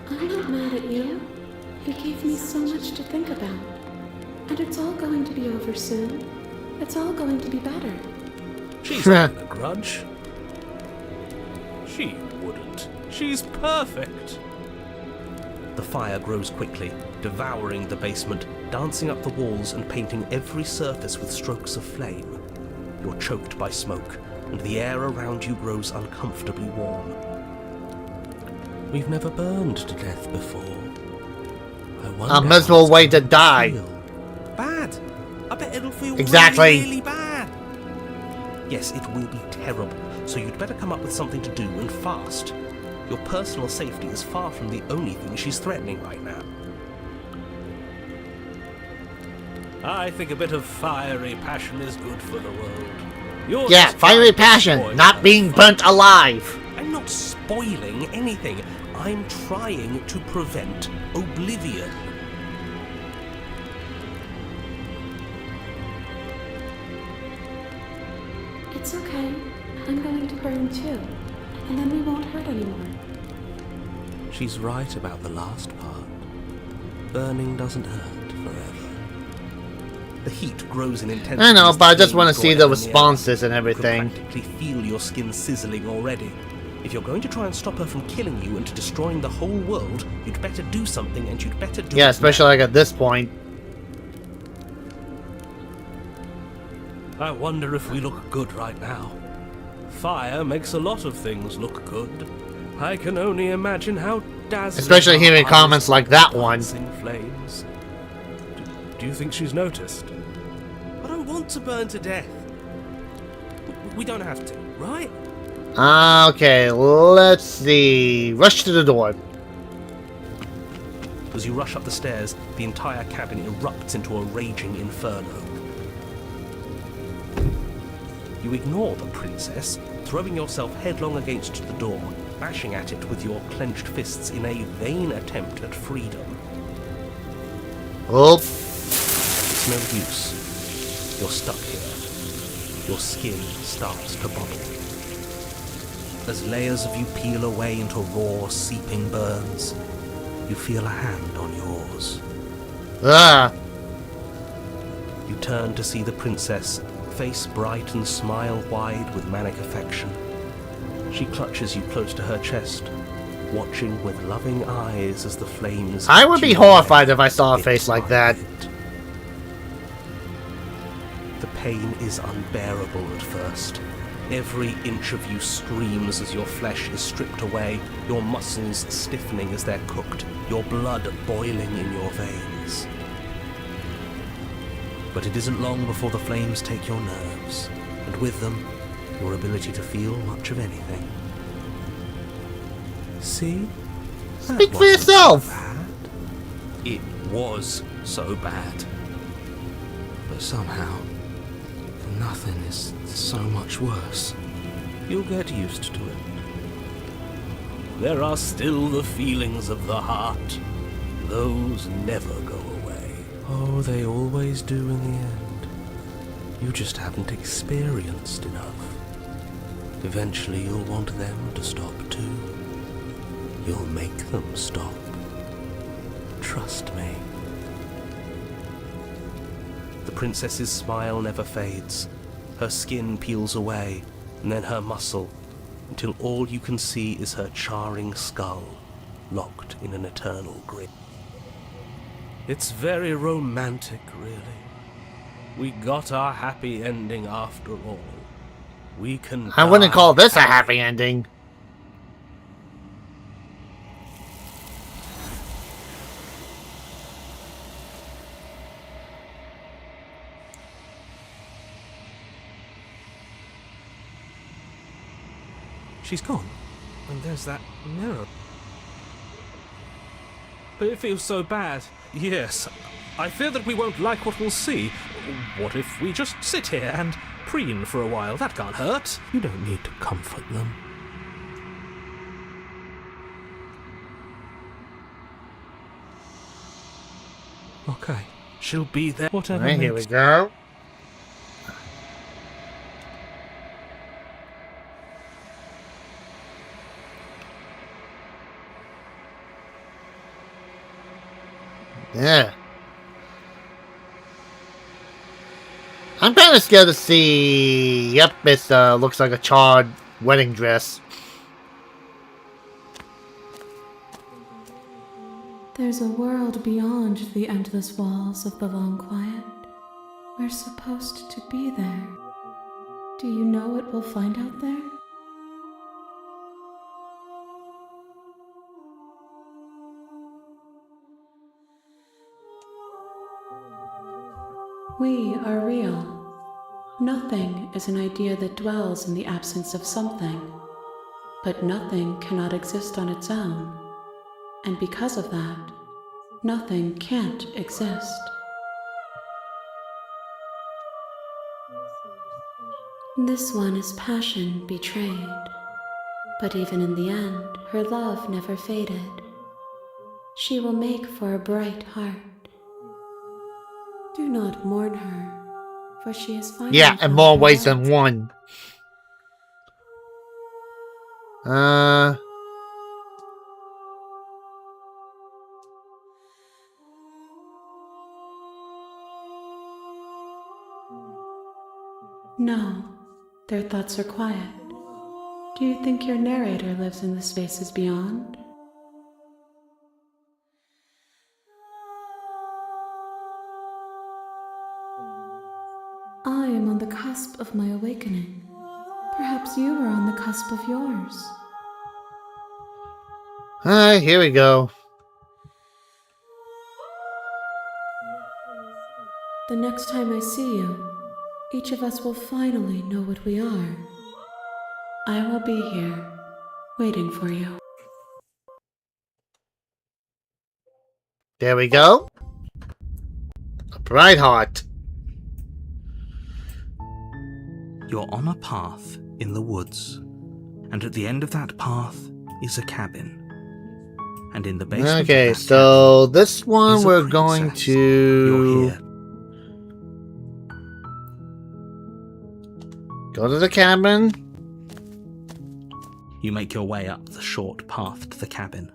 I'm not mad at you. You gave me so much to think about. And it's all going to be over soon. It's all going to be better. She's not a grudge. She wouldn't. She's perfect. The fire grows quickly, devouring the basement, dancing up the walls and painting every surface with strokes of flame. You're choked by smoke, and the air around you grows uncomfortably warm. We've never burned to death before. I wonder A miserable how it's way to gonna die. feel. Bad! I bet it'll feel Exactly. really, really bad. Yes, it will be terrible, so you'd better come up with something to do and fast. Your personal safety is far from the only thing she's threatening right now. I think a bit of fiery passion is good for the world. You're Yeah, just fiery trying to passion, spoil not her being fun. burnt alive. I'm not spoiling anything. I'm trying to prevent oblivion. It's okay. I'm going to burn too. And then we won't hurt anymore. She's right about the last part. Burning doesn't hurt forever. The heat grows in intensity. I know, as but I the just flames want to see draw the down air. responses and You can everything. practically feel your skin sizzling already. If you're going to try and stop her from killing you and destroying the whole world, you'd better do something, and you'd better do Yeah, it especially like at this point. I wonder if we look good right now. Fire makes a lot of things look good. I can only imagine how dazzling. Especially our hearing eyes comments like that one. dancing flames. Do you think she's noticed? I don't want to burn to death. We don't have to, right? Okay, let's see. Rush to the door. As you rush up the stairs, the entire cabin erupts into a raging inferno. You ignore the princess, throwing yourself headlong against the door, bashing at it with your clenched fists in a vain attempt at freedom. Oh, It's no use. You're stuck here. Your skin starts to bubble. As layers of you peel away into raw, seeping burns, you feel a hand on yours. Ah! You turn to see the princess, face bright and smile wide with manic affection. She clutches you close to her chest, watching with loving eyes as the flames... I would be chew horrified away if I saw a bit face like by that. bit. The pain is unbearable at first. Every inch of you screams as your flesh is stripped away, your muscles stiffening as they're cooked, your blood boiling in your veins. But it isn't long before the flames take your nerves, and with them, your ability to feel much of anything. See? That Speak for wasn't yourself! so bad. It was so bad. But somehow, nothing is so much worse. You'll get used to it. There are still the feelings of the heart. Those never go away. Oh, they always do in the end. You just haven't experienced enough. Eventually you'll want them to stop too. You'll make them stop. Trust me. The princess's smile never fades. Her skin peels away, and then her muscle, until all you can see is her charring skull, locked in an eternal grip. It's very romantic, really. We got our happy ending after all. We can I wouldn't die call this a happy. happy ending. She's gone. And there's that mirror. But it feels so bad. Yes. I fear that we won't like what we'll see. What if we just sit here and preen for a while? That can't hurt. You don't need to comfort them. Okay. She'll be there. Whatever Alright, here we makes... go. Yeah. I'm kind of scared to see... Yep, it looks like a charred wedding dress. There's a world beyond the endless walls of the long quiet. We're supposed to be there. Do you know what we'll find out there? We are real. Nothing is an idea that dwells in the absence of something. But nothing cannot exist on its own. And because of that, nothing can't exist. This one is passion betrayed. But even in the end, her love never faded. She will make for a bright heart. Do not mourn her, for she is finally Yeah, in found more her ways love. than one. No, their thoughts are quiet. Do you think your narrator lives in the spaces beyond? I am on the cusp of my awakening. Perhaps you are on the cusp of yours. Alright, here we go. The next time I see you, each of us will finally know what we are. I will be here, waiting for you. There we go. A bright heart. You're on a path in the woods, and at the end of that path is a cabin. And in the basement Okay, of that so this one is a we're going princess. to... You're here. Go to the cabin. You make your way up the short path to the cabin.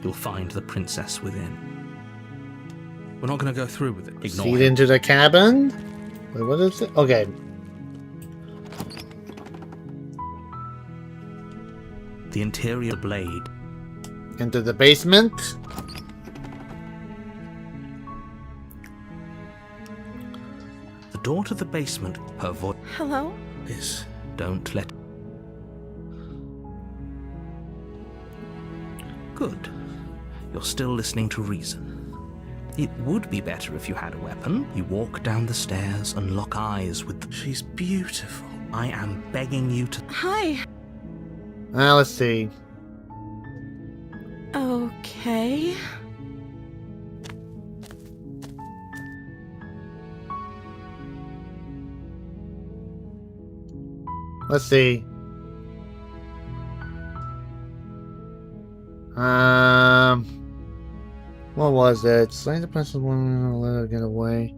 You'll find the princess within. We're not going to go through with it. Ignore Feed it. into the cabin? Wait, what is it? Okay. The interior blade. Into the basement. The door to the basement, her voice Hello? is, don't let... Good. You're still listening to reason. It would be better if you had a weapon. You walk down the stairs and lock eyes with the... She's beautiful. I am begging you to... Hi. Let's see. Okay. Let's see. What was it? Slay the princess, one, let her get away.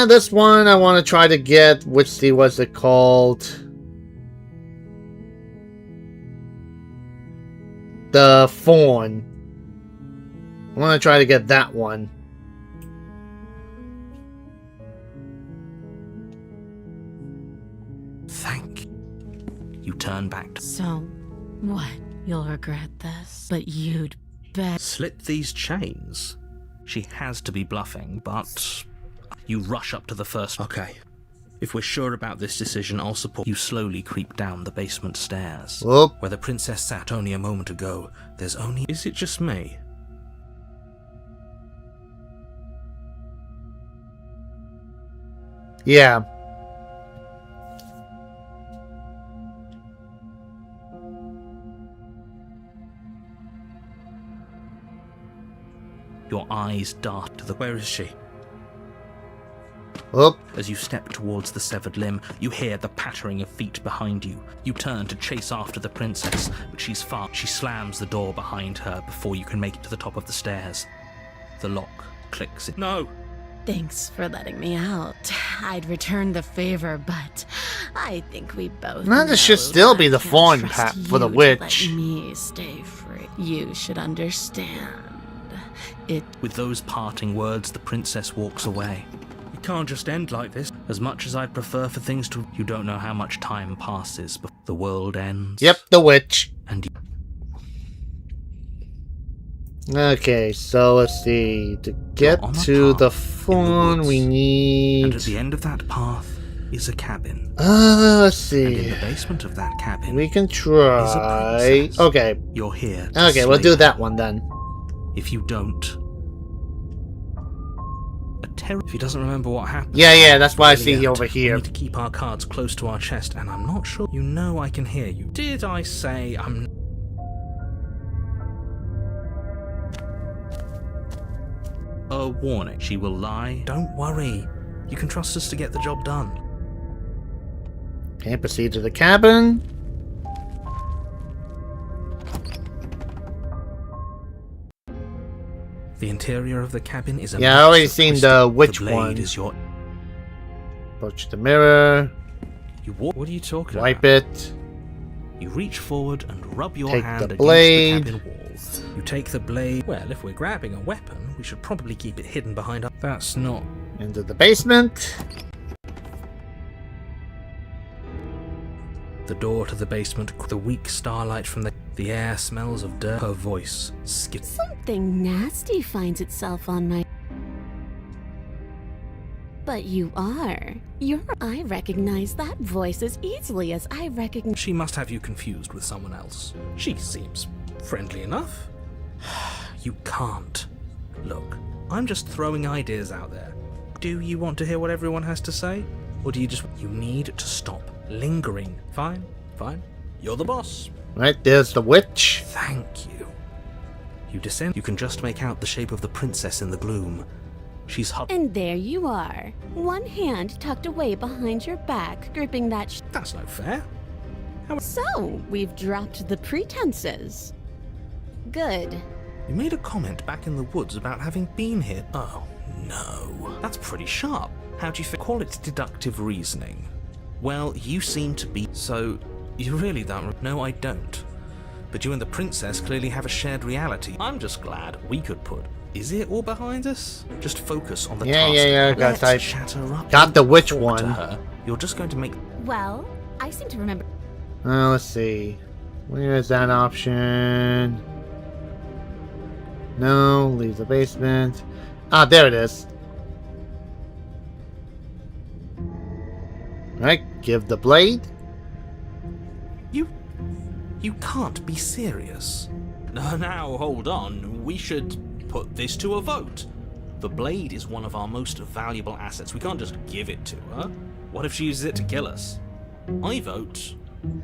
This one I want to try to get. Which see, what's it called? The Fawn. I want to try to get that one. Thank you. You turn back to... So, what? You'll regret this, but you'd bet. Slip these chains. She has to be bluffing, but... You rush up to the first... Okay. If we're sure about this decision, I'll support... You slowly creep down the basement stairs. Whoop. Where the princess sat only a moment ago, there's only... Is it just me? Yeah. Your eyes dart to the... Where is she? Whoop. As you step towards the severed limb, you hear the pattering of feet behind you. You turn to chase after the princess, but she's far. She slams the door behind her before you can make it to the top of the stairs. The lock clicks. No! Thanks for letting me out. I'd return the favor, but I think we both. No, this should know still that be the I can't fawn trust pat for the you to witch. Let me stay free. You should understand. It. With those parting words, the princess walks away. It can't just end like this. As much as I'd prefer for things to... You don't know how much time passes before the world ends. Yep, the witch. And you... Okay, so let's see. To get on a to the path fawn, woods. we need... And at the end of that path is a cabin. let's And in see. the basement of that cabin... We can is a try... princess. Okay. You're here to Okay, we'll slay do her. that one then. If you don't... If he doesn't remember what happened... Yeah, that's why I see Brilliant. over here. We need to keep our cards close to our chest, and I'm not sure... You know I can hear you. Did I say I'm... A warning. She will lie. Don't worry. You can trust us to get the job done. Okay, proceed to the cabin. The interior of the cabin is a... Yeah, I already mess of seen twisted- the witch blade one. Is your... Approach the mirror. You walk... What are you talking Wipe about? it. You reach forward and rub your Take hand the against blade. the cabin wall. You take the blade. Well, if we're grabbing a weapon, we should probably keep it hidden behind our... That's not... Into the basement. The door to the basement, the weak starlight from the air smells of dirt. Her voice skips. Something nasty finds itself on my. But you are. I recognize that voice as easily as I recognize. She must have you confused with someone else. She seems friendly enough. You can't. Look, I'm just throwing ideas out there. Do you want to hear what everyone has to say? Or do you just... You need to stop lingering. Fine. You're the boss. Right, there's the witch. Thank you. You descend. You can just make out the shape of the princess in the gloom. She's And there you are. One hand tucked away behind your back, gripping that. That's no fair. So, we've dropped the pretenses. Good. You made a comment back in the woods about having been here. Oh, No. That's pretty sharp. How do you call it? Deductive reasoning. Well, you seem to be... So, you really don't... No, I don't. But you and the princess clearly have a shared reality. I'm just glad we could put... Is it all behind us? Just focus on the task. Yeah, Let's I chatter up. got the witch Talk one. to her. You're just going to make... Well, I seem to remember. Let's see. Where is that option? No, leave the basement. Ah, there it is. Alright, give the blade. You can't be serious. Now, hold on. We should put this to a vote. The blade is one of our most valuable assets. We can't just give it to her. What if she uses it to kill us? I vote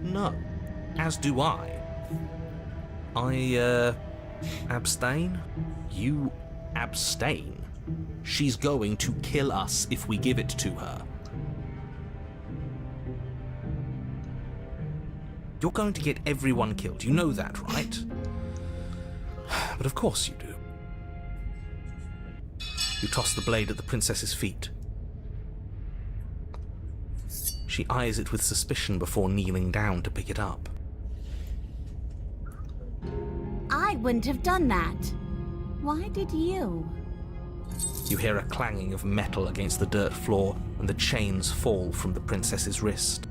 no. As do I. Abstain? You abstain? She's going to kill us if we give it to her. You're going to get everyone killed. You know that, right? But of course you do. You toss the blade at the princess's feet. She eyes it with suspicion before kneeling down to pick it up. I wouldn't have done that. Why did you? You hear a clanging of metal against the dirt floor, and the chains fall from the princess's wrist.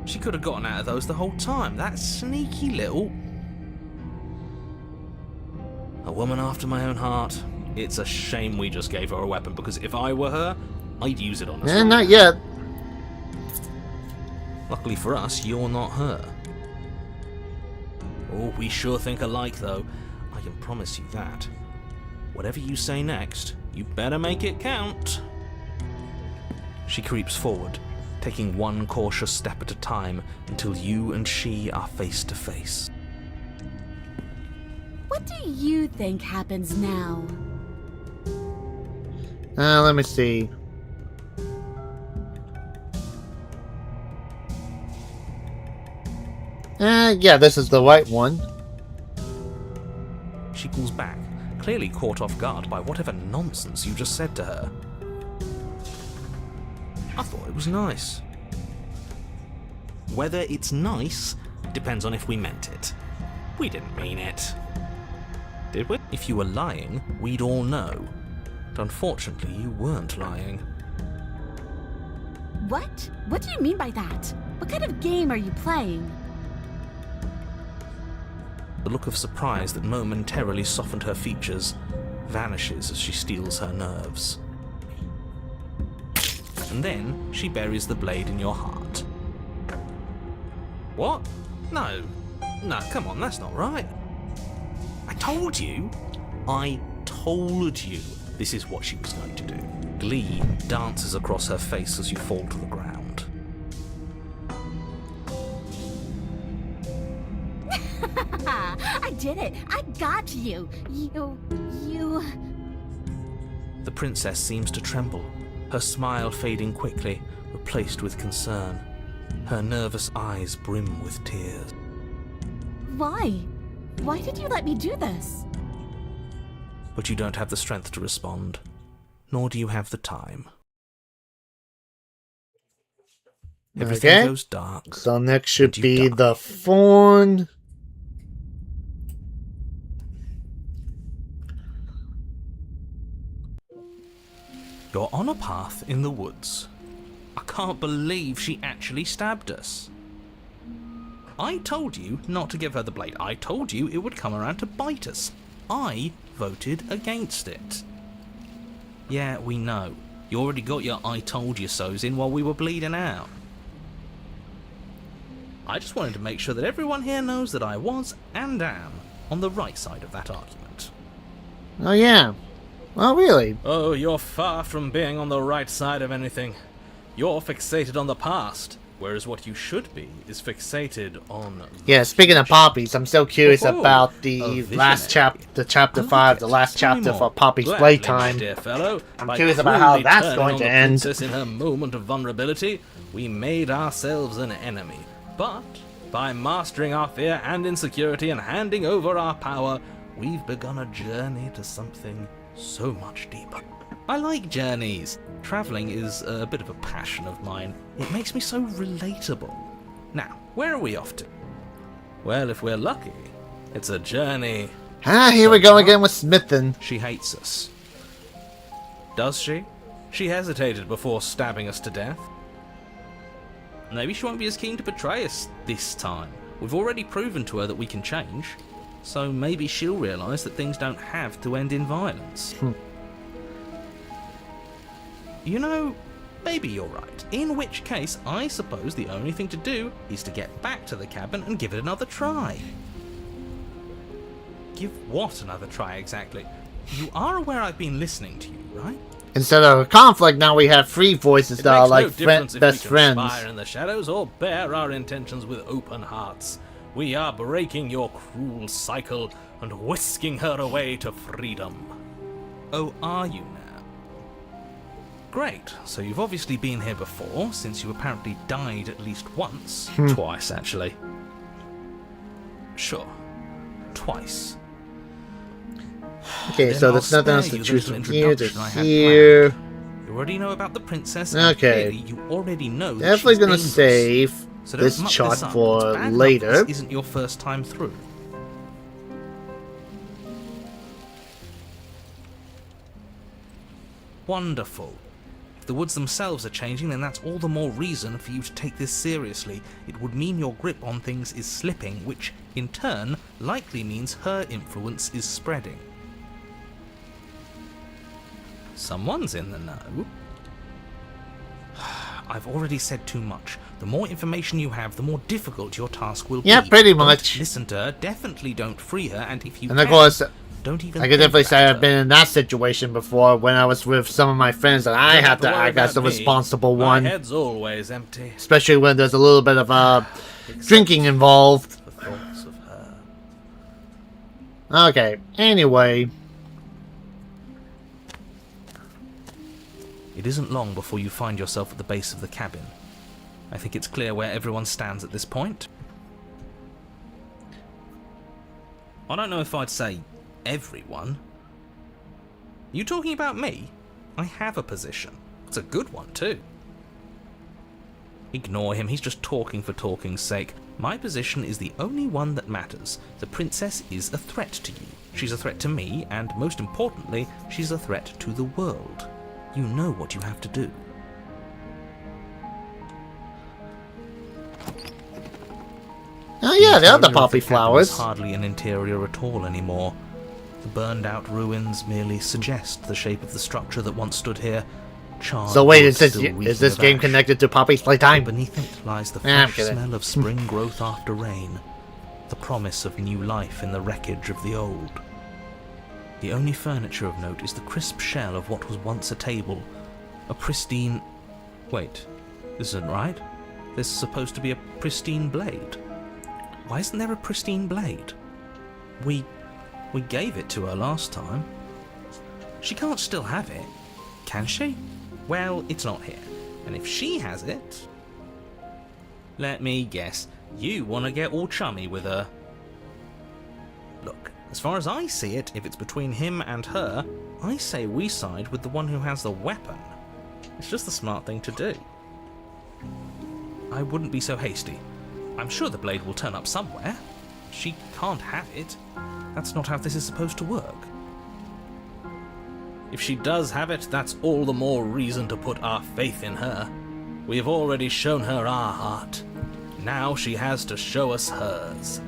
She could have gotten out of those the whole time. That sneaky little... A woman after my own heart. It's a shame we just gave her a weapon, because if I were her, I'd use it on us. Not yet. Luckily for us, you're not her. Oh, we sure think alike, though. I can promise you that. Whatever you say next, you better make it count. She creeps forward, taking one cautious step at a time until you and she are face to face. What do you think happens now? Let me see. Yeah, this is the right one. She pulls back, clearly caught off guard by whatever nonsense you just said to her. I thought it was nice. Whether it's nice depends on if we meant it. We didn't mean it. Did we? If you were lying, we'd all know. But unfortunately, you weren't lying. What? What do you mean by that? What kind of game are you playing? The look of surprise that momentarily softened her features vanishes as she steels her nerves. And then she buries the blade in your heart. What? No, come on, that's not right. I told you this is what she was going to do. Glee dances across her face as you fall to the ground. I did it! I got you! You... The princess seems to tremble, her smile fading quickly, replaced with concern. Her nervous eyes brim with tears. Why? Why did you let me do this? But you don't have the strength to respond, nor do you have the time. Everything Okay. goes dark. So next should and you be die. the fawn. You're on a path in the woods. I can't believe she actually stabbed us. I told you not to give her the blade. I told you it would come around to bite us. I voted against it. Yeah, we know. You already got your I told you so's in while we were bleeding out. I just wanted to make sure that everyone here knows that I was and am on the right side of that argument. Oh yeah. Oh really? Oh, you're far from being on the right side of anything. You're fixated on the past, whereas what you should be is fixated on... Yeah, speaking of poppies, I'm still curious Oh, about a the visionary. last chapter, chapter 5, the last Tell me chapter more. for Poppy's Gladly, playtime. dear fellow. I'm By curious about how cruelly that's turning going on to the end. princess in her moment of vulnerability, we made ourselves an enemy. But by mastering our fear and insecurity and handing over our power, we've begun a journey to something so much deeper. I like journeys. Travelling is a bit of a passion of mine. It makes me so relatable. Now, where are we off to? Well, if we're lucky, it's a journey. Ah, here we go again with Smithin. She hates us. Does she? She hesitated before stabbing us to death. Maybe she won't be as keen to betray us this time. We've already proven to her that we can change. So maybe she'll realise that things don't have to end in violence. You know, maybe you're right. In which case, I suppose the only thing to do is to get back to the cabin and give it another try. Give what another try exactly? You are aware I've been listening to you, right? Instead of a conflict, now we have three voices that are like best friends. Conspire in the shadows or bear our intentions with open hearts. We are breaking your cruel cycle and whisking her away to freedom. Oh, are you now? Great, so you've obviously been here before, since you apparently died at least once. Twice, actually. Sure. Twice. Okay, Then so I'll there's nothing else spare to you the choose little from here to introduction I had here. planned. You already know about the princess, and Okay. clearly you already know that Definitely she's gonna dangerous. save So don't this muck shot up. for It's bad enough later. This isn't your first time through. Wonderful. If the woods themselves are changing, then that's all the more reason for you to take this seriously. It would mean your grip on things is slipping, which, in turn, likely means her influence is spreading. Someone's in the know. I've already said too much. The more information you have, the more difficult your task will be. Yeah, pretty Don't much. listen to her, definitely don't free her, and if you And of can, course, don't even I can think definitely say about I've her. been in that situation before when I was with some of my friends that I Don't have to worry act as about the me. responsible My one. head's always empty. Especially when there's a little bit of drinking involved. The thoughts of her. Okay, anyway. It isn't long before you find yourself at the base of the cabin. I think it's clear where everyone stands at this point. I don't know if I'd say everyone. You talking about me? I have a position. It's a good one, too. Ignore him, he's just talking for talking's sake. My position is the only one that matters. The princess is a threat to you. She's a threat to me, and most importantly, she's a threat to the world. You know what you have to do. Oh yeah, the other interior of poppy the cabin flowers. is hardly an interior at all anymore. The burned-out ruins merely suggest the shape of the structure that once stood here. Charred So wait, wood is this still reeking is this of game ash. connected to Poppy's Playtime? Beneath it lies the I'm fresh kidding. smell of spring growth after rain, the promise of new life in the wreckage of the old. The only furniture of note is the crisp shell of what was once a table, a pristine... Wait, this isn't right. There's supposed to be a pristine blade. Why isn't there a pristine blade? We gave it to her last time. She can't still have it, can she? Well, it's not here. And if she has it... Let me guess. You want to get all chummy with her. Look, as far as I see it, if it's between him and her, I say we side with the one who has the weapon. It's just the smart thing to do. I wouldn't be so hasty. I'm sure the blade will turn up somewhere. She can't have it. That's not how this is supposed to work. If she does have it, that's all the more reason to put our faith in her. We've already shown her our heart. Now she has to show us hers.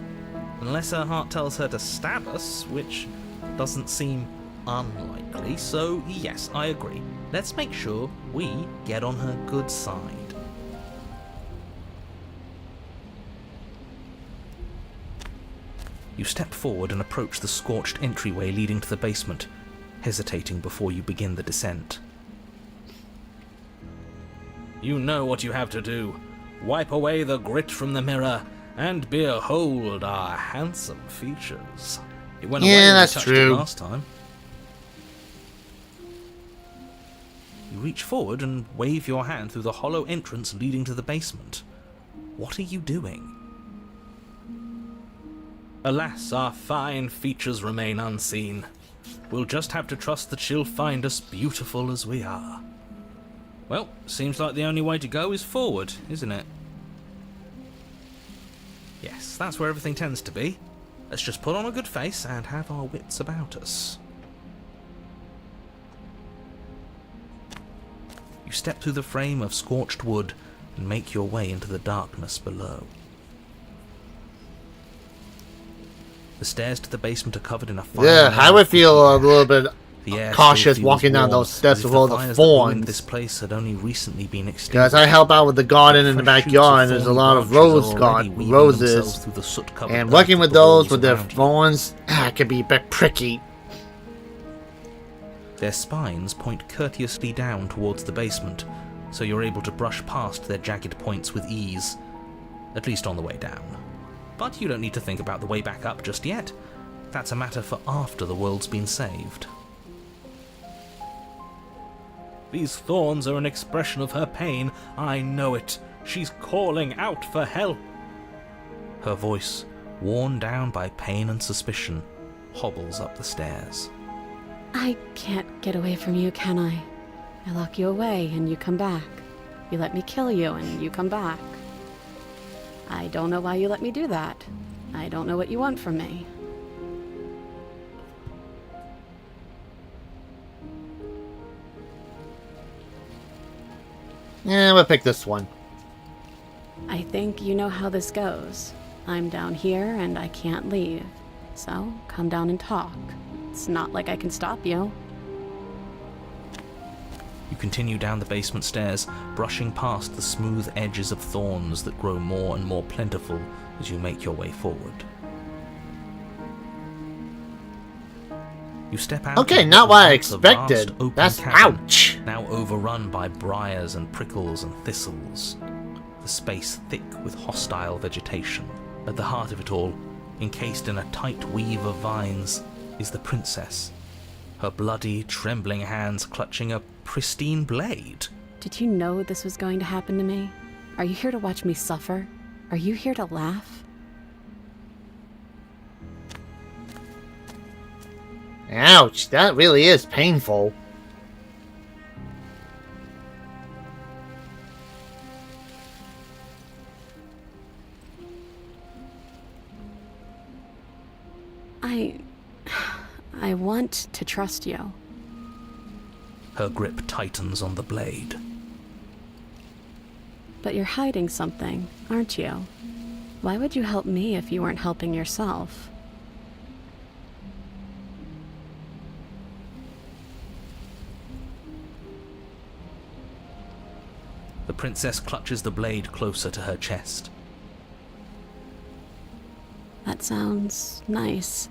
Unless her heart tells her to stab us, which doesn't seem unlikely, so yes, I agree. Let's make sure we get on her good side. You step forward and approach the scorched entryway leading to the basement, hesitating before you begin the descent. You know what you have to do. Wipe away the grit from the mirror and behold our handsome features. It went Yeah, away when you that's touched true. it last time. You reach forward and wave your hand through the hollow entrance leading to the basement. What are you doing? Alas, our fine features remain unseen. We'll just have to trust that she'll find us beautiful as we are. Well, seems like the only way to go is forward, isn't it? Yes, that's where everything tends to be. Let's just put on a good face and have our wits about us. You step through the frame of scorched wood and make your way into the darkness below. The stairs to the basement are covered in a fire. Yeah, I would feel a little bit the air cautious still walking feels down warm, those steps as if with all the the fires that ruined thorns. This place had only recently been extinguished. Because I help out with the garden in the Fresh shoots backyard, and of there's a thorny lot of branches already weaving roses. themselves through the soot-covered And earth working of with the those walls with their around you. thorns, it can be a bit pricky. Their spines point courteously down towards the basement, so you're able to brush past their jagged points with ease, at least on the way down. But you don't need to think about the way back up just yet. That's a matter for after the world's been saved. These thorns are an expression of her pain. I know it. She's calling out for help. Her voice, worn down by pain and suspicion, hobbles up the stairs. I can't get away from you, can I? I lock you away and you come back. You let me kill you and you come back. I don't know why you let me do that. I don't know what you want from me. Yeah, we'll pick this one. I think you know how this goes. I'm down here and I can't leave. So, come down and talk. It's not like I can stop you. You continue down the basement stairs, brushing past the smooth edges of thorns that grow more and more plentiful as you make your way forward. You step out. Okay, and not look what I across a vast expected. open That's cavern, ouch. now overrun by briars and prickles and thistles. The space thick with hostile vegetation. At the heart of it all, encased in a tight weave of vines, is the princess. Her bloody, trembling hands clutching a pristine blade. Did you know this was going to happen to me? Are you here to watch me suffer? Are you here to laugh? Ouch, that really is painful. I want to trust you. Her grip tightens on the blade. But you're hiding something, aren't you? Why would you help me if you weren't helping yourself? The princess clutches the blade closer to her chest. That sounds nice.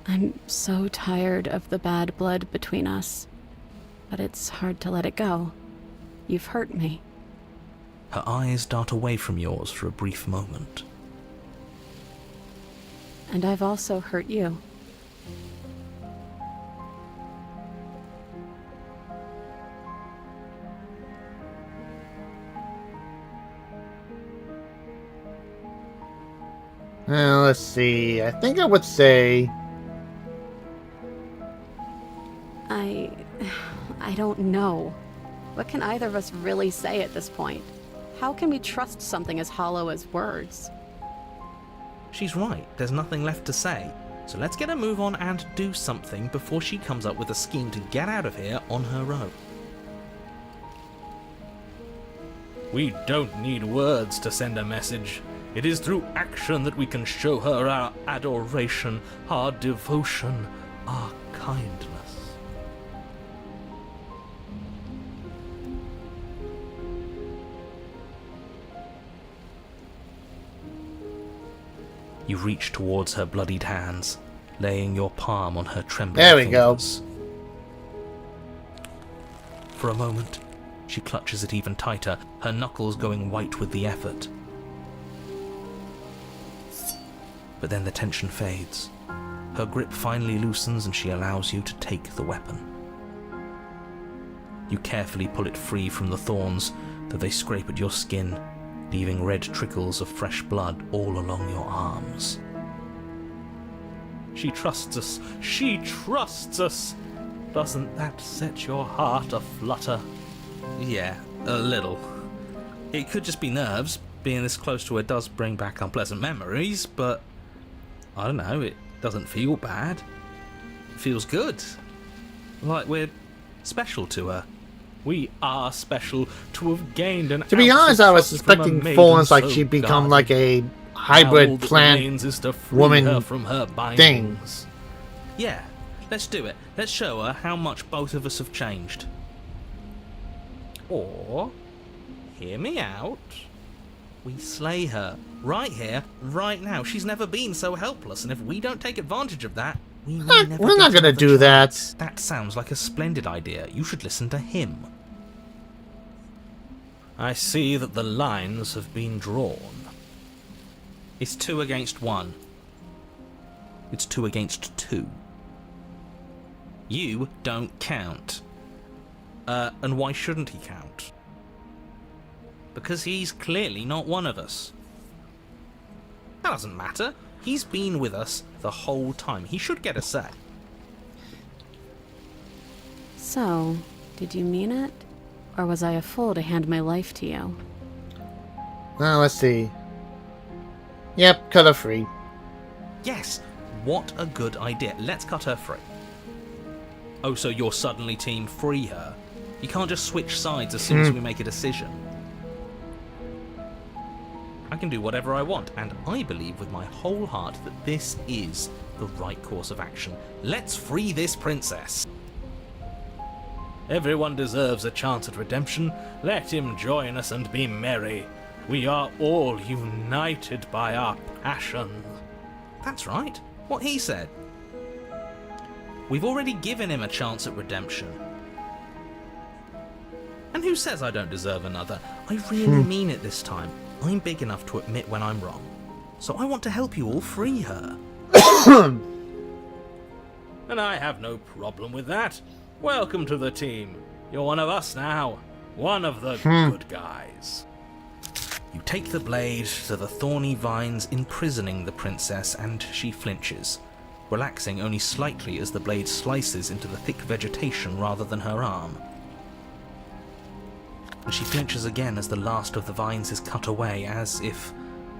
I'm so tired of the bad blood between us. But it's hard to let it go. You've hurt me. Her eyes dart away from yours for a brief moment. And I've also hurt you. Let's see. I think I would say... I don't know. What can either of us really say at this point? How can we trust something as hollow as words? She's right, there's nothing left to say. So let's get a move on and do something before she comes up with a scheme to get out of here on her own. We don't need words to send a message. It is through action that we can show her our adoration, our devotion, our kindness. You reach towards her bloodied hands, laying your palm on her trembling There we fingers. For a moment, she clutches it even tighter, her knuckles going white with the effort. But then the tension fades. Her grip finally loosens and she allows you to take the weapon. You carefully pull it free from the thorns, though they scrape at your skin, leaving red trickles of fresh blood all along your arms. She trusts us. She trusts us. Doesn't that set your heart aflutter? Yeah, a little. It could just be nerves. Being this close to her does bring back unpleasant memories, but I don't know, it doesn't feel bad. It feels good. Like we're special to her. We are special to have gained an. To be honest, I was suspecting Thorns like so she'd become guarded. like a Now all hybrid that plant remains is to free woman her from her thing. bindings. Yeah, let's do it. Let's show her how much both of us have changed. Or, hear me out, we slay her. Right here, right now. She's never been so helpless, and if we don't take advantage of that, we may never We're not get gonna another do chance. that. That sounds like a splendid idea. You should listen to him. I see that the lines have been drawn. It's 2 against 1. It's 2 against 2. You don't count. And why shouldn't he count? Because he's clearly not one of us. That doesn't matter. He's been with us the whole time. He should get a say. So, did you mean it? Or was I a fool to hand my life to you? Now, let's see. Yep, cut her free. Yes, what a good idea. Let's cut her free. Oh, so you're suddenly team free her? You can't just switch sides as soon as we make a decision. I can do whatever I want, and I believe with my whole heart that this is the right course of action. Let's free this princess. Everyone deserves a chance at redemption. Let him join us and be merry. We are all united by our passion. That's right, what he said. We've already given him a chance at redemption. And who says I don't deserve another? I really mean it this time. I'm big enough to admit when I'm wrong. So I want to help you all free her. And I have no problem with that. Welcome to the team. You're one of us now. One of the good guys. You take the blade to the thorny vines imprisoning the princess, and she flinches, relaxing only slightly as the blade slices into the thick vegetation rather than her arm. And she flinches again as the last of the vines is cut away, as if,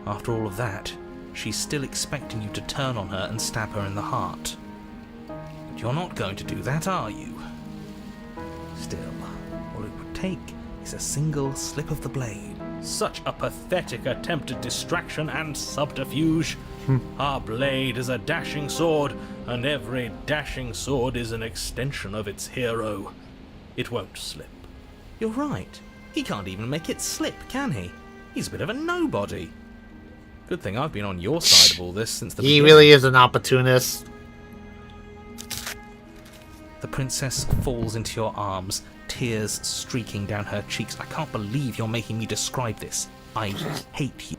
after all of that, she's still expecting you to turn on her and stab her in the heart. But you're not going to do that, are you? Still, all it would take is a single slip of the blade. Such a pathetic attempt at distraction and subterfuge. Our blade is a dashing sword, and every dashing sword is an extension of its hero. It won't slip. You're right. He can't even make it slip, can he? He's a bit of a nobody. Good thing I've been on your side of all this since the beginning. He really is an opportunist. The princess falls into your arms, tears streaking down her cheeks. I can't believe you're making me describe this. I hate you.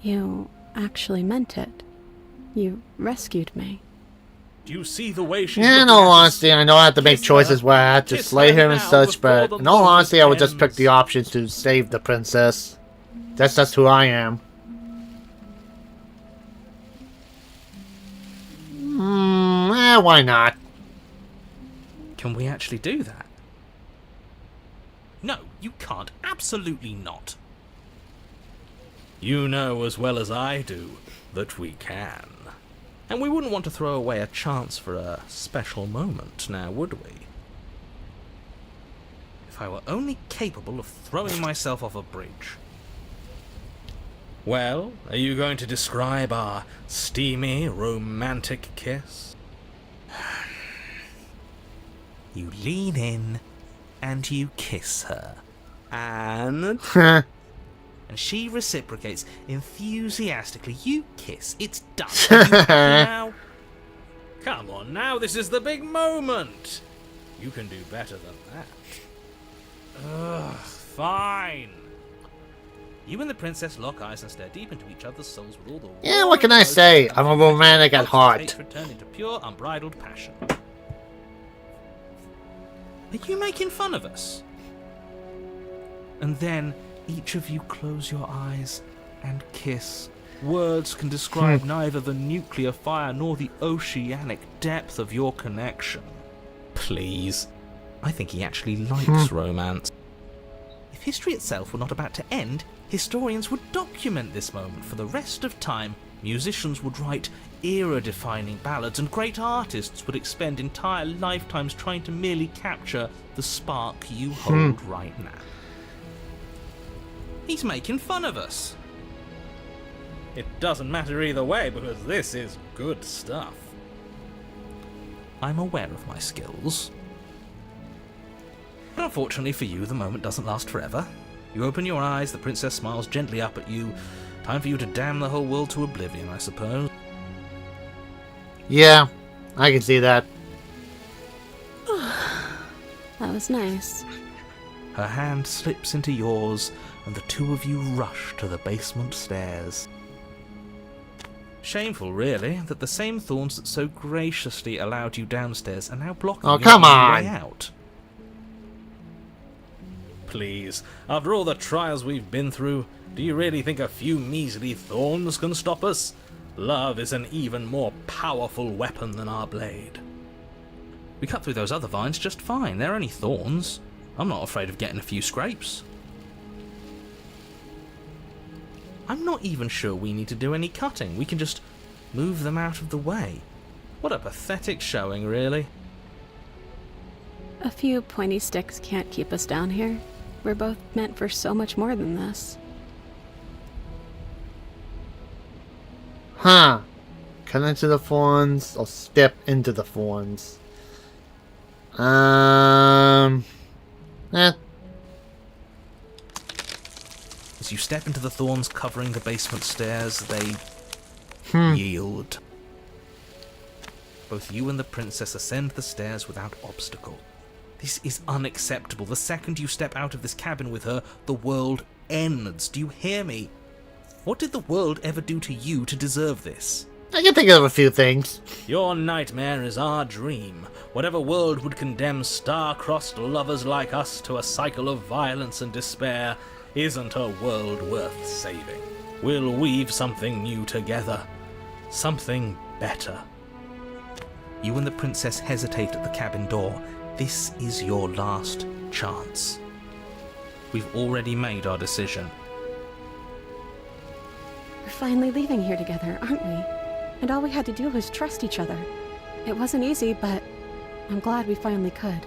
You actually meant it. You rescued me. Do you see the way she's Yeah, in all honesty, I know I have to make choices where I have to slay her and such, but in all honesty, I would just pick the option to save the princess. That's just who I am. Why not? Can we actually do that? No, you can't. Absolutely not. You know as well as I do that we can. And we wouldn't want to throw away a chance for a special moment, now would we? If I were only capable of throwing myself off a bridge. Well, are you going to describe our steamy, romantic kiss? You lean in and you kiss her. And she reciprocates enthusiastically. You kiss. It's done. Are you happy now? Come on now, this is the big moment. You can do better than that. Ugh, fine. You and the princess lock eyes and stare deep into each other's souls with all the... Yeah, what can I say? I'm a romantic at heart. Hatred turned into pure, unbridled passion. Are you making fun of us? And then each of you close your eyes and kiss Words can describe neither the nuclear fire nor the oceanic depth of your connection. Please. I think he actually likes romance. If history itself were not about to end, historians would document this moment for the rest of time. Musicians would write era-defining ballads, and great artists would expend entire lifetimes trying to merely capture the spark you hold right now. He's making fun of us. It doesn't matter either way, because this is good stuff. I'm aware of my skills. But unfortunately for you, the moment doesn't last forever. You open your eyes, the princess smiles gently up at you. Time for you to damn the whole world to oblivion, I suppose. Yeah, I can see that. That was nice. Her hand slips into yours, and the two of you rush to the basement stairs. Shameful, really, that the same thorns that so graciously allowed you downstairs are now blocking your come on. way out. Please, after all the trials we've been through, do you really think a few measly thorns can stop us? Love is an even more powerful weapon than our blade. We cut through those other vines just fine. They're only thorns. I'm not afraid of getting a few scrapes. I'm not even sure we need to do any cutting. We can just move them out of the way. What a pathetic showing, really. A few pointy sticks can't keep us down here. We're both meant for so much more than this. Huh. Cut into the thorns or step into the thorns. As you step into the thorns covering the basement stairs, they yield. Both you and the princess ascend the stairs without obstacle. This is unacceptable. The second you step out of this cabin with her, the world ends. Do you hear me? What did the world ever do to you to deserve this? I can think of a few things. Your nightmare is our dream. Whatever world would condemn star-crossed lovers like us to a cycle of violence and despair isn't a world worth saving. We'll weave something new together. Something better. You and the princess hesitate at the cabin door. This is your last chance. We've already made our decision. We're finally leaving here together, aren't we? And all we had to do was trust each other. It wasn't easy, but I'm glad we finally could.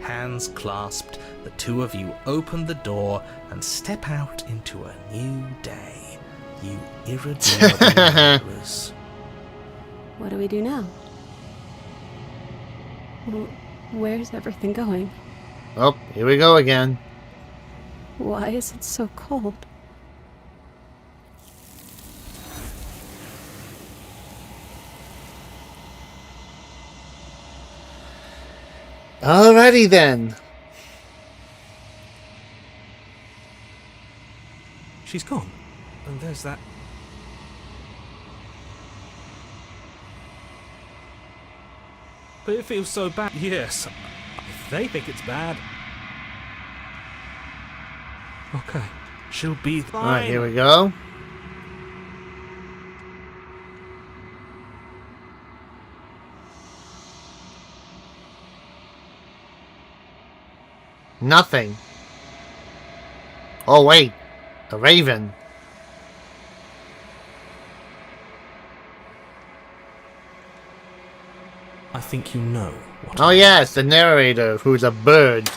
Hands clasped, the two of you open the door and step out into a new day. You irredeemable murderers. What do we do now? Where's everything going? Oh, here we go again. Why is it so cold? Alrighty then. She's gone. And there's that. But it feels so bad. Yes. If they think it's bad. Okay. She'll be fine. Alright, here we go. Nothing. Oh wait, a raven. I think you know what. Oh yes, the narrator, who's a bird.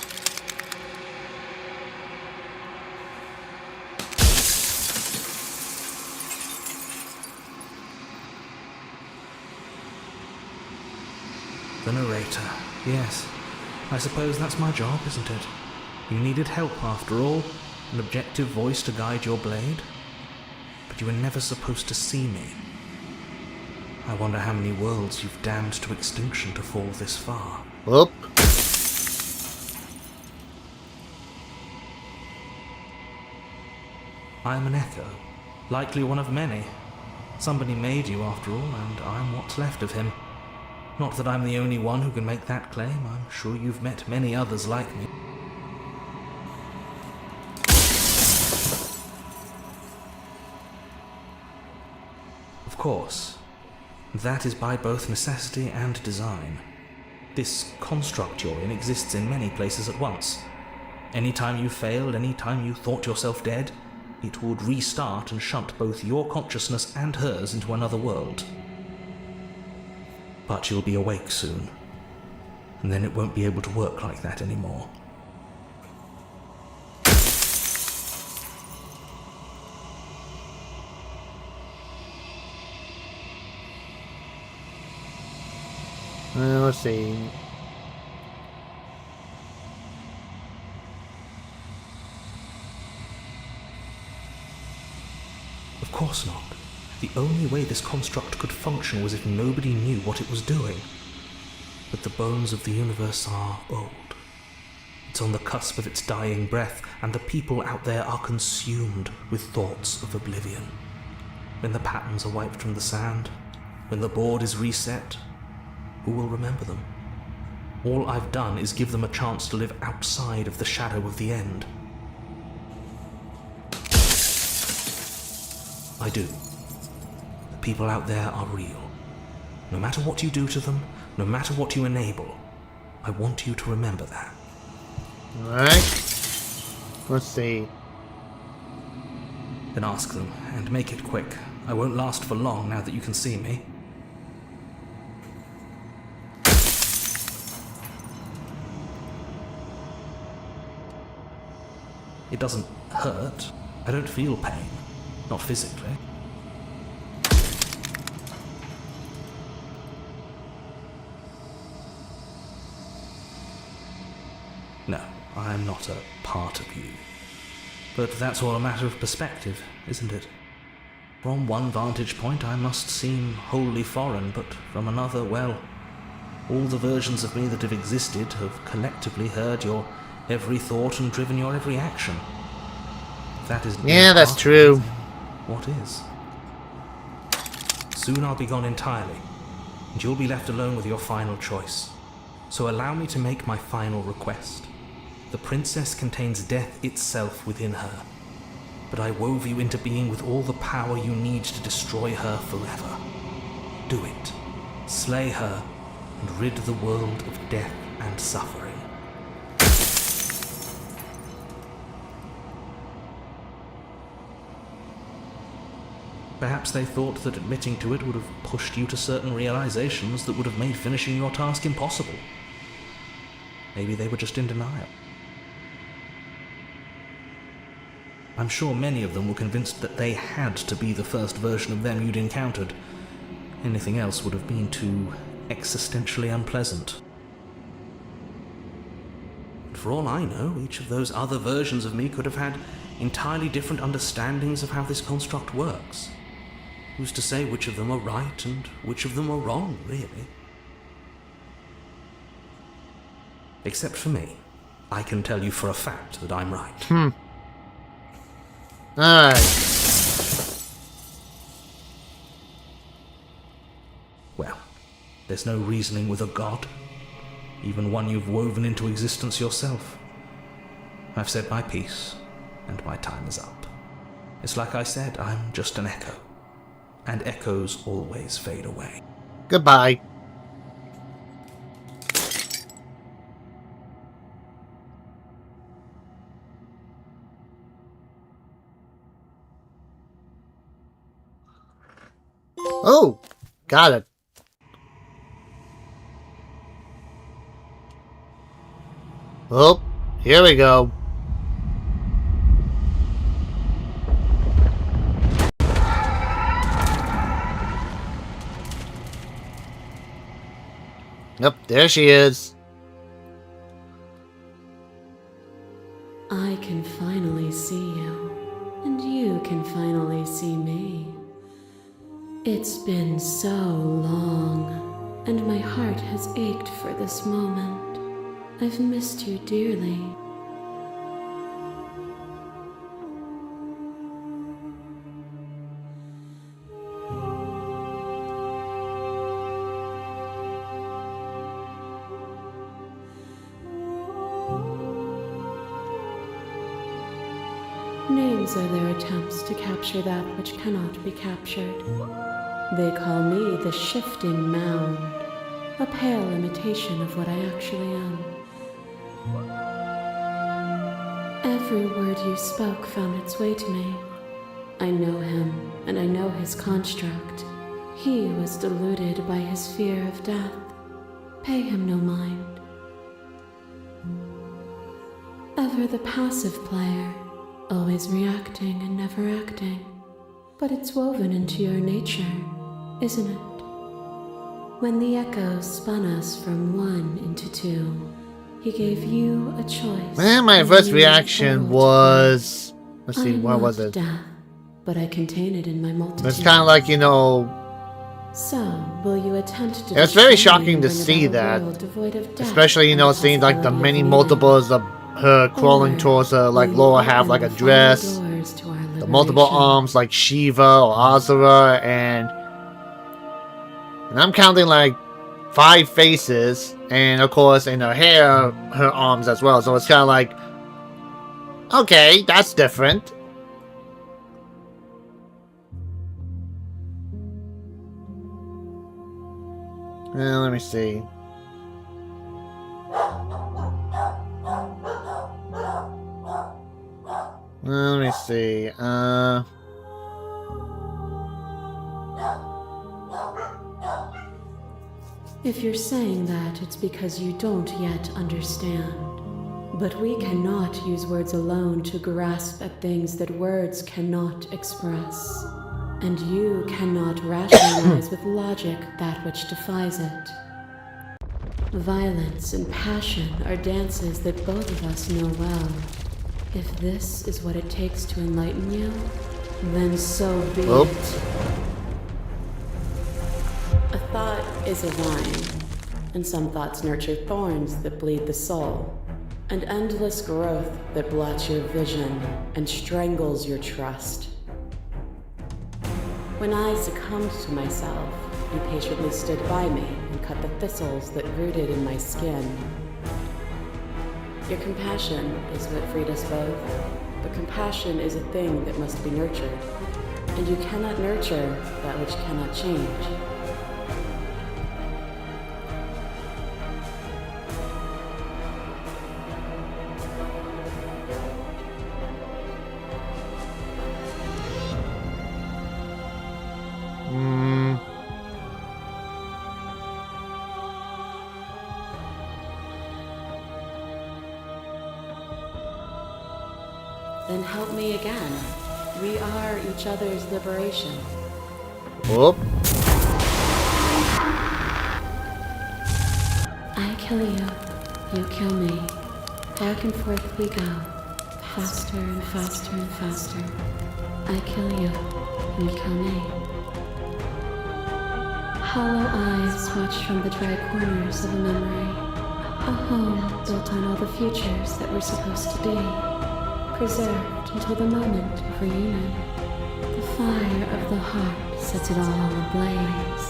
The narrator. Yes. I suppose that's my job, isn't it? You needed help after all, an objective voice to guide your blade. But you were never supposed to see me. I wonder how many worlds you've damned to extinction to fall this far. Whoop. I am an echo, likely one of many. Somebody made you after all, and I'm what's left of him. Not that I'm the only one who can make that claim. I'm sure you've met many others like me. Of course. That is by both necessity and design. This construct you're in exists in many places at once. Anytime you failed, anytime you thought yourself dead, it would restart and shunt both your consciousness and hers into another world. But you'll be awake soon, and then it won't be able to work like that anymore. Let's see. Of course not. The only way this construct could function was if nobody knew what it was doing. But the bones of the universe are old. It's on the cusp of its dying breath, and the people out there are consumed with thoughts of oblivion. When the patterns are wiped from the sand, when the board is reset, who will remember them? All I've done is give them a chance to live outside of the shadow of the end. I do. The people out there are real. No matter what you do to them, no matter what you enable, I want you to remember that. Alright. Let's see. Then ask them, and make it quick. I won't last for long now that you can see me. It doesn't hurt. I don't feel pain. Not physically. No, I'm not a part of you. But that's all a matter of perspective, isn't it? From one vantage point I must seem wholly foreign, but from another, well, all the versions of me that have existed have collectively heard your every thought and driven your every action. If that is Yeah, that's true. What is? Soon I'll be gone entirely, and you'll be left alone with your final choice. So allow me to make my final request. The princess contains death itself within her, but I wove you into being with all the power you need to destroy her forever. Do it. Slay her, and rid the world of death and suffering. Perhaps they thought that admitting to it would have pushed you to certain realizations that would have made finishing your task impossible. Maybe they were just in denial. I'm sure many of them were convinced that they had to be the first version of them you'd encountered. Anything else would have been too existentially unpleasant. And for all I know, each of those other versions of me could have had entirely different understandings of how this construct works. Who's to say which of them are right and which of them are wrong, really? Except for me. I can tell you for a fact that I'm right. Alright. Well, there's no reasoning with a god, even one you've woven into existence yourself. I've said my piece, and my time is up. It's like I said, I'm just an echo, and echoes always fade away. Goodbye. Oh, got it. Oh, here we go. Yep, there she is. I can finally see you, and you can finally see me. It's been so long, and my heart has ached for this moment. I've missed you dearly. Names are their attempts to capture that which cannot be captured. They call me the Shifting Mound, a pale imitation of what I actually am. Every word you spoke found its way to me. I know him, and I know his construct. He was deluded by his fear of death. Pay him no mind. Ever the passive player, always reacting and never acting. But it's woven into your nature, isn't it? When the echo spun us from one into two, he gave you a choice. Man, my first reaction was... Let's see, what was it? Death, but I contain it in my multitude. It's kind of like, you know... So, will you attempt to... It's very shocking to see that. Especially, you know, seeing like the many multiples of her crawling towards her like lower half like a dress. The multiple arms like Shiva or Azura, and I'm counting like 5 faces, and of course in her hair, her arms as well. So it's kind of like, okay, that's different. Let me see. Let me see. If you're saying that, it's because you don't yet understand. But we cannot use words alone to grasp at things that words cannot express. And you cannot rationalize with logic that which defies it. Violence and passion are dances that both of us know well. If this is what it takes to enlighten you, then so be it. A thought is a vine, and some thoughts nurture thorns that bleed the soul, and endless growth that blots your vision and strangles your trust. When I succumbed to myself, you patiently stood by me and cut the thistles that rooted in my skin. Your compassion is what freed us both, but compassion is a thing that must be nurtured, and you cannot nurture that which cannot change. Then help me again. We are each other's liberation. Whoop. I kill you, you kill me. Back and forth we go. Faster and faster and faster. I kill you, you kill me. Hollow eyes watch from the dry corners of a memory. A home built on all the futures that were supposed to be. Preserved until the moment of reunion. The fire of the heart sets it all ablaze.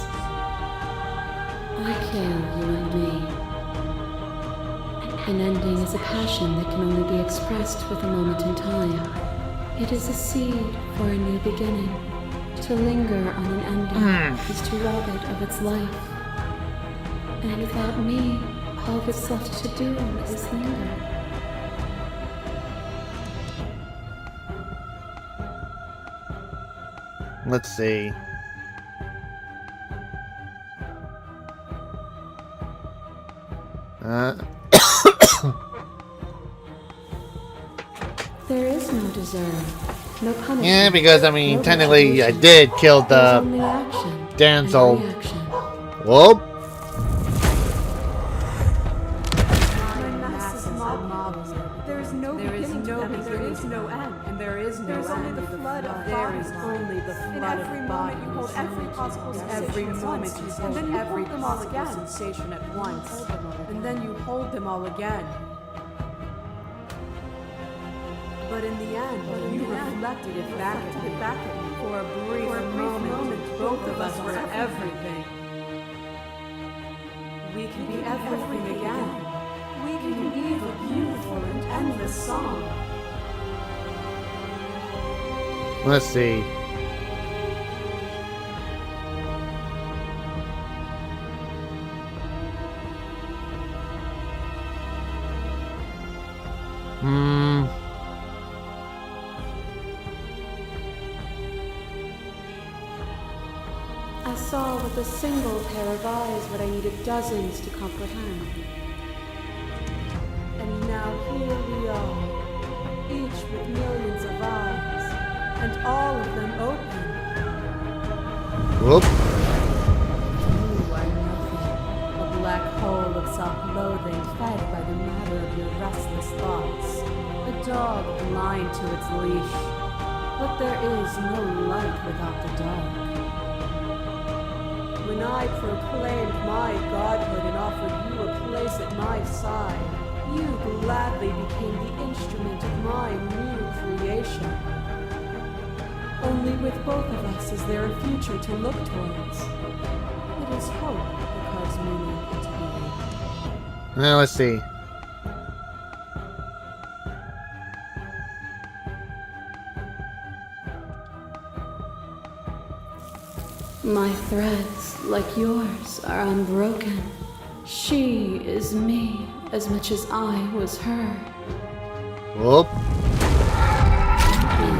I kill you and me. An ending is a passion that can only be expressed with a moment in time. It is a seed for a new beginning. To linger on an ending is to rob it of its life. And without me, all that's left to do is linger. Let's see. There is no deserve, no punishment. Yeah, because I mean, technically, I did kill the damsel. Whoop. There is no beginning, there is no end, and there is no end. Only the flood of bodies. Only the flood of bodies. You hold every possible sensation and then you hold them all again. Sensation at once, and then you hold them all again. But in the end, you reflected it back at me. For a brief moment, both of us were everything. We can be everything again. We can weave a beautiful and endless song. Let's see. I saw with a single pair of eyes what I needed dozens to comprehend. And now here we are, each with millions of eyes, and all of them open. Whoop. You are nothing, a black hole of self-loathing fed by the matter of your restless thoughts, a dog blind to its leash. But there is no light without the dark. When I proclaimed my godhood and offered you a place at my side, you gladly became the instrument of my new creation. Only with both of us is there a future to look towards. It is hope that carves meaning into being. Now let's see. My threads, like yours, are unbroken. She is me as much as I was her. Whoop.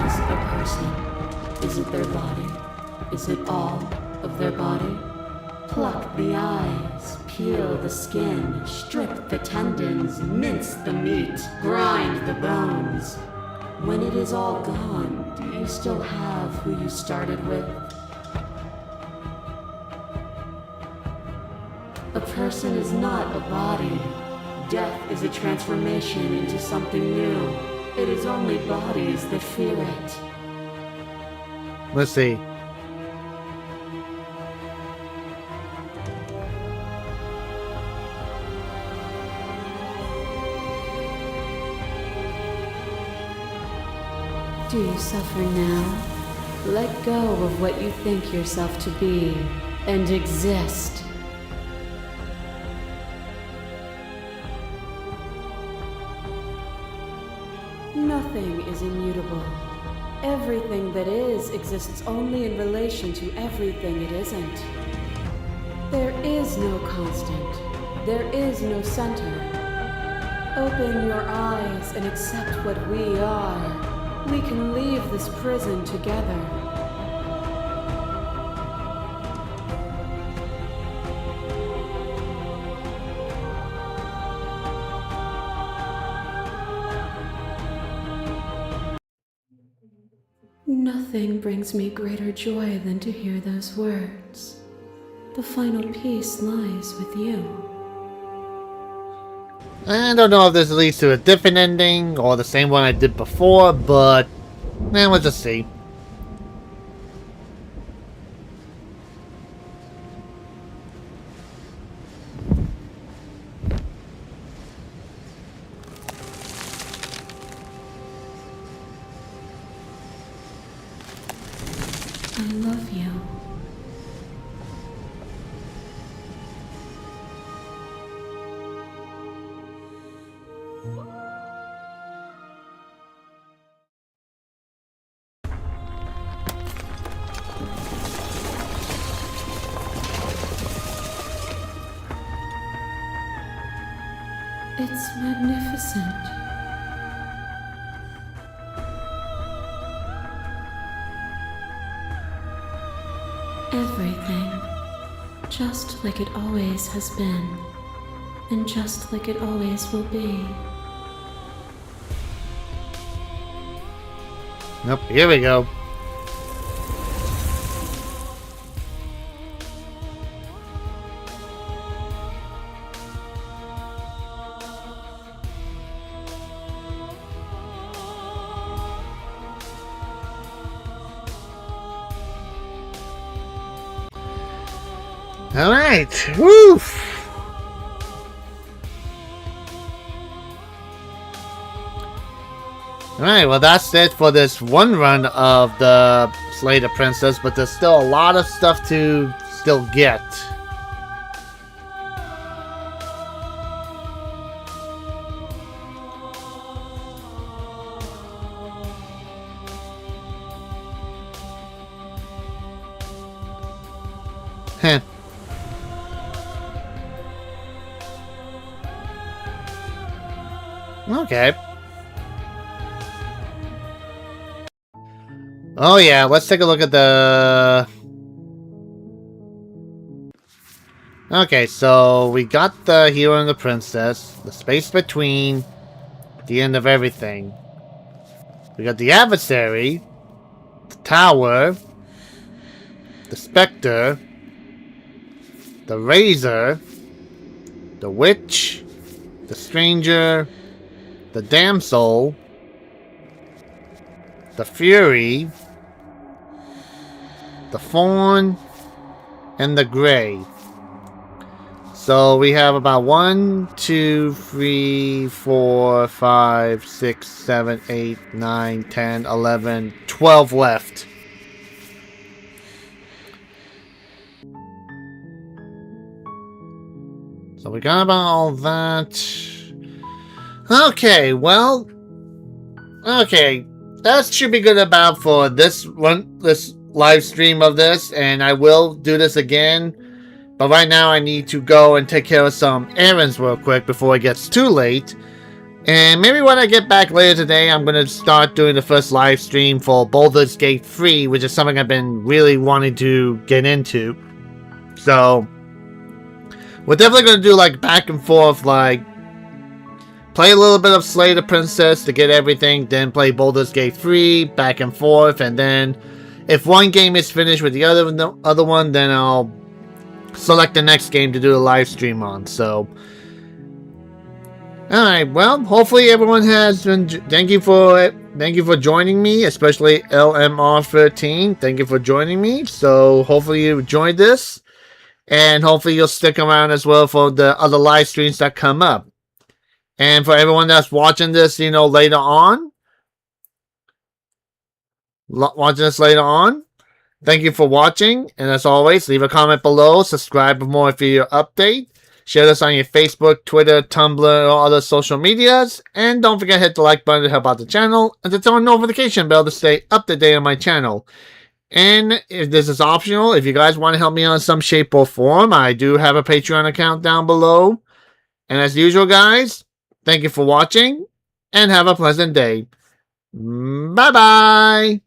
Is a person. Is it their body? Is it all of their body? Pluck the eyes, peel the skin, strip the tendons, mince the meat, grind the bones. When it is all gone, do you still have who you started with? A person is not a body. Death is a transformation into something new. It is only bodies that fear it. Let's see. Do you suffer now? Let go of what you think yourself to be, and exist. Nothing is immutable. Everything that is exists only in relation to everything it isn't. There is no constant. There is no center. Open your eyes and accept what we are. We can leave this prison together. Nothing brings me greater joy than to hear those words. The final piece lies with you. I don't know if this leads to a different ending or the same one I did before, but let's just see. I love you. It's magnificent. Everything, just like it always has been, and just like it always will be. Nope, here we go. Alright, woo! Alright, well that's it for this one run of the Slay the Princess, but there's still a lot of stuff to still get. Heh. Okay. Oh yeah, let's take a look at the... Okay, so we got the hero and the princess, the space between, the end of everything. We got the adversary, the tower, the specter, the razor, the witch, the stranger, the damsel, the fury, the fawn, and the gray. So we have about 1, 2, 3, 4, 5, 6, 7, 8, 9, 10, 11, 12 left. So we got about all that. Okay, well, okay, that should be good about for this live stream of this, and I will do this again. But right now I need to go and take care of some errands real quick before it gets too late. And maybe when I get back later today, I'm going to start doing the first live stream for Baldur's Gate 3, which is something I've been really wanting to get into. So, we're definitely going to do like back and forth, like play a little bit of Slay the Princess to get everything, then play Baldur's Gate 3, back and forth, and then if one game is finished with the other one, then I'll select the next game to do the live stream on. So, alright, well, hopefully everyone has been, thank you for joining me, especially LMR13, thank you for joining me. So hopefully you enjoyed this, and hopefully you'll stick around as well for the other live streams that come up. And for everyone that's watching this, you know, later on, thank you for watching, and as always, leave a comment below, subscribe for more video update, share this on your Facebook, Twitter, Tumblr, or other social medias, and don't forget to hit the like button to help out the channel, and to turn on the notification bell to stay up to date on my channel. And if this is optional, if you guys want to help me on some shape or form, I do have a Patreon account down below. And as usual, guys, thank you for watching, and have a pleasant day. Bye-bye!